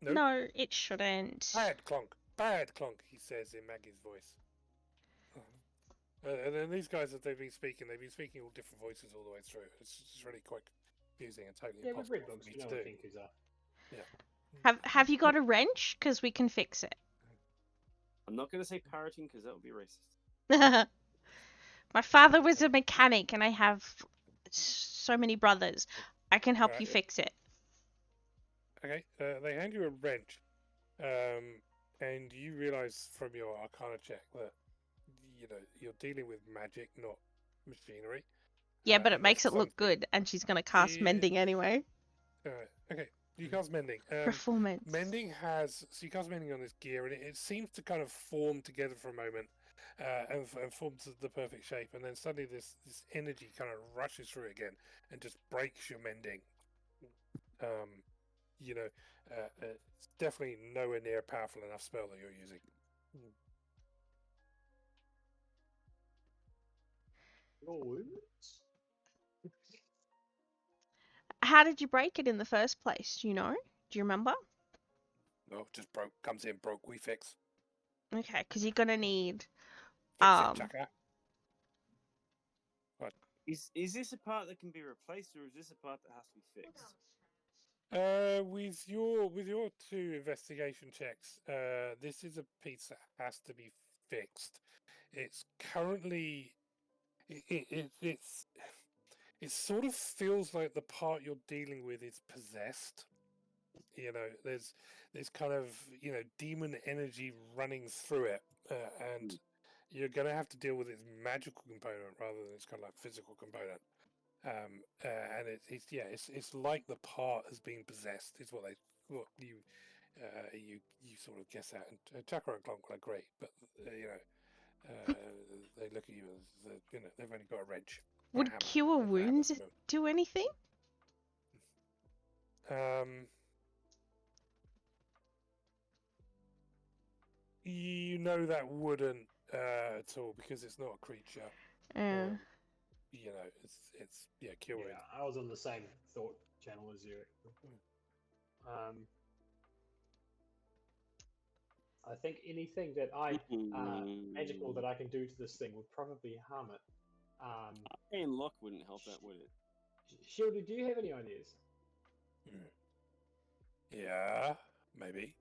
[SPEAKER 4] no.
[SPEAKER 3] No, it shouldn't.
[SPEAKER 4] Bad Clonk, he says in Maggie's voice. And then these guys that they've been speaking all different voices all the way through. It's really quite confusing and totally
[SPEAKER 5] Yeah, with
[SPEAKER 4] impossible
[SPEAKER 5] red books,
[SPEAKER 4] for me
[SPEAKER 5] you know
[SPEAKER 4] to
[SPEAKER 5] what
[SPEAKER 4] do.
[SPEAKER 5] thinkers are.
[SPEAKER 3] Have you got a wrench? Because we can fix it.
[SPEAKER 2] I'm not going to say parroting because that would be racist.
[SPEAKER 3] My father was a mechanic, and I have so many brothers. I can help you
[SPEAKER 4] Right.
[SPEAKER 3] fix it.
[SPEAKER 4] Okay, they hand you a wrench, and you realise from your Arcana check that you're dealing with magic, not machinery.
[SPEAKER 3] Yeah, but it
[SPEAKER 4] and there's
[SPEAKER 3] makes it look
[SPEAKER 4] something-
[SPEAKER 3] good, and she's gonna cast
[SPEAKER 4] Yeah.
[SPEAKER 3] mending anyway.
[SPEAKER 4] Okay, you cast mending.
[SPEAKER 3] Performance.
[SPEAKER 4] Mending so you cast mending on this gear, and it seems to kind of form together for a moment, and form to the perfect shape, and then suddenly this energy kind of rushes through again and just breaks your mending. It's definitely nowhere near a powerful enough spell that you're using.
[SPEAKER 3] How did you break it in the first place? Do you know? Do you remember?
[SPEAKER 4] No, just broke. Comes in, broke. We fix.
[SPEAKER 3] Okay, because you're gonna need
[SPEAKER 4] Fix it, Chaka.
[SPEAKER 2] Is this a part that can be replaced, or is this a part that has to be fixed?
[SPEAKER 4] With your 2 investigation checks, this is a piece that has to be fixed. It's currently it sort of feels like the part you're dealing with is possessed. There's kind of demon energy running through it, and you're going to have to deal with its magical component rather than its kind of like physical component. And it's like the part has been possessed. Is what you sort of guess at. And Chakra and Clonk are great, but they look at you as they've only got a wrench.
[SPEAKER 3] Would cure wounds do anything?
[SPEAKER 4] That wouldn't at all because it's not a creature. It's cure wounds.
[SPEAKER 5] Yeah, I was on the same thought channel as you. I think anything that magical that I can do to this thing would probably harm it.
[SPEAKER 2] And lock wouldn't help that, would it?
[SPEAKER 5] Shieldy, do you have any ideas?
[SPEAKER 4] Yeah, maybe.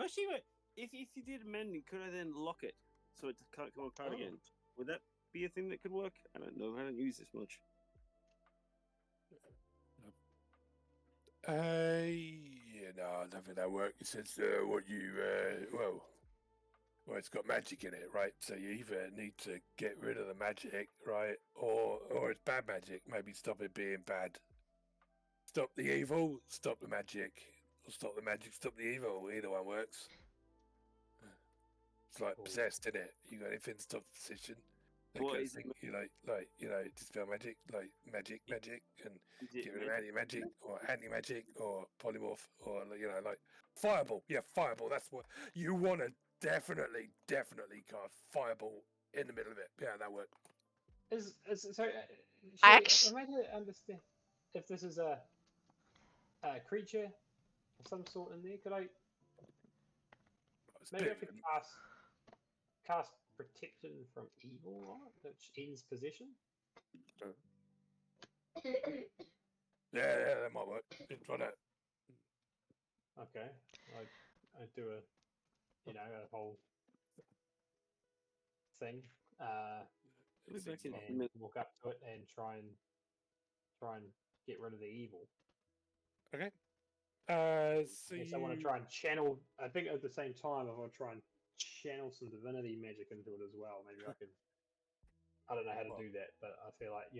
[SPEAKER 2] Actually, if you did mending, could I then lock it so it can't come apart again? Would that be a thing that could work? I don't know. I don't use this much.
[SPEAKER 4] No, I don't think that works. It says well, it's got magic in it, right? So you either need to get rid of the magic, right, or it's bad magic. Maybe stop it being bad. Stop the evil, stop the magic, or stop the magic, stop the evil. Either one works. It's like possessed, isn't it? You got anything to stop the possession? You dispel magic, like magic, and get rid of anti-magic or polymorph or like fireball. Yeah, fireball. That's what you want to definitely cast fireball in the middle of it. Yeah, that works.
[SPEAKER 5] I might understand if this is a creature of some sort in there. Could I maybe I could cast protection from evil on it, which ends possession?
[SPEAKER 4] Yeah, that might work. Try that.
[SPEAKER 5] Okay, I do a whole thing, and walk up to it and try and get rid of the evil.
[SPEAKER 4] Okay.
[SPEAKER 5] So I want to try and channel. I think at the same time, I want to try and channel some divinity magic into it as well. Maybe I can. I don't know how to do that, but I feel like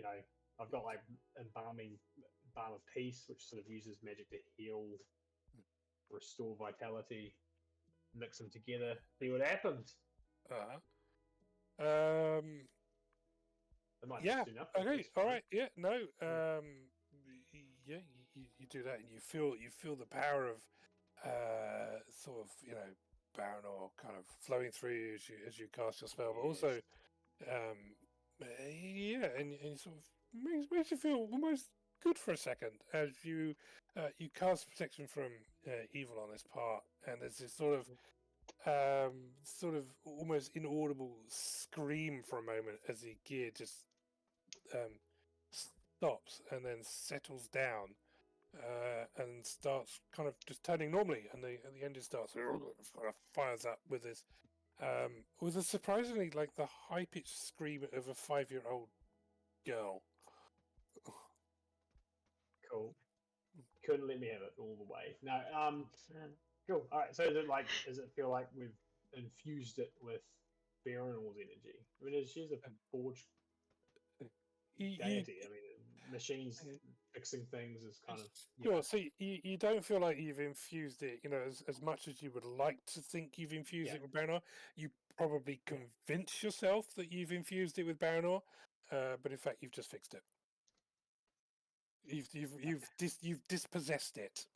[SPEAKER 5] I've got like balm of peace, which sort of uses magic to heal, restore vitality. mix them together, see what happens. It might
[SPEAKER 4] Yeah.
[SPEAKER 5] be soon up.
[SPEAKER 4] Okay. All right. Yeah. No. Yeah. You do that, and you feel the power of sort of Baranor kind of flowing through you as you cast your spell, but also yeah, and you sort of makes you feel almost good for a second as you cast protection from evil on this part, and there's this sort of almost inaudible scream for a moment as the gear just stops and then settles down and starts kind of just turning normally, and the engine starts kind of fires up with this with a surprisingly like the high pitched scream of a 5-year-old girl.
[SPEAKER 5] Cool. Couldn't let me have it all the way. No. Cool. All right. So does it feel like we've infused it with Baronor's energy? I mean, she's a forged deity. I mean, machines fixing things is kind of
[SPEAKER 4] Sure. So you don't feel like you've infused it, as much as you would like to think you've infused it with Baranor. You probably convince yourself that you've infused it with Baranor, but in fact you've just fixed it. You've dispossessed it.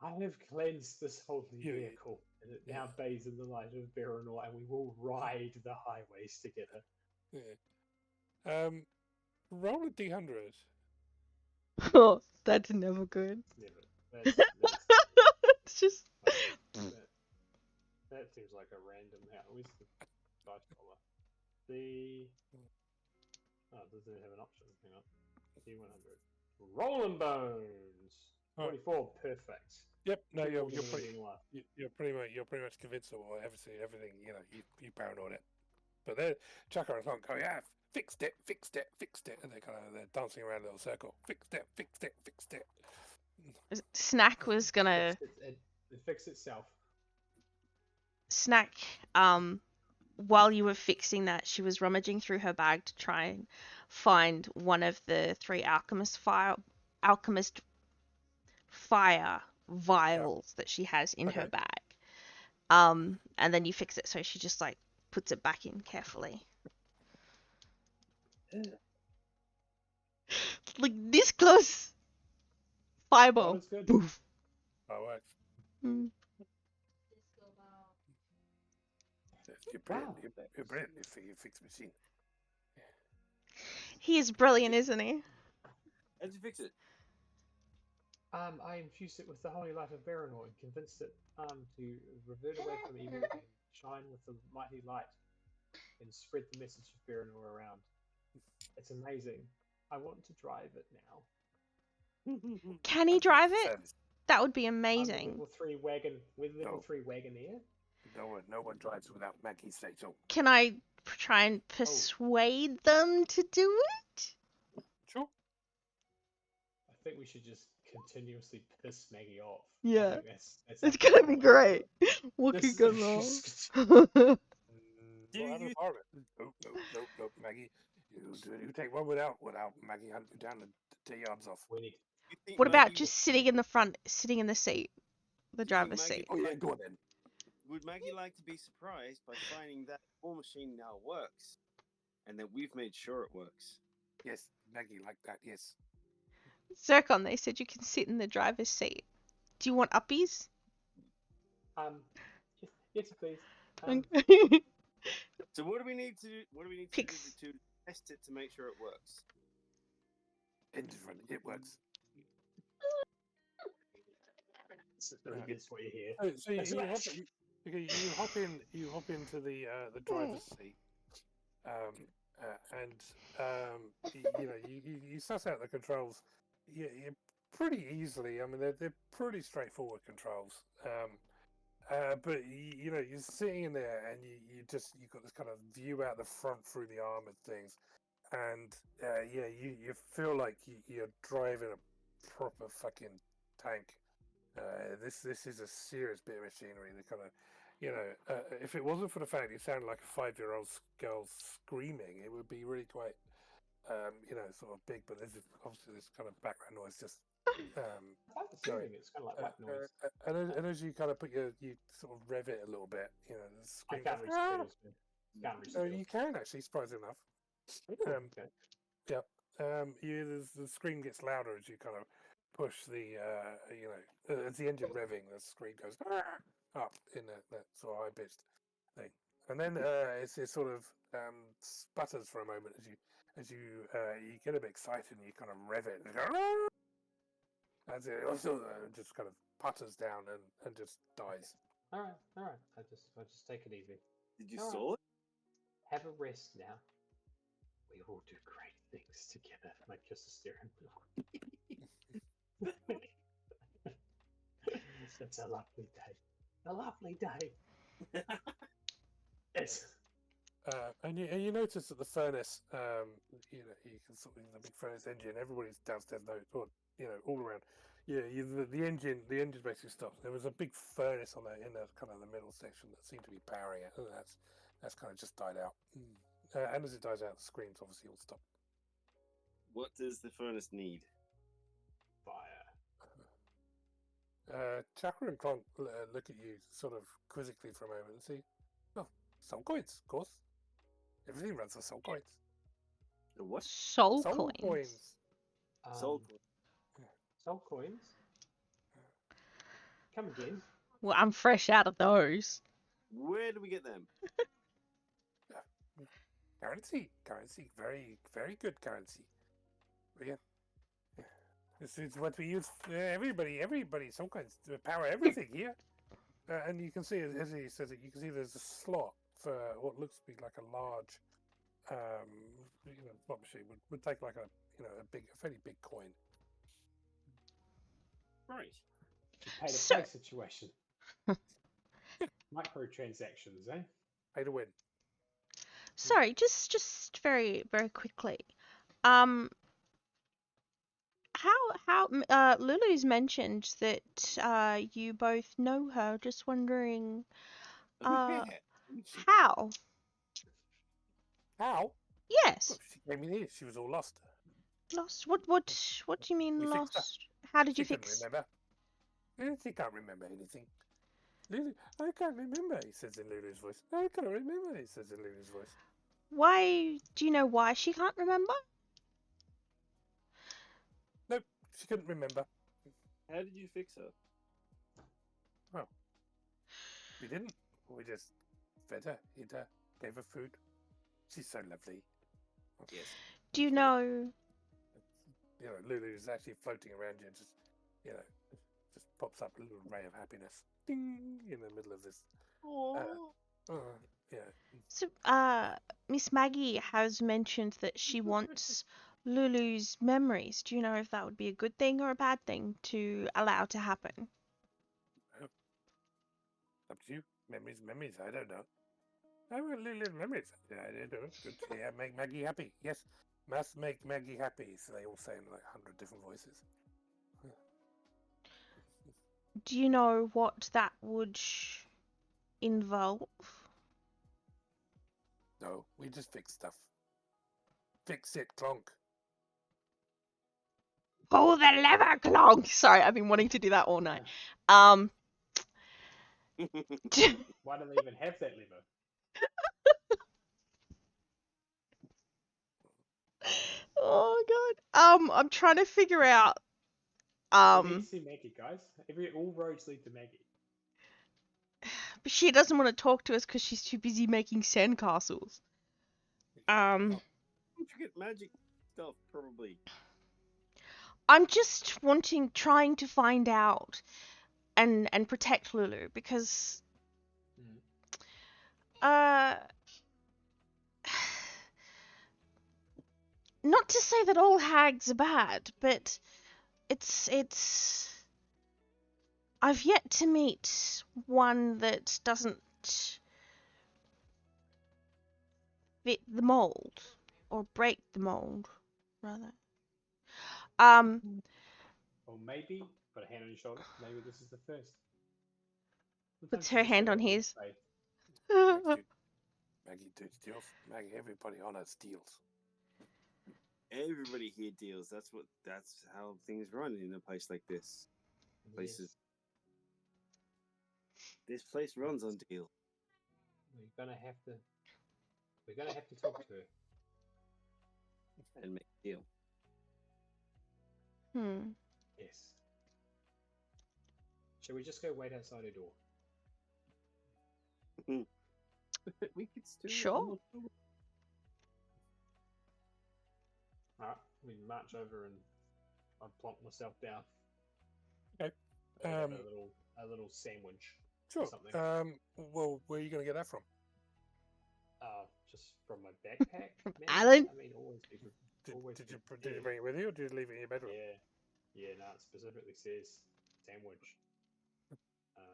[SPEAKER 5] I have cleansed this holy vehicle, and it now bathes in the light of Baranor, and we will ride the highways together.
[SPEAKER 4] Yeah. Roll a d100.
[SPEAKER 3] Oh, that's never good.
[SPEAKER 5] Never. That's
[SPEAKER 3] It's just.
[SPEAKER 5] that seems like a random. Where's the dice roller? It doesn't even have an option. Hang on. D100. Rolling Bones. 44. Perfect.
[SPEAKER 4] Yep. No, you're pretty much convinced of everything. You paranoid it. But they're chucking along, going, yeah, fixed it, and they're dancing around a little circle. Fixed it.
[SPEAKER 3] Snack was gonna.
[SPEAKER 5] It fixed itself.
[SPEAKER 3] Snack, while you were fixing that, she was rummaging through her bag to try and find one of the 3 alchemist fire vials that she has in her bag. And then you fix it, so she just like puts it back in carefully. Like this close. Fireball.
[SPEAKER 5] That's good.
[SPEAKER 3] Poof.
[SPEAKER 4] Oh, works. You're brilliant. You're brilliant. You fix machine.
[SPEAKER 3] He is brilliant, isn't he?
[SPEAKER 2] How'd you fix it?
[SPEAKER 5] I infused it with the holy light of Baranor and convinced it to revert away from evil and shine with the mighty light and spread the message of Baranor around. It's amazing. I want to drive it now.
[SPEAKER 3] Can he drive it? That would be amazing.
[SPEAKER 5] Level 3 wagon with level 3 wagoneer.
[SPEAKER 4] No one drives without Maggie's say so.
[SPEAKER 3] Can I try and persuade them to do it?
[SPEAKER 4] Sure.
[SPEAKER 5] I think we should just continuously piss Maggie off.
[SPEAKER 3] Yeah.
[SPEAKER 5] That's
[SPEAKER 3] It's gonna be great. What could go wrong?
[SPEAKER 4] No, Maggie. You take one without Maggie hunting you down and tear your arms off.
[SPEAKER 3] What about just sitting in the front, sitting in the seat, the driver's seat?
[SPEAKER 4] Oh yeah, go on then.
[SPEAKER 2] Would Maggie like to be surprised by finding that war machine now works, and that we've made sure it works?
[SPEAKER 4] Yes, Maggie like that. Yes.
[SPEAKER 3] Zircon, they said you can sit in the driver's seat. Do you want uppies?
[SPEAKER 5] Yes, please.
[SPEAKER 2] So what do we need to do? What do we need to do to test it to make sure it works?
[SPEAKER 4] Indifferent, it works.
[SPEAKER 5] That's what you hear.
[SPEAKER 4] So you hop into the driver's seat, and you suss out the controls. You pretty easily. I mean, they're pretty straightforward controls. But you're sitting in there, and you've got this kind of view out the front through the armored things, and you feel like you're driving a proper fucking tank. This is a serious bit of machinery. The kind of, if it wasn't for the fact it sounded like a 5-year-old girl screaming, it would be really quite, sort of big. But there's obviously this kind of background noise just
[SPEAKER 5] I like the
[SPEAKER 4] Sorry.
[SPEAKER 5] soothing. It's kind of like white noise.
[SPEAKER 4] And as you kind of you sort of rev it a little bit, the
[SPEAKER 5] I
[SPEAKER 4] screen
[SPEAKER 5] can't
[SPEAKER 4] goes,
[SPEAKER 5] reach skills. Man. Can't reach skills.
[SPEAKER 4] You can actually, surprisingly enough.
[SPEAKER 5] Ooh,
[SPEAKER 4] Um,
[SPEAKER 5] okay.
[SPEAKER 4] Yep. The screen gets louder as you kind of push as the engine revving, the screen goes up in that sort of high pitched thing, and then it sort of sputters for a moment as you get a bit excited and you kind of rev it, as it also just kind of putters down and just dies.
[SPEAKER 5] All right. I just take it easy.
[SPEAKER 2] Did you
[SPEAKER 5] All right.
[SPEAKER 2] saw it?
[SPEAKER 5] Have a rest now. We all do great things together. Like just the steering wheel. It's a lovely day. A lovely day. Yes.
[SPEAKER 4] And you notice that the furnace, you can sort of the big furnace engine. Everybody's downstairs now, or all around. Yeah, the engine basically stops. There was a big furnace in the kind of the middle section that seemed to be powering it. And that's kind of just died out. And as it dies out, the screens obviously all stop.
[SPEAKER 2] What does the furnace need?
[SPEAKER 5] Fire.
[SPEAKER 4] Chakra and Clonk look at you sort of quizzically for a moment and see, oh, soul coins, of course. Everything runs on soul coins.
[SPEAKER 2] The what?
[SPEAKER 3] Soul
[SPEAKER 4] Soul
[SPEAKER 3] coins.
[SPEAKER 4] coins.
[SPEAKER 2] Soul.
[SPEAKER 5] Soul coins. Come again.
[SPEAKER 3] Well, I'm fresh out of those.
[SPEAKER 2] Where do we get them?
[SPEAKER 4] Currency, very, very good currency. Yeah. This is what we use. Everybody, soul coins to power everything here. And you can see, as he says it, you can see there's a slot for what looks to be like a large, slot machine would take like a fairly big coin.
[SPEAKER 2] Right.
[SPEAKER 5] Pay to
[SPEAKER 3] So-
[SPEAKER 5] play situation. Microtransactions, eh?
[SPEAKER 4] Pay to win.
[SPEAKER 3] Sorry, just very very quickly. How Lulu's mentioned that you both know her. Just wondering how.
[SPEAKER 4] How?
[SPEAKER 3] Yes.
[SPEAKER 4] Well, she came in here. She was all lost.
[SPEAKER 3] Lost. What do you mean
[SPEAKER 4] We fixed her.
[SPEAKER 3] lost? How did you
[SPEAKER 4] She couldn't
[SPEAKER 3] fix?
[SPEAKER 4] remember. She can't remember anything. Lulu, I can't remember, he says in Lulu's voice. I can't remember, he says in Lulu's voice.
[SPEAKER 3] Why do you know why she can't remember?
[SPEAKER 4] Nope, she couldn't remember.
[SPEAKER 2] How did you fix her?
[SPEAKER 4] Well, we didn't. We just fed her, hid her, gave her food. She's so lovely.
[SPEAKER 2] Yes.
[SPEAKER 3] Do you know?
[SPEAKER 4] Lulu's actually floating around you and just pops up a little ray of happiness. Ding! In the middle of this. Yeah.
[SPEAKER 3] So, Miss Maggie has mentioned that she wants Lulu's memories. Do you know if that would be a good thing or a bad thing to allow to happen?
[SPEAKER 4] Up to you. Memories, I don't know. I want Lulu's memories. Yeah, I don't know. Good. Yeah, make Maggie happy. Yes, must make Maggie happy. So they all say in like 100 different voices.
[SPEAKER 3] Do you know what that would involve?
[SPEAKER 4] No, we just fix stuff. Fix it, Clonk.
[SPEAKER 3] Pull the lever, Clonk! Sorry, I've been wanting to do that all night.
[SPEAKER 5] Why do they even have that lever?
[SPEAKER 3] Oh god. I'm trying to figure out.
[SPEAKER 5] We need to see Maggie, guys. All roads lead to Maggie.
[SPEAKER 3] But she doesn't want to talk to us because she's too busy making sandcastles.
[SPEAKER 2] Don't you get magic stuff, probably?
[SPEAKER 3] I'm just trying to find out and protect Lulu because not to say that all hags are bad, but it's I've yet to meet one that doesn't fit the mold or break the mold, rather.
[SPEAKER 5] Or maybe, put a hand on your shoulder, maybe this is the first.
[SPEAKER 3] Puts her hand on his.
[SPEAKER 4] Maggie do deals. Maggie, everybody on her steals.
[SPEAKER 2] Everybody here deals. That's how things run in a place like this. Places. This place runs on deal.
[SPEAKER 5] We're gonna have to talk to her.
[SPEAKER 2] And make a deal.
[SPEAKER 5] Yes. Shall we just go wait outside her door?
[SPEAKER 2] We could still.
[SPEAKER 3] Sure.
[SPEAKER 5] Alright, we march over and I plonk myself down.
[SPEAKER 4] Okay.
[SPEAKER 5] I get a little sandwich.
[SPEAKER 4] Sure.
[SPEAKER 5] Or something.
[SPEAKER 4] Well, where are you going to get that from?
[SPEAKER 5] Just from my backpack. Man.
[SPEAKER 3] Alan?
[SPEAKER 5] I mean, always people.
[SPEAKER 4] Did you bring it with you, or did you leave it in your bedroom?
[SPEAKER 5] Yeah. No, it specifically says sandwich.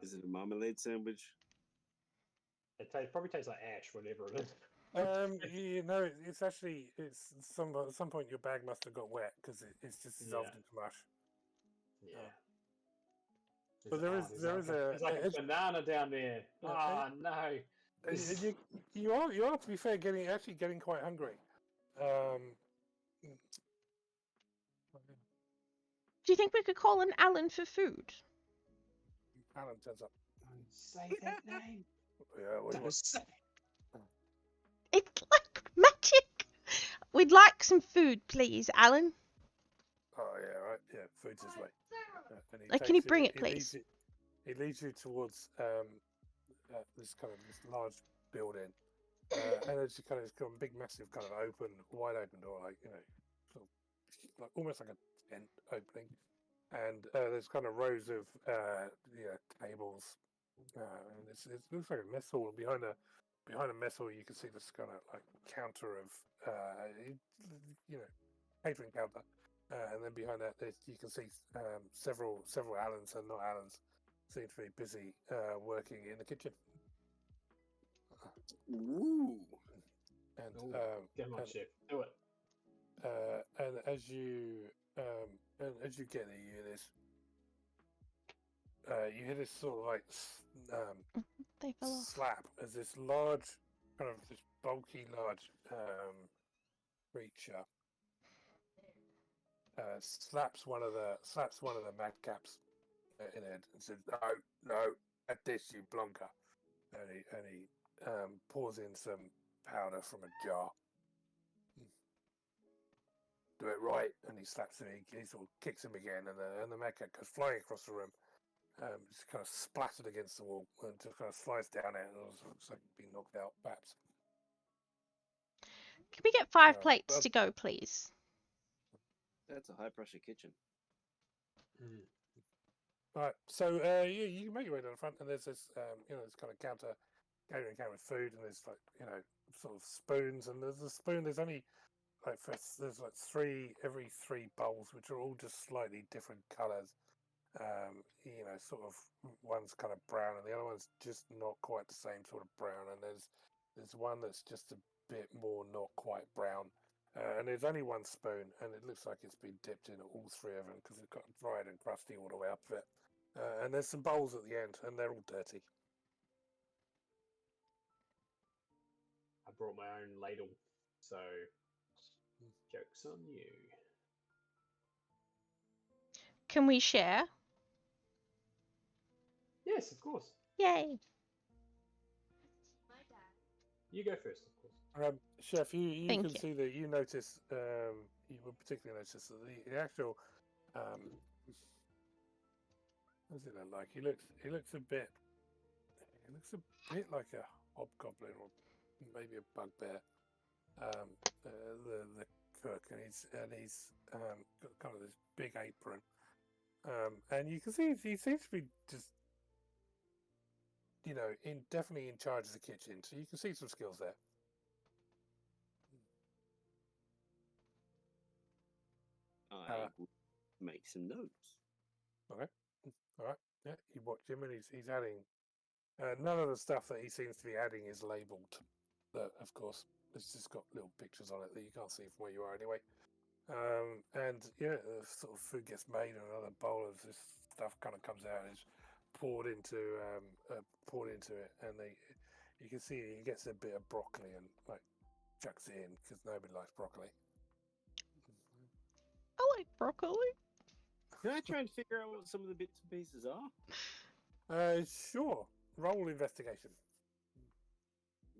[SPEAKER 2] Is it a marmalade sandwich?
[SPEAKER 5] It probably tastes like ash, whatever it is.
[SPEAKER 4] It's actually at some point your bag must have got wet because it's just dissolved into mush.
[SPEAKER 5] Yeah.
[SPEAKER 4] But there's
[SPEAKER 5] a banana down there. Oh no.
[SPEAKER 4] You are, to be fair, getting quite hungry.
[SPEAKER 3] Do you think we could call an Alan for food?
[SPEAKER 4] Alan turns up.
[SPEAKER 5] Don't say that name.
[SPEAKER 4] Yeah,
[SPEAKER 5] Don't say.
[SPEAKER 3] It's like magic. We'd like some food, please, Alan.
[SPEAKER 4] Oh yeah, right. Yeah, food's his way.
[SPEAKER 3] Can you bring it, please?
[SPEAKER 4] He leads you towards this large building, and it's kind of got a big, massive, kind of wide open door, like sort of like almost like a tent opening, and there's kind of rows of tables, and it looks like a mess hall. Behind a mess hall, you can see this kind of like counter of catering counter. And then behind that, you can see several Allens and not Allens seem to be busy working in the kitchen.
[SPEAKER 2] Ooh!
[SPEAKER 5] Come on, chef, do it.
[SPEAKER 4] And as you get there, you hear this sort of like
[SPEAKER 3] They fell off.
[SPEAKER 4] slap as this large, this bulky large creature. Slaps one of the madcaps in the head and says, "No, at this, you blunker." And he pours in some powder from a jar. Do it right, and he slaps him. He sort of kicks him again, and the madcap goes flying across the room, just kind of splattered against the wall, and just kind of slides down it, and looks like being knocked out, perhaps.
[SPEAKER 3] Can we get 5 plates to go, please?
[SPEAKER 2] That's a high pressure kitchen.
[SPEAKER 4] Right, so you can make your way down the front, and there's this this kind of catering counter with food, and there's like sort of spoons, and there's a spoon. There's only there's like every 3 bowls, which are all just slightly different colours. Sort of one's kind of brown, and the other one's just not quite the same sort of brown, and there's one that's just a bit more not quite brown. And there's only 1 spoon, and it looks like it's been dipped in all 3 of them because it's got dried and crusty all the way up of it. And there's some bowls at the end, and they're all dirty.
[SPEAKER 5] I brought my own ladle, so joke's on you.
[SPEAKER 3] Can we share?
[SPEAKER 5] Yes, of course.
[SPEAKER 3] Yay.
[SPEAKER 5] You go first, of course.
[SPEAKER 4] Chef, you
[SPEAKER 3] Thank
[SPEAKER 4] can
[SPEAKER 3] you.
[SPEAKER 4] see that you notice, you will particularly notice that the actual, what does it look like? He looks a bit like a hobgoblin or maybe a bugbear. The cook, and he's got kind of this big apron, and you can see he seems to be just definitely in charge of the kitchen, so you can see some skills there.
[SPEAKER 2] I will make some notes.
[SPEAKER 4] Okay. All right. Yeah, you watch him, and he's adding. None of the stuff that he seems to be adding is labelled. Of course, it's just got little pictures on it that you can't see from where you are anyway. And the sort of food gets made, and another bowl of this stuff kind of comes out and is poured into it, and you can see he gets a bit of broccoli and chucks it in because nobody likes broccoli.
[SPEAKER 3] broccoli?
[SPEAKER 2] Can I try and figure out what some of the bits and pieces are?
[SPEAKER 4] Sure. Roll investigation.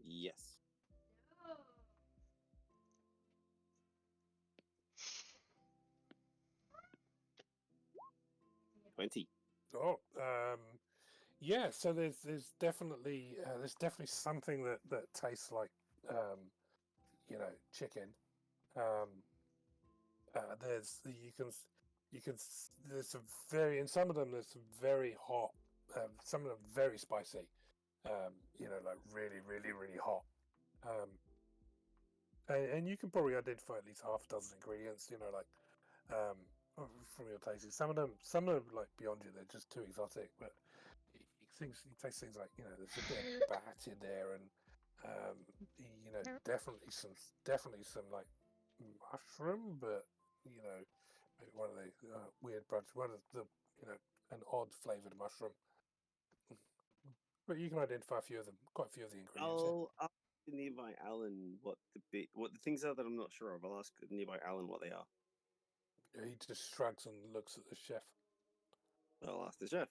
[SPEAKER 2] Yes. 20.
[SPEAKER 4] Oh, yeah. So there's definitely something that tastes like chicken. There's there's some very in some of them there's some very hot. Some of them very spicy. Like really really really hot. And you can probably identify at least half a dozen ingredients. From your tasting. Some of them like beyond you. They're just too exotic. But you taste things like there's a bit of bat in there, and definitely some like mushroom, but maybe one of the weird bunch, one of the an odd flavored mushroom. But you can identify quite a few of the ingredients.
[SPEAKER 2] I'll ask the nearby Alan what the things are that I'm not sure of. I'll ask the nearby Alan what they are.
[SPEAKER 4] He just shrugs and looks at the chef.
[SPEAKER 2] I'll ask the chef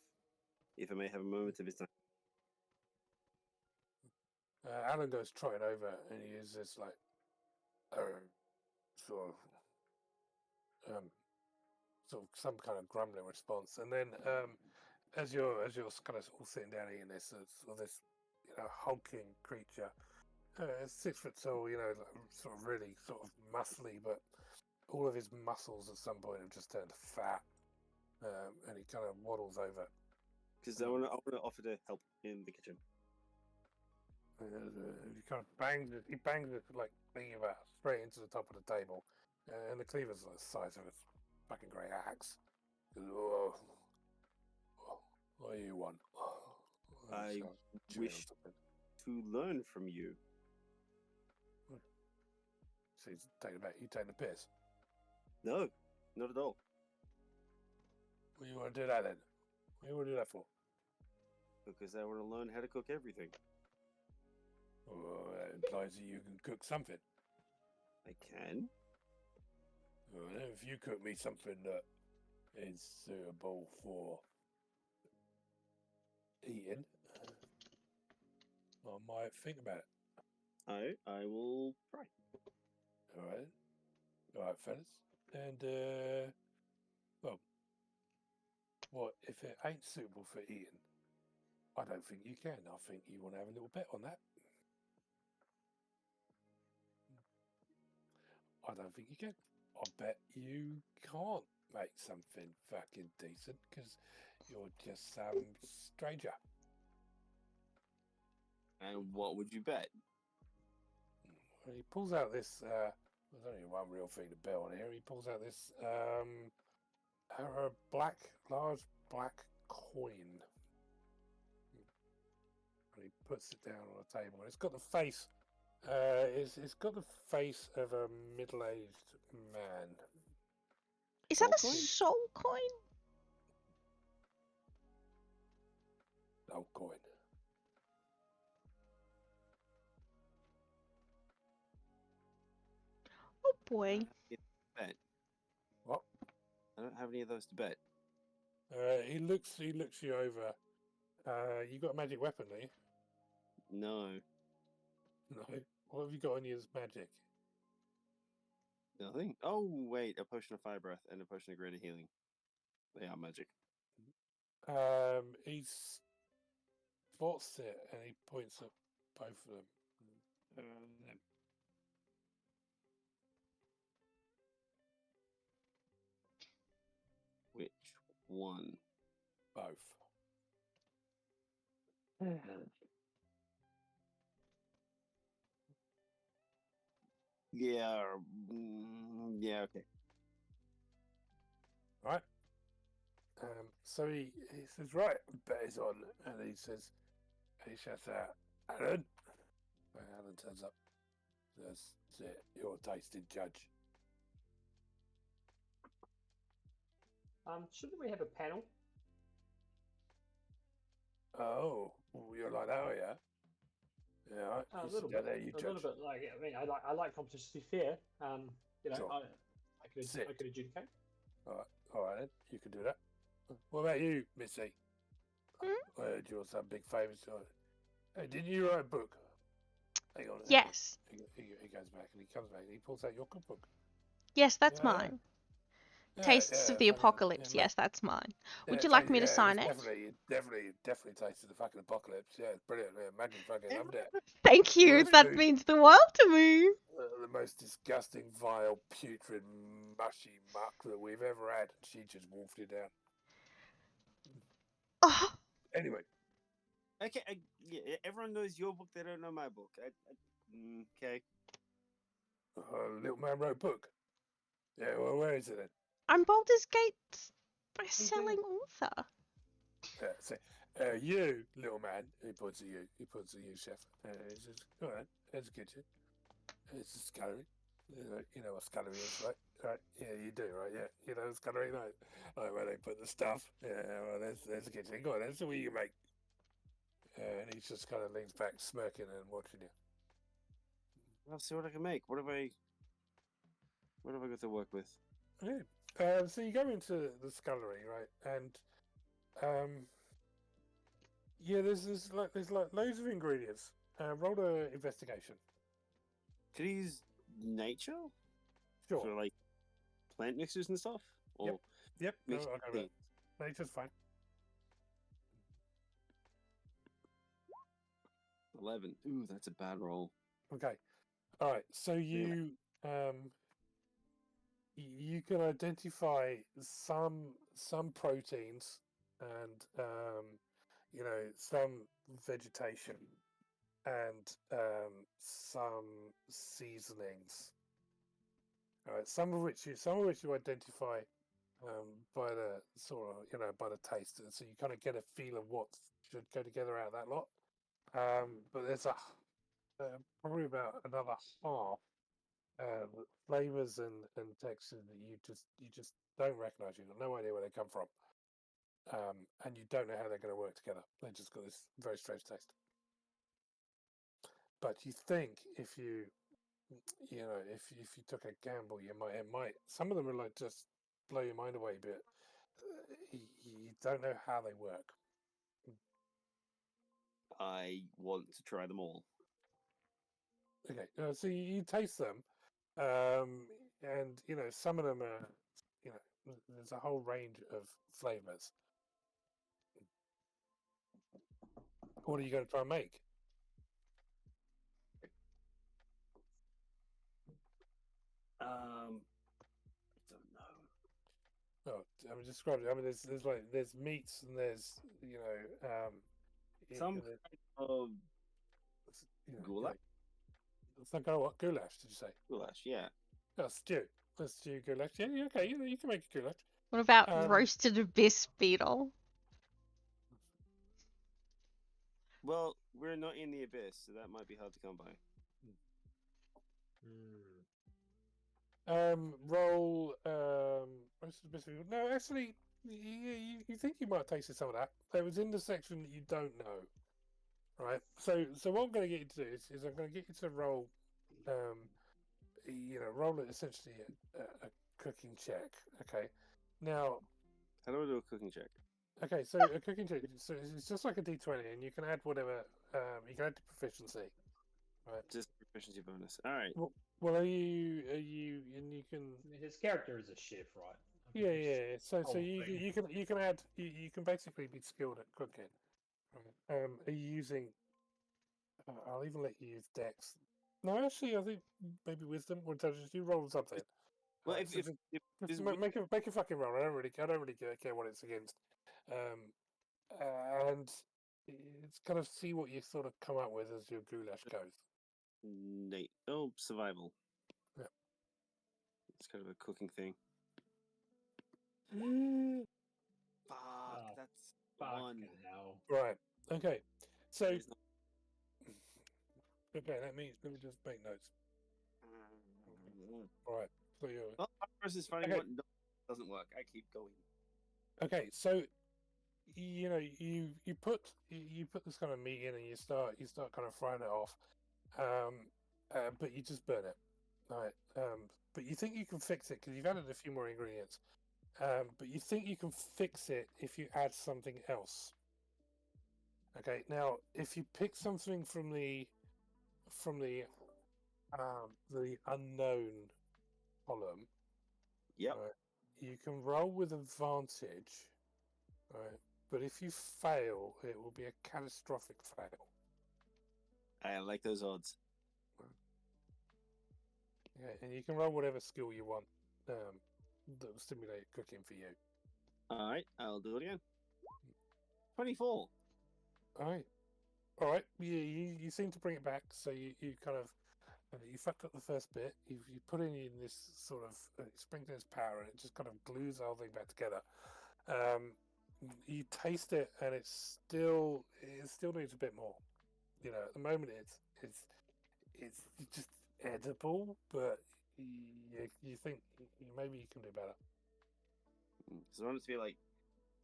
[SPEAKER 2] if I may have a moment of his time.
[SPEAKER 4] Alan goes trotting over, and he is this like, sort of some kind of grumbling response, and then as you're kind of all sitting down eating this, this hulking creature, 6 foot tall, like, sort of really sort of muscly, but all of his muscles at some point have just turned fat, and he kind of waddles over.
[SPEAKER 2] Because I want to offer to help in the kitchen.
[SPEAKER 4] He kind of bangs it like thinking about straight into the top of the table, and the cleaver's like the size of a fucking grey axe. Oh, what do you want?
[SPEAKER 2] I wish to learn from you.
[SPEAKER 4] So he's taking you taking the piss?
[SPEAKER 2] No, not at all.
[SPEAKER 4] What do you want to do that then? What do you want to do that for?
[SPEAKER 2] Because I want to learn how to cook everything.
[SPEAKER 4] Well, that implies that you can cook something.
[SPEAKER 2] I can.
[SPEAKER 4] Well, if you cook me something that is suitable for eating, I might think about it.
[SPEAKER 2] I will try.
[SPEAKER 4] All right, fellas. And well, what if it ain't suitable for eating? I don't think you can. I think you want to have a little bet on that. I don't think you can. I bet you can't make something fucking decent because you're just some stranger.
[SPEAKER 2] And what would you bet?
[SPEAKER 4] Well, he pulls out this. There's only one real thing to bet on here. He pulls out this large black coin. And he puts it down on the table. It's got the face. It's got the face of a middle-aged man.
[SPEAKER 3] Is that a
[SPEAKER 2] Soul coin?
[SPEAKER 3] soul coin?
[SPEAKER 4] No coin.
[SPEAKER 3] Oh boy.
[SPEAKER 2] Bet.
[SPEAKER 4] What?
[SPEAKER 2] I don't have any of those to bet.
[SPEAKER 4] He looks you over. You got a magic weapon, do you?
[SPEAKER 2] No.
[SPEAKER 4] No. What have you got on you as magic?
[SPEAKER 2] Nothing. Oh wait, a potion of fire breath and a potion of greater healing. They are magic.
[SPEAKER 4] He spots it and he points at both of them.
[SPEAKER 2] Which one?
[SPEAKER 4] Both.
[SPEAKER 2] Yeah. Yeah. Okay.
[SPEAKER 4] Right. So he says, right, bet is on, and he shouts out, Alan. And Alan turns up. That's it. You're a tasting judge.
[SPEAKER 5] Shouldn't we have a panel?
[SPEAKER 4] Oh, you're like that, are you? Yeah, right.
[SPEAKER 5] A
[SPEAKER 4] You
[SPEAKER 5] little
[SPEAKER 4] sit down
[SPEAKER 5] bit.
[SPEAKER 4] there, you
[SPEAKER 5] A
[SPEAKER 4] judge.
[SPEAKER 5] little bit. I mean, I like competition to be fair.
[SPEAKER 4] Sure.
[SPEAKER 5] I could
[SPEAKER 4] Sit.
[SPEAKER 5] adjudicate.
[SPEAKER 4] All right, then. You can do that. What about you, Missy? I heard you also have big favours. Hey, didn't you write a book? Hang on.
[SPEAKER 3] Yes.
[SPEAKER 4] He goes back and he comes back and he pulls out your cookbook.
[SPEAKER 3] Yes, that's
[SPEAKER 4] Yeah,
[SPEAKER 3] mine.
[SPEAKER 4] yeah,
[SPEAKER 3] Tastes of the
[SPEAKER 4] fucking,
[SPEAKER 3] Apocalypse.
[SPEAKER 4] yeah,
[SPEAKER 3] Yes, that's mine.
[SPEAKER 4] yeah,
[SPEAKER 3] Would you like me to
[SPEAKER 4] it's
[SPEAKER 3] sign it?
[SPEAKER 4] definitely tasted the fucking apocalypse. Yeah, it's brilliant. Yeah, Maggie fucking loved it.
[SPEAKER 3] Thank you.
[SPEAKER 4] was
[SPEAKER 3] That
[SPEAKER 4] food.
[SPEAKER 3] means the world to me.
[SPEAKER 4] The most disgusting, vile, putrid, mushy muck that we've ever had. She just wolfed it down.
[SPEAKER 3] Oh,
[SPEAKER 4] Anyway,
[SPEAKER 2] Okay, yeah, everyone knows your book. They don't know my book. Okay.
[SPEAKER 4] Little Man wrote a book. Yeah, well, where is it then?
[SPEAKER 3] I'm Baldur's Gate's best-selling author.
[SPEAKER 4] Yeah, so, you, little man, he points at you. He points at you, chef. He says, all right, there's a kitchen. It's a scullery. You know what scullery is, right? Right? Yeah, you do, right? Yeah, you know scullery, right? Like where they put the stuff. Yeah, well, there's a kitchen. Go on, that's what you make. And he just kind of leans back, smirking and watching you.
[SPEAKER 2] I'll see what I can make. What have I got to work with?
[SPEAKER 4] Yeah. So you go into the scullery, right? And yeah, there's loads of ingredients. Roll a investigation.
[SPEAKER 2] Could I use nature
[SPEAKER 4] Sure.
[SPEAKER 2] for like plant mixers and stuff? Or
[SPEAKER 4] Yep. No,
[SPEAKER 2] mix
[SPEAKER 4] I'll go with that. Nature's fine.
[SPEAKER 2] 11. Ooh, that's a bad roll.
[SPEAKER 4] Okay. All right. So you you can identify some proteins and you know some vegetation and some seasonings. All right. Some of which you identify by the sort of by the taste, and so you kind of get a feel of what should go together out of that lot. But there's probably about another half flavors and textures that you just don't recognize. You've got no idea where they come from, and you don't know how they're going to work together. They just got this very strange taste. But you think if you took a gamble, it might some of them are like just blow your mind away, but you don't know how they work.
[SPEAKER 2] I want to try them all.
[SPEAKER 4] Okay, so you taste them, and some of them are, there's a whole range of flavors. What are you going to try and make?
[SPEAKER 2] I don't know.
[SPEAKER 4] Oh, I mean, describe it. I mean, there's meats and there's
[SPEAKER 2] Some
[SPEAKER 4] and
[SPEAKER 2] kind of goulash.
[SPEAKER 4] It's not what goulash? Did you say?
[SPEAKER 2] Goulash, yeah.
[SPEAKER 4] Oh, stew. Let's do goulash. Yeah, okay. You can make a goulash.
[SPEAKER 3] What about roasted abyss beetle?
[SPEAKER 2] Well, we're not in the abyss, so that might be hard to come by.
[SPEAKER 4] Roll roasted abyss beetle. No, actually, you think you might have tasted some of that. It was in the section that you don't know. Right. So what I'm going to get you to do is I'm going to get you to roll, roll it essentially a cooking check. Okay. Now,
[SPEAKER 2] how do I do a cooking check?
[SPEAKER 4] Okay, so a cooking check. So it's just like a D20, and you can add whatever. You can add to proficiency. Right.
[SPEAKER 2] Just proficiency bonus. All right.
[SPEAKER 4] Well, are you, and you can.
[SPEAKER 5] His character is a chef, right?
[SPEAKER 4] Yeah. So you can add. You can basically be skilled at cooking. Right. Are you using? I'll even let you use Dex. No, actually, I think maybe Wisdom or Intelligence. You roll something.
[SPEAKER 2] Well,
[SPEAKER 4] Right, make a fucking roll. I don't really care what it's against. And it's kind of see what you sort of come up with as your goulash goes.
[SPEAKER 2] Survival.
[SPEAKER 4] Yeah.
[SPEAKER 2] It's kind of a cooking thing. Fuck, that's one.
[SPEAKER 5] Hell.
[SPEAKER 4] Right. Okay. So. Okay. Let me just make notes. All right. So you're.
[SPEAKER 2] Well, versus finding what doesn't work. I keep going.
[SPEAKER 4] Okay. So. You put this kind of meat in and you start kind of frying it off, but you just burn it, right? But you think you can fix it because you've added a few more ingredients. but you think you can fix it if you add something else. Okay, now if you pick something from the unknown column,
[SPEAKER 2] Yep.
[SPEAKER 4] right, you can roll with advantage, right? But if you fail, it will be a catastrophic fail.
[SPEAKER 2] I like those odds.
[SPEAKER 4] Yeah, and you can roll whatever skill you want that will stimulate cooking for you.
[SPEAKER 2] All right, I'll do it again. 24.
[SPEAKER 4] All right. You seem to bring it back. So you kind of you fucked up the first bit. You put in this sort of sprinkler's power, and it just kind of glues the whole thing back together. You taste it, and it still needs a bit more. You know, at the moment it's just edible, but you think maybe you can do better.
[SPEAKER 2] So I want it to be like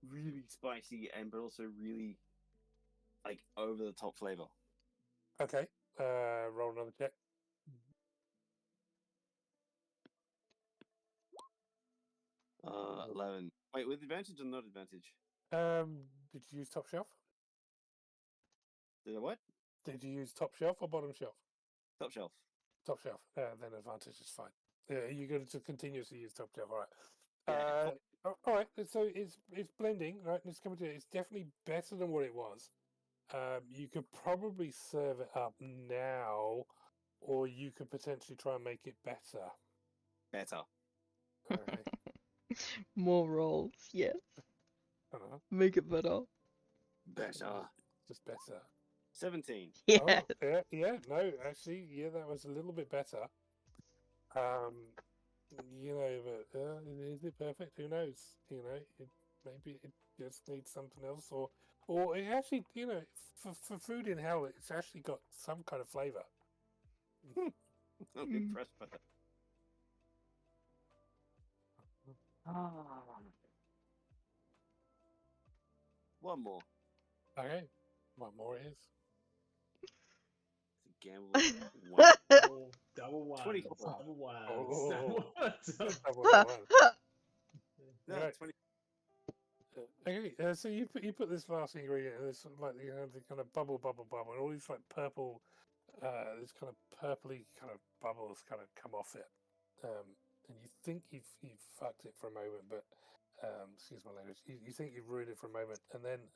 [SPEAKER 2] really spicy and but also really like over the top flavor.
[SPEAKER 4] Okay. Roll another check.
[SPEAKER 2] Mm-hmm. 11. Wait, with advantage or not advantage?
[SPEAKER 4] Did you use top shelf?
[SPEAKER 2] Did I what?
[SPEAKER 4] Did you use top shelf or bottom shelf?
[SPEAKER 2] Top shelf.
[SPEAKER 4] Top shelf. Then advantage is fine. Yeah, you're going to continuously use top shelf. All right.
[SPEAKER 2] Yeah.
[SPEAKER 4] All right. So it's blending, right? And it's coming to it. It's definitely better than what it was. You could probably serve it up now, or you could potentially try and make it better.
[SPEAKER 2] Better.
[SPEAKER 4] Okay.
[SPEAKER 3] More rolls, yes.
[SPEAKER 4] Uh-huh.
[SPEAKER 3] Make it better.
[SPEAKER 2] Better.
[SPEAKER 4] Just better.
[SPEAKER 2] 17.
[SPEAKER 3] Yeah.
[SPEAKER 4] Oh, yeah. No, actually, yeah, that was a little bit better. You know, but is it perfect? Who knows? You know, maybe it just needs something else, or it actually, you know, for food in hell, it's actually got some kind of flavor.
[SPEAKER 2] I'm impressed by that. One more.
[SPEAKER 4] Okay, what more it is?
[SPEAKER 2] It's a gamble. One.
[SPEAKER 5] Double one.
[SPEAKER 2] 24.
[SPEAKER 5] Double one.
[SPEAKER 4] Oh.
[SPEAKER 5] Double
[SPEAKER 2] No,
[SPEAKER 4] Right.
[SPEAKER 2] 20.
[SPEAKER 4] Okay, so you put this last ingredient, and this like the kind of bubble, and all these like purple, this kind of purpley kind of bubbles kind of come off it, and you think you've fucked it for a moment, but excuse my language, you think you've ruined it for a moment, and then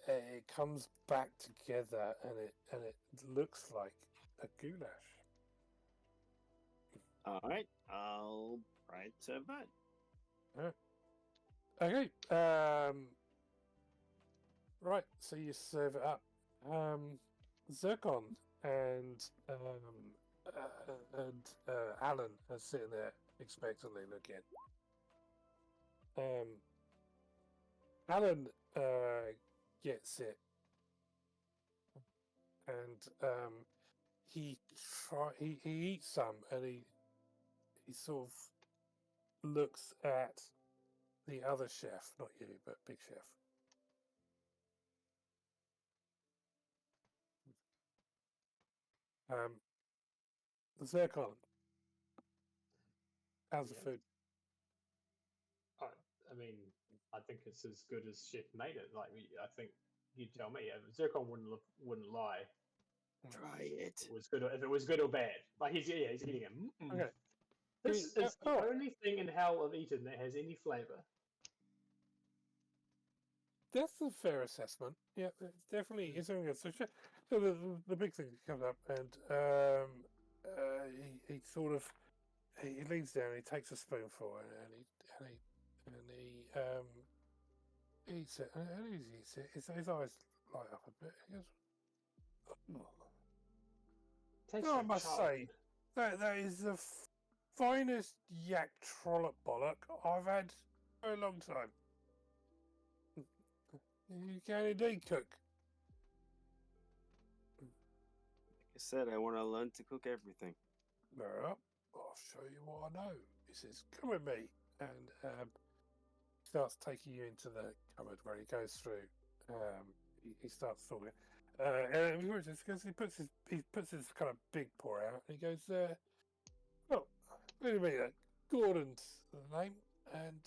[SPEAKER 4] it comes back together, and it looks like a goulash.
[SPEAKER 2] All right, I'll try to serve that.
[SPEAKER 4] Okay. Right. So you serve it up. Zircon and Alan are sitting there expectantly looking. Alan gets it, and he eats some, and he sort of looks at the other chef, not you, but Big Chef. Zircon, how's the food?
[SPEAKER 5] I mean, I think it's as good as Chef made it. Like, I think you tell me. Zircon wouldn't lie.
[SPEAKER 2] Try it.
[SPEAKER 5] If it was good or bad. Like he's eating it.
[SPEAKER 4] Okay.
[SPEAKER 5] This is the only thing in hell I've eaten that has any flavor.
[SPEAKER 4] That's a fair assessment. Yeah, it's definitely it's something good. So the big thing comes up, and he sort of he leans down, he takes a spoonful, and he eats it, and as he eats it, his eyes light up a bit. He goes,
[SPEAKER 5] Tastes
[SPEAKER 4] "Oh, I
[SPEAKER 5] like
[SPEAKER 4] must say that is the finest yak trollop bollock I've had for a long time. You can indeed cook."
[SPEAKER 2] Like I said, I want to learn to cook everything.
[SPEAKER 4] Well, I'll show you what I know. He says, "Come with me," and starts taking you into the cupboard where he goes through. He starts talking. And he puts his kind of big pour out, and he goes, "Oh, wait a minute, Gordon's the name. and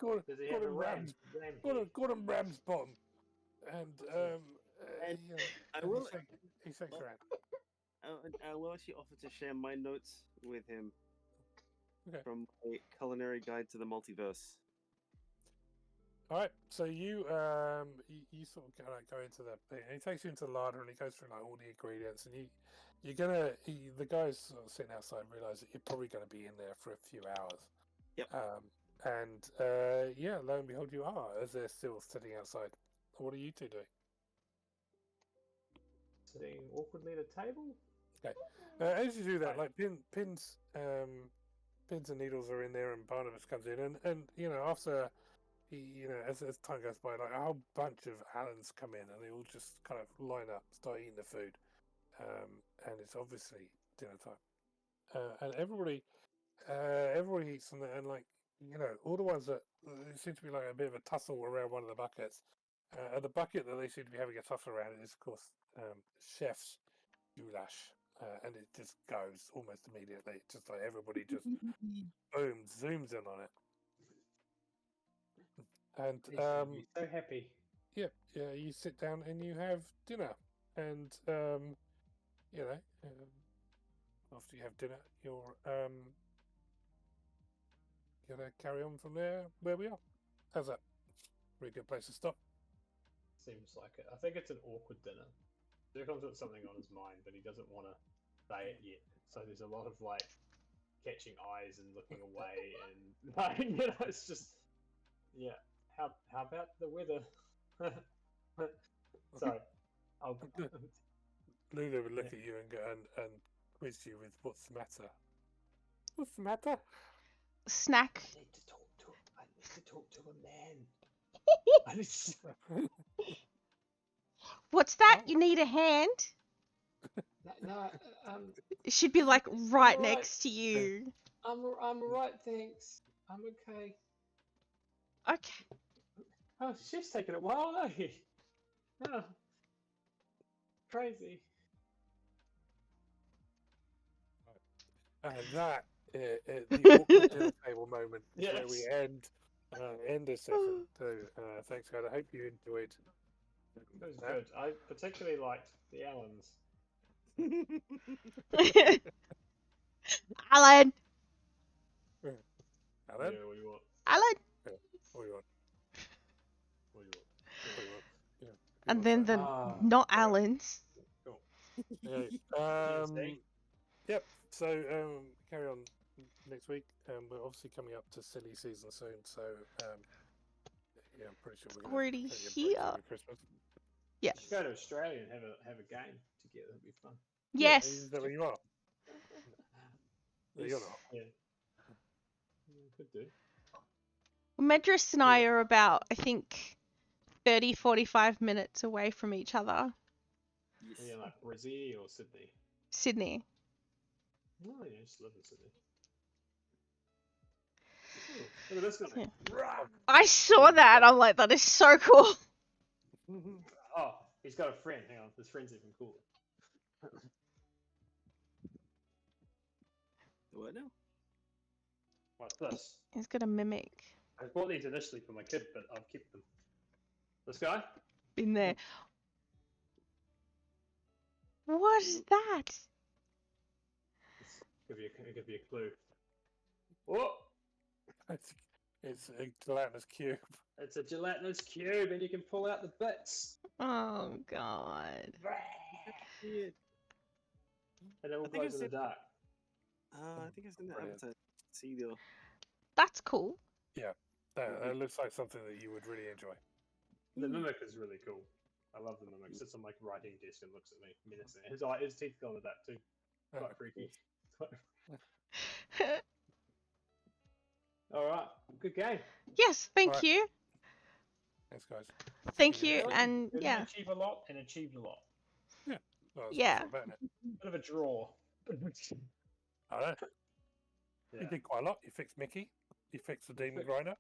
[SPEAKER 4] got
[SPEAKER 5] Does he
[SPEAKER 4] got
[SPEAKER 5] have a
[SPEAKER 4] him ram's
[SPEAKER 5] ram
[SPEAKER 4] got him ram's bottom, and
[SPEAKER 2] And
[SPEAKER 4] you know,
[SPEAKER 2] I
[SPEAKER 4] and
[SPEAKER 2] will.
[SPEAKER 4] he shakes around.
[SPEAKER 2] I will actually offer to share my notes with him
[SPEAKER 4] Okay.
[SPEAKER 2] from a culinary guide to the multiverse.
[SPEAKER 4] All right, so you sort of go into the thing, and he takes you into the larder, and he goes through like all the ingredients, and the guys sort of sitting outside realize that you're probably going to be in there for a few hours.
[SPEAKER 2] Yep.
[SPEAKER 4] And yeah, lo and behold, you are, as they're still sitting outside. What are you two doing?
[SPEAKER 5] Sitting awkwardly at a table.
[SPEAKER 4] Okay. As you do that,
[SPEAKER 5] Right.
[SPEAKER 4] like pins and needles are in there, and Barnabas comes in, and you know, after as time goes by, like a whole bunch of Allens come in, and they all just kind of line up, start eating the food, and it's obviously dinner time, and everybody eats from there, and like all the ones that there seems to be like a bit of a tussle around one of the buckets, and the bucket that they seem to be having a tussle around is, of course, chef's goulash. And it just goes almost immediately. Just like everybody just boom zooms in on it. And
[SPEAKER 5] He's gonna be so happy.
[SPEAKER 4] yeah, you sit down and you have dinner, and after you have dinner, you're gonna carry on from there where we are. How's that? Pretty good place to stop.
[SPEAKER 5] Seems like it. I think it's an awkward dinner. Zircon's got something on his mind, but he doesn't want to say it yet. So there's a lot of like catching eyes and looking away, and like, it's just How about the weather? Sorry, I'll.
[SPEAKER 4] Lulu would look at you and go and quiz you with what's the matter. What's the matter?
[SPEAKER 3] Snack.
[SPEAKER 5] I need to talk to a man. I need to...
[SPEAKER 3] What's that?
[SPEAKER 4] Oh.
[SPEAKER 3] You need a hand?
[SPEAKER 5] No,
[SPEAKER 3] It should be like right
[SPEAKER 5] alright.
[SPEAKER 3] next to you.
[SPEAKER 5] I'm alright, thanks. I'm okay.
[SPEAKER 3] Okay.
[SPEAKER 5] Oh, she's taking a while, eh? Oh, crazy.
[SPEAKER 4] And that the awkward dinner table moment is where we end this session too. Thanks, guys. I hope you enjoyed.
[SPEAKER 5] It was good. I particularly liked the Allens.
[SPEAKER 3] Alan.
[SPEAKER 4] Alan?
[SPEAKER 5] Yeah, what do you want?
[SPEAKER 3] Alan.
[SPEAKER 4] What do you want?
[SPEAKER 5] What do you want?
[SPEAKER 4] What do you want? Yeah.
[SPEAKER 3] And then the not
[SPEAKER 5] sorry.
[SPEAKER 3] Alans.
[SPEAKER 5] Cool.
[SPEAKER 4] Yeah. Yep. So carry on next week. We're obviously coming up to silly season soon. So yeah, I'm pretty sure we're gonna
[SPEAKER 3] Already
[SPEAKER 4] take a break
[SPEAKER 3] here.
[SPEAKER 4] over Christmas.
[SPEAKER 3] Yes.
[SPEAKER 5] Let's go to Australia and have a game together. It'd be fun.
[SPEAKER 4] Yeah,
[SPEAKER 3] Yes.
[SPEAKER 4] is that where you are? No, you're not.
[SPEAKER 5] Yeah. Could do.
[SPEAKER 3] Medris and I are about, I think, 30, 45 minutes away from each other.
[SPEAKER 2] Yes.
[SPEAKER 5] Are you in like Brizzy or Sydney?
[SPEAKER 3] Sydney.
[SPEAKER 5] Oh, yeah, I just live in Sydney. Ooh, look at this guy.
[SPEAKER 3] Yeah. I saw that. I'm like, that is so cool.
[SPEAKER 5] Oh, he's got a friend. Hang on, his friend's even cooler.
[SPEAKER 2] What now?
[SPEAKER 5] What's this?
[SPEAKER 3] He's got a mimic.
[SPEAKER 5] I bought these initially for my kid, but I've kept them. This guy?
[SPEAKER 3] Been there. What is that?
[SPEAKER 5] Give you a clue. Oh,
[SPEAKER 4] It's a gelatinous cube.
[SPEAKER 5] it's a gelatinous cube, and you can pull out the bits.
[SPEAKER 3] Oh god.
[SPEAKER 2] Yeah.
[SPEAKER 5] And it all
[SPEAKER 2] I think
[SPEAKER 5] glows in
[SPEAKER 2] it's
[SPEAKER 5] the dark.
[SPEAKER 2] I think it's in the
[SPEAKER 4] Brilliant.
[SPEAKER 2] avatar. See the.
[SPEAKER 3] That's cool.
[SPEAKER 4] That looks like something that you would really enjoy.
[SPEAKER 5] The mimic is really cool. I love the mimic. Sits on my writing desk and looks at me menacing. His teeth go into that too. Quite freaky. All right, good game.
[SPEAKER 3] Yes, thank
[SPEAKER 4] Alright.
[SPEAKER 3] you.
[SPEAKER 4] Thanks, guys.
[SPEAKER 3] Thank
[SPEAKER 4] See
[SPEAKER 3] you,
[SPEAKER 4] next week.
[SPEAKER 3] and
[SPEAKER 5] Didn't
[SPEAKER 3] yeah.
[SPEAKER 5] achieve a lot and achieved a lot.
[SPEAKER 4] Well, it's
[SPEAKER 3] Yeah.
[SPEAKER 4] not bad, isn't it?
[SPEAKER 5] Bit of a draw.
[SPEAKER 4] I know.
[SPEAKER 5] Yeah.
[SPEAKER 4] You did quite a lot. You fixed Mickey. You fixed the demon
[SPEAKER 5] Fixed-
[SPEAKER 4] grinder.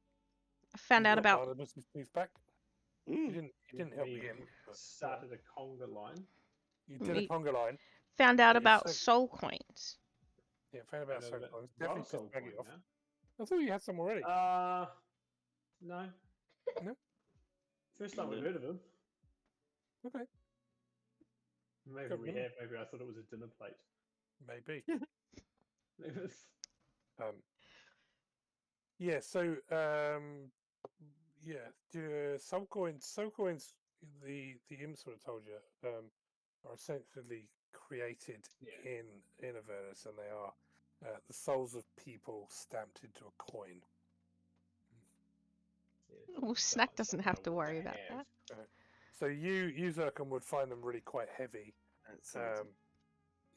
[SPEAKER 3] I found
[SPEAKER 4] You
[SPEAKER 3] out
[SPEAKER 4] got
[SPEAKER 3] about
[SPEAKER 4] Barnabas' tooth back. You didn't help me
[SPEAKER 5] We
[SPEAKER 4] in. But,
[SPEAKER 5] started a conga line.
[SPEAKER 4] you did a
[SPEAKER 3] We-
[SPEAKER 4] conga line.
[SPEAKER 3] found out
[SPEAKER 4] It's
[SPEAKER 3] about
[SPEAKER 4] so-
[SPEAKER 3] soul coins.
[SPEAKER 4] Yeah, found about
[SPEAKER 5] I know
[SPEAKER 4] so
[SPEAKER 5] that
[SPEAKER 4] close.
[SPEAKER 5] Ron
[SPEAKER 4] Definitely
[SPEAKER 5] sold
[SPEAKER 4] just bag
[SPEAKER 5] coin
[SPEAKER 4] it off.
[SPEAKER 5] now.
[SPEAKER 4] I thought you had some already.
[SPEAKER 5] No.
[SPEAKER 4] No?
[SPEAKER 5] First time we've
[SPEAKER 2] No.
[SPEAKER 5] heard of them.
[SPEAKER 4] Okay,
[SPEAKER 5] Maybe
[SPEAKER 4] Don't
[SPEAKER 5] we
[SPEAKER 4] remember.
[SPEAKER 5] have. Maybe I thought it was a dinner plate.
[SPEAKER 4] maybe.
[SPEAKER 5] Maybe it's-
[SPEAKER 4] Yeah. So yeah, soul coins. The imps would have told you are essentially created
[SPEAKER 5] Yeah.
[SPEAKER 4] in Avernus, and they are the souls of people stamped into a coin.
[SPEAKER 5] yeah,
[SPEAKER 3] Well,
[SPEAKER 5] sounds
[SPEAKER 3] Snack
[SPEAKER 5] like
[SPEAKER 3] doesn't
[SPEAKER 5] something
[SPEAKER 3] have
[SPEAKER 5] I
[SPEAKER 3] to
[SPEAKER 5] wanna
[SPEAKER 3] worry about
[SPEAKER 5] have.
[SPEAKER 3] that.
[SPEAKER 4] So you Zircon would find them really quite heavy.
[SPEAKER 2] That's awesome.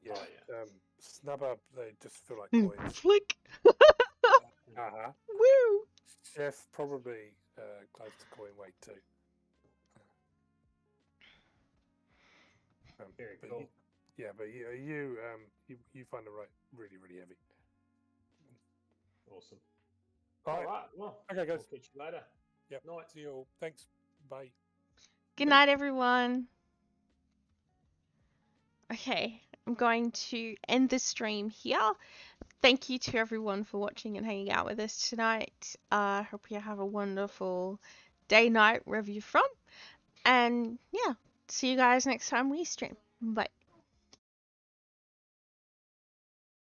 [SPEAKER 4] Yeah.
[SPEAKER 5] Oh, yeah.
[SPEAKER 4] Snubber, they just feel like
[SPEAKER 3] Mm,
[SPEAKER 4] coins.
[SPEAKER 3] Flick.
[SPEAKER 4] Uh-huh.
[SPEAKER 3] Woo.
[SPEAKER 4] Chef probably close to coin weight too.
[SPEAKER 5] Very
[SPEAKER 4] But
[SPEAKER 5] cool.
[SPEAKER 4] but you find them really heavy.
[SPEAKER 5] Awesome.
[SPEAKER 4] All
[SPEAKER 5] All
[SPEAKER 4] right.
[SPEAKER 5] right. Well,
[SPEAKER 4] Okay, guys.
[SPEAKER 5] we'll catch you later.
[SPEAKER 4] Yep.
[SPEAKER 5] Night.
[SPEAKER 4] See you all. Thanks. Bye.
[SPEAKER 3] Good night, everyone. Okay, I'm going to end the stream here. Thank you to everyone for watching and hanging out with us tonight. Hope you have a wonderful day, night, wherever you're from. And yeah, see you guys next time we stream. Bye.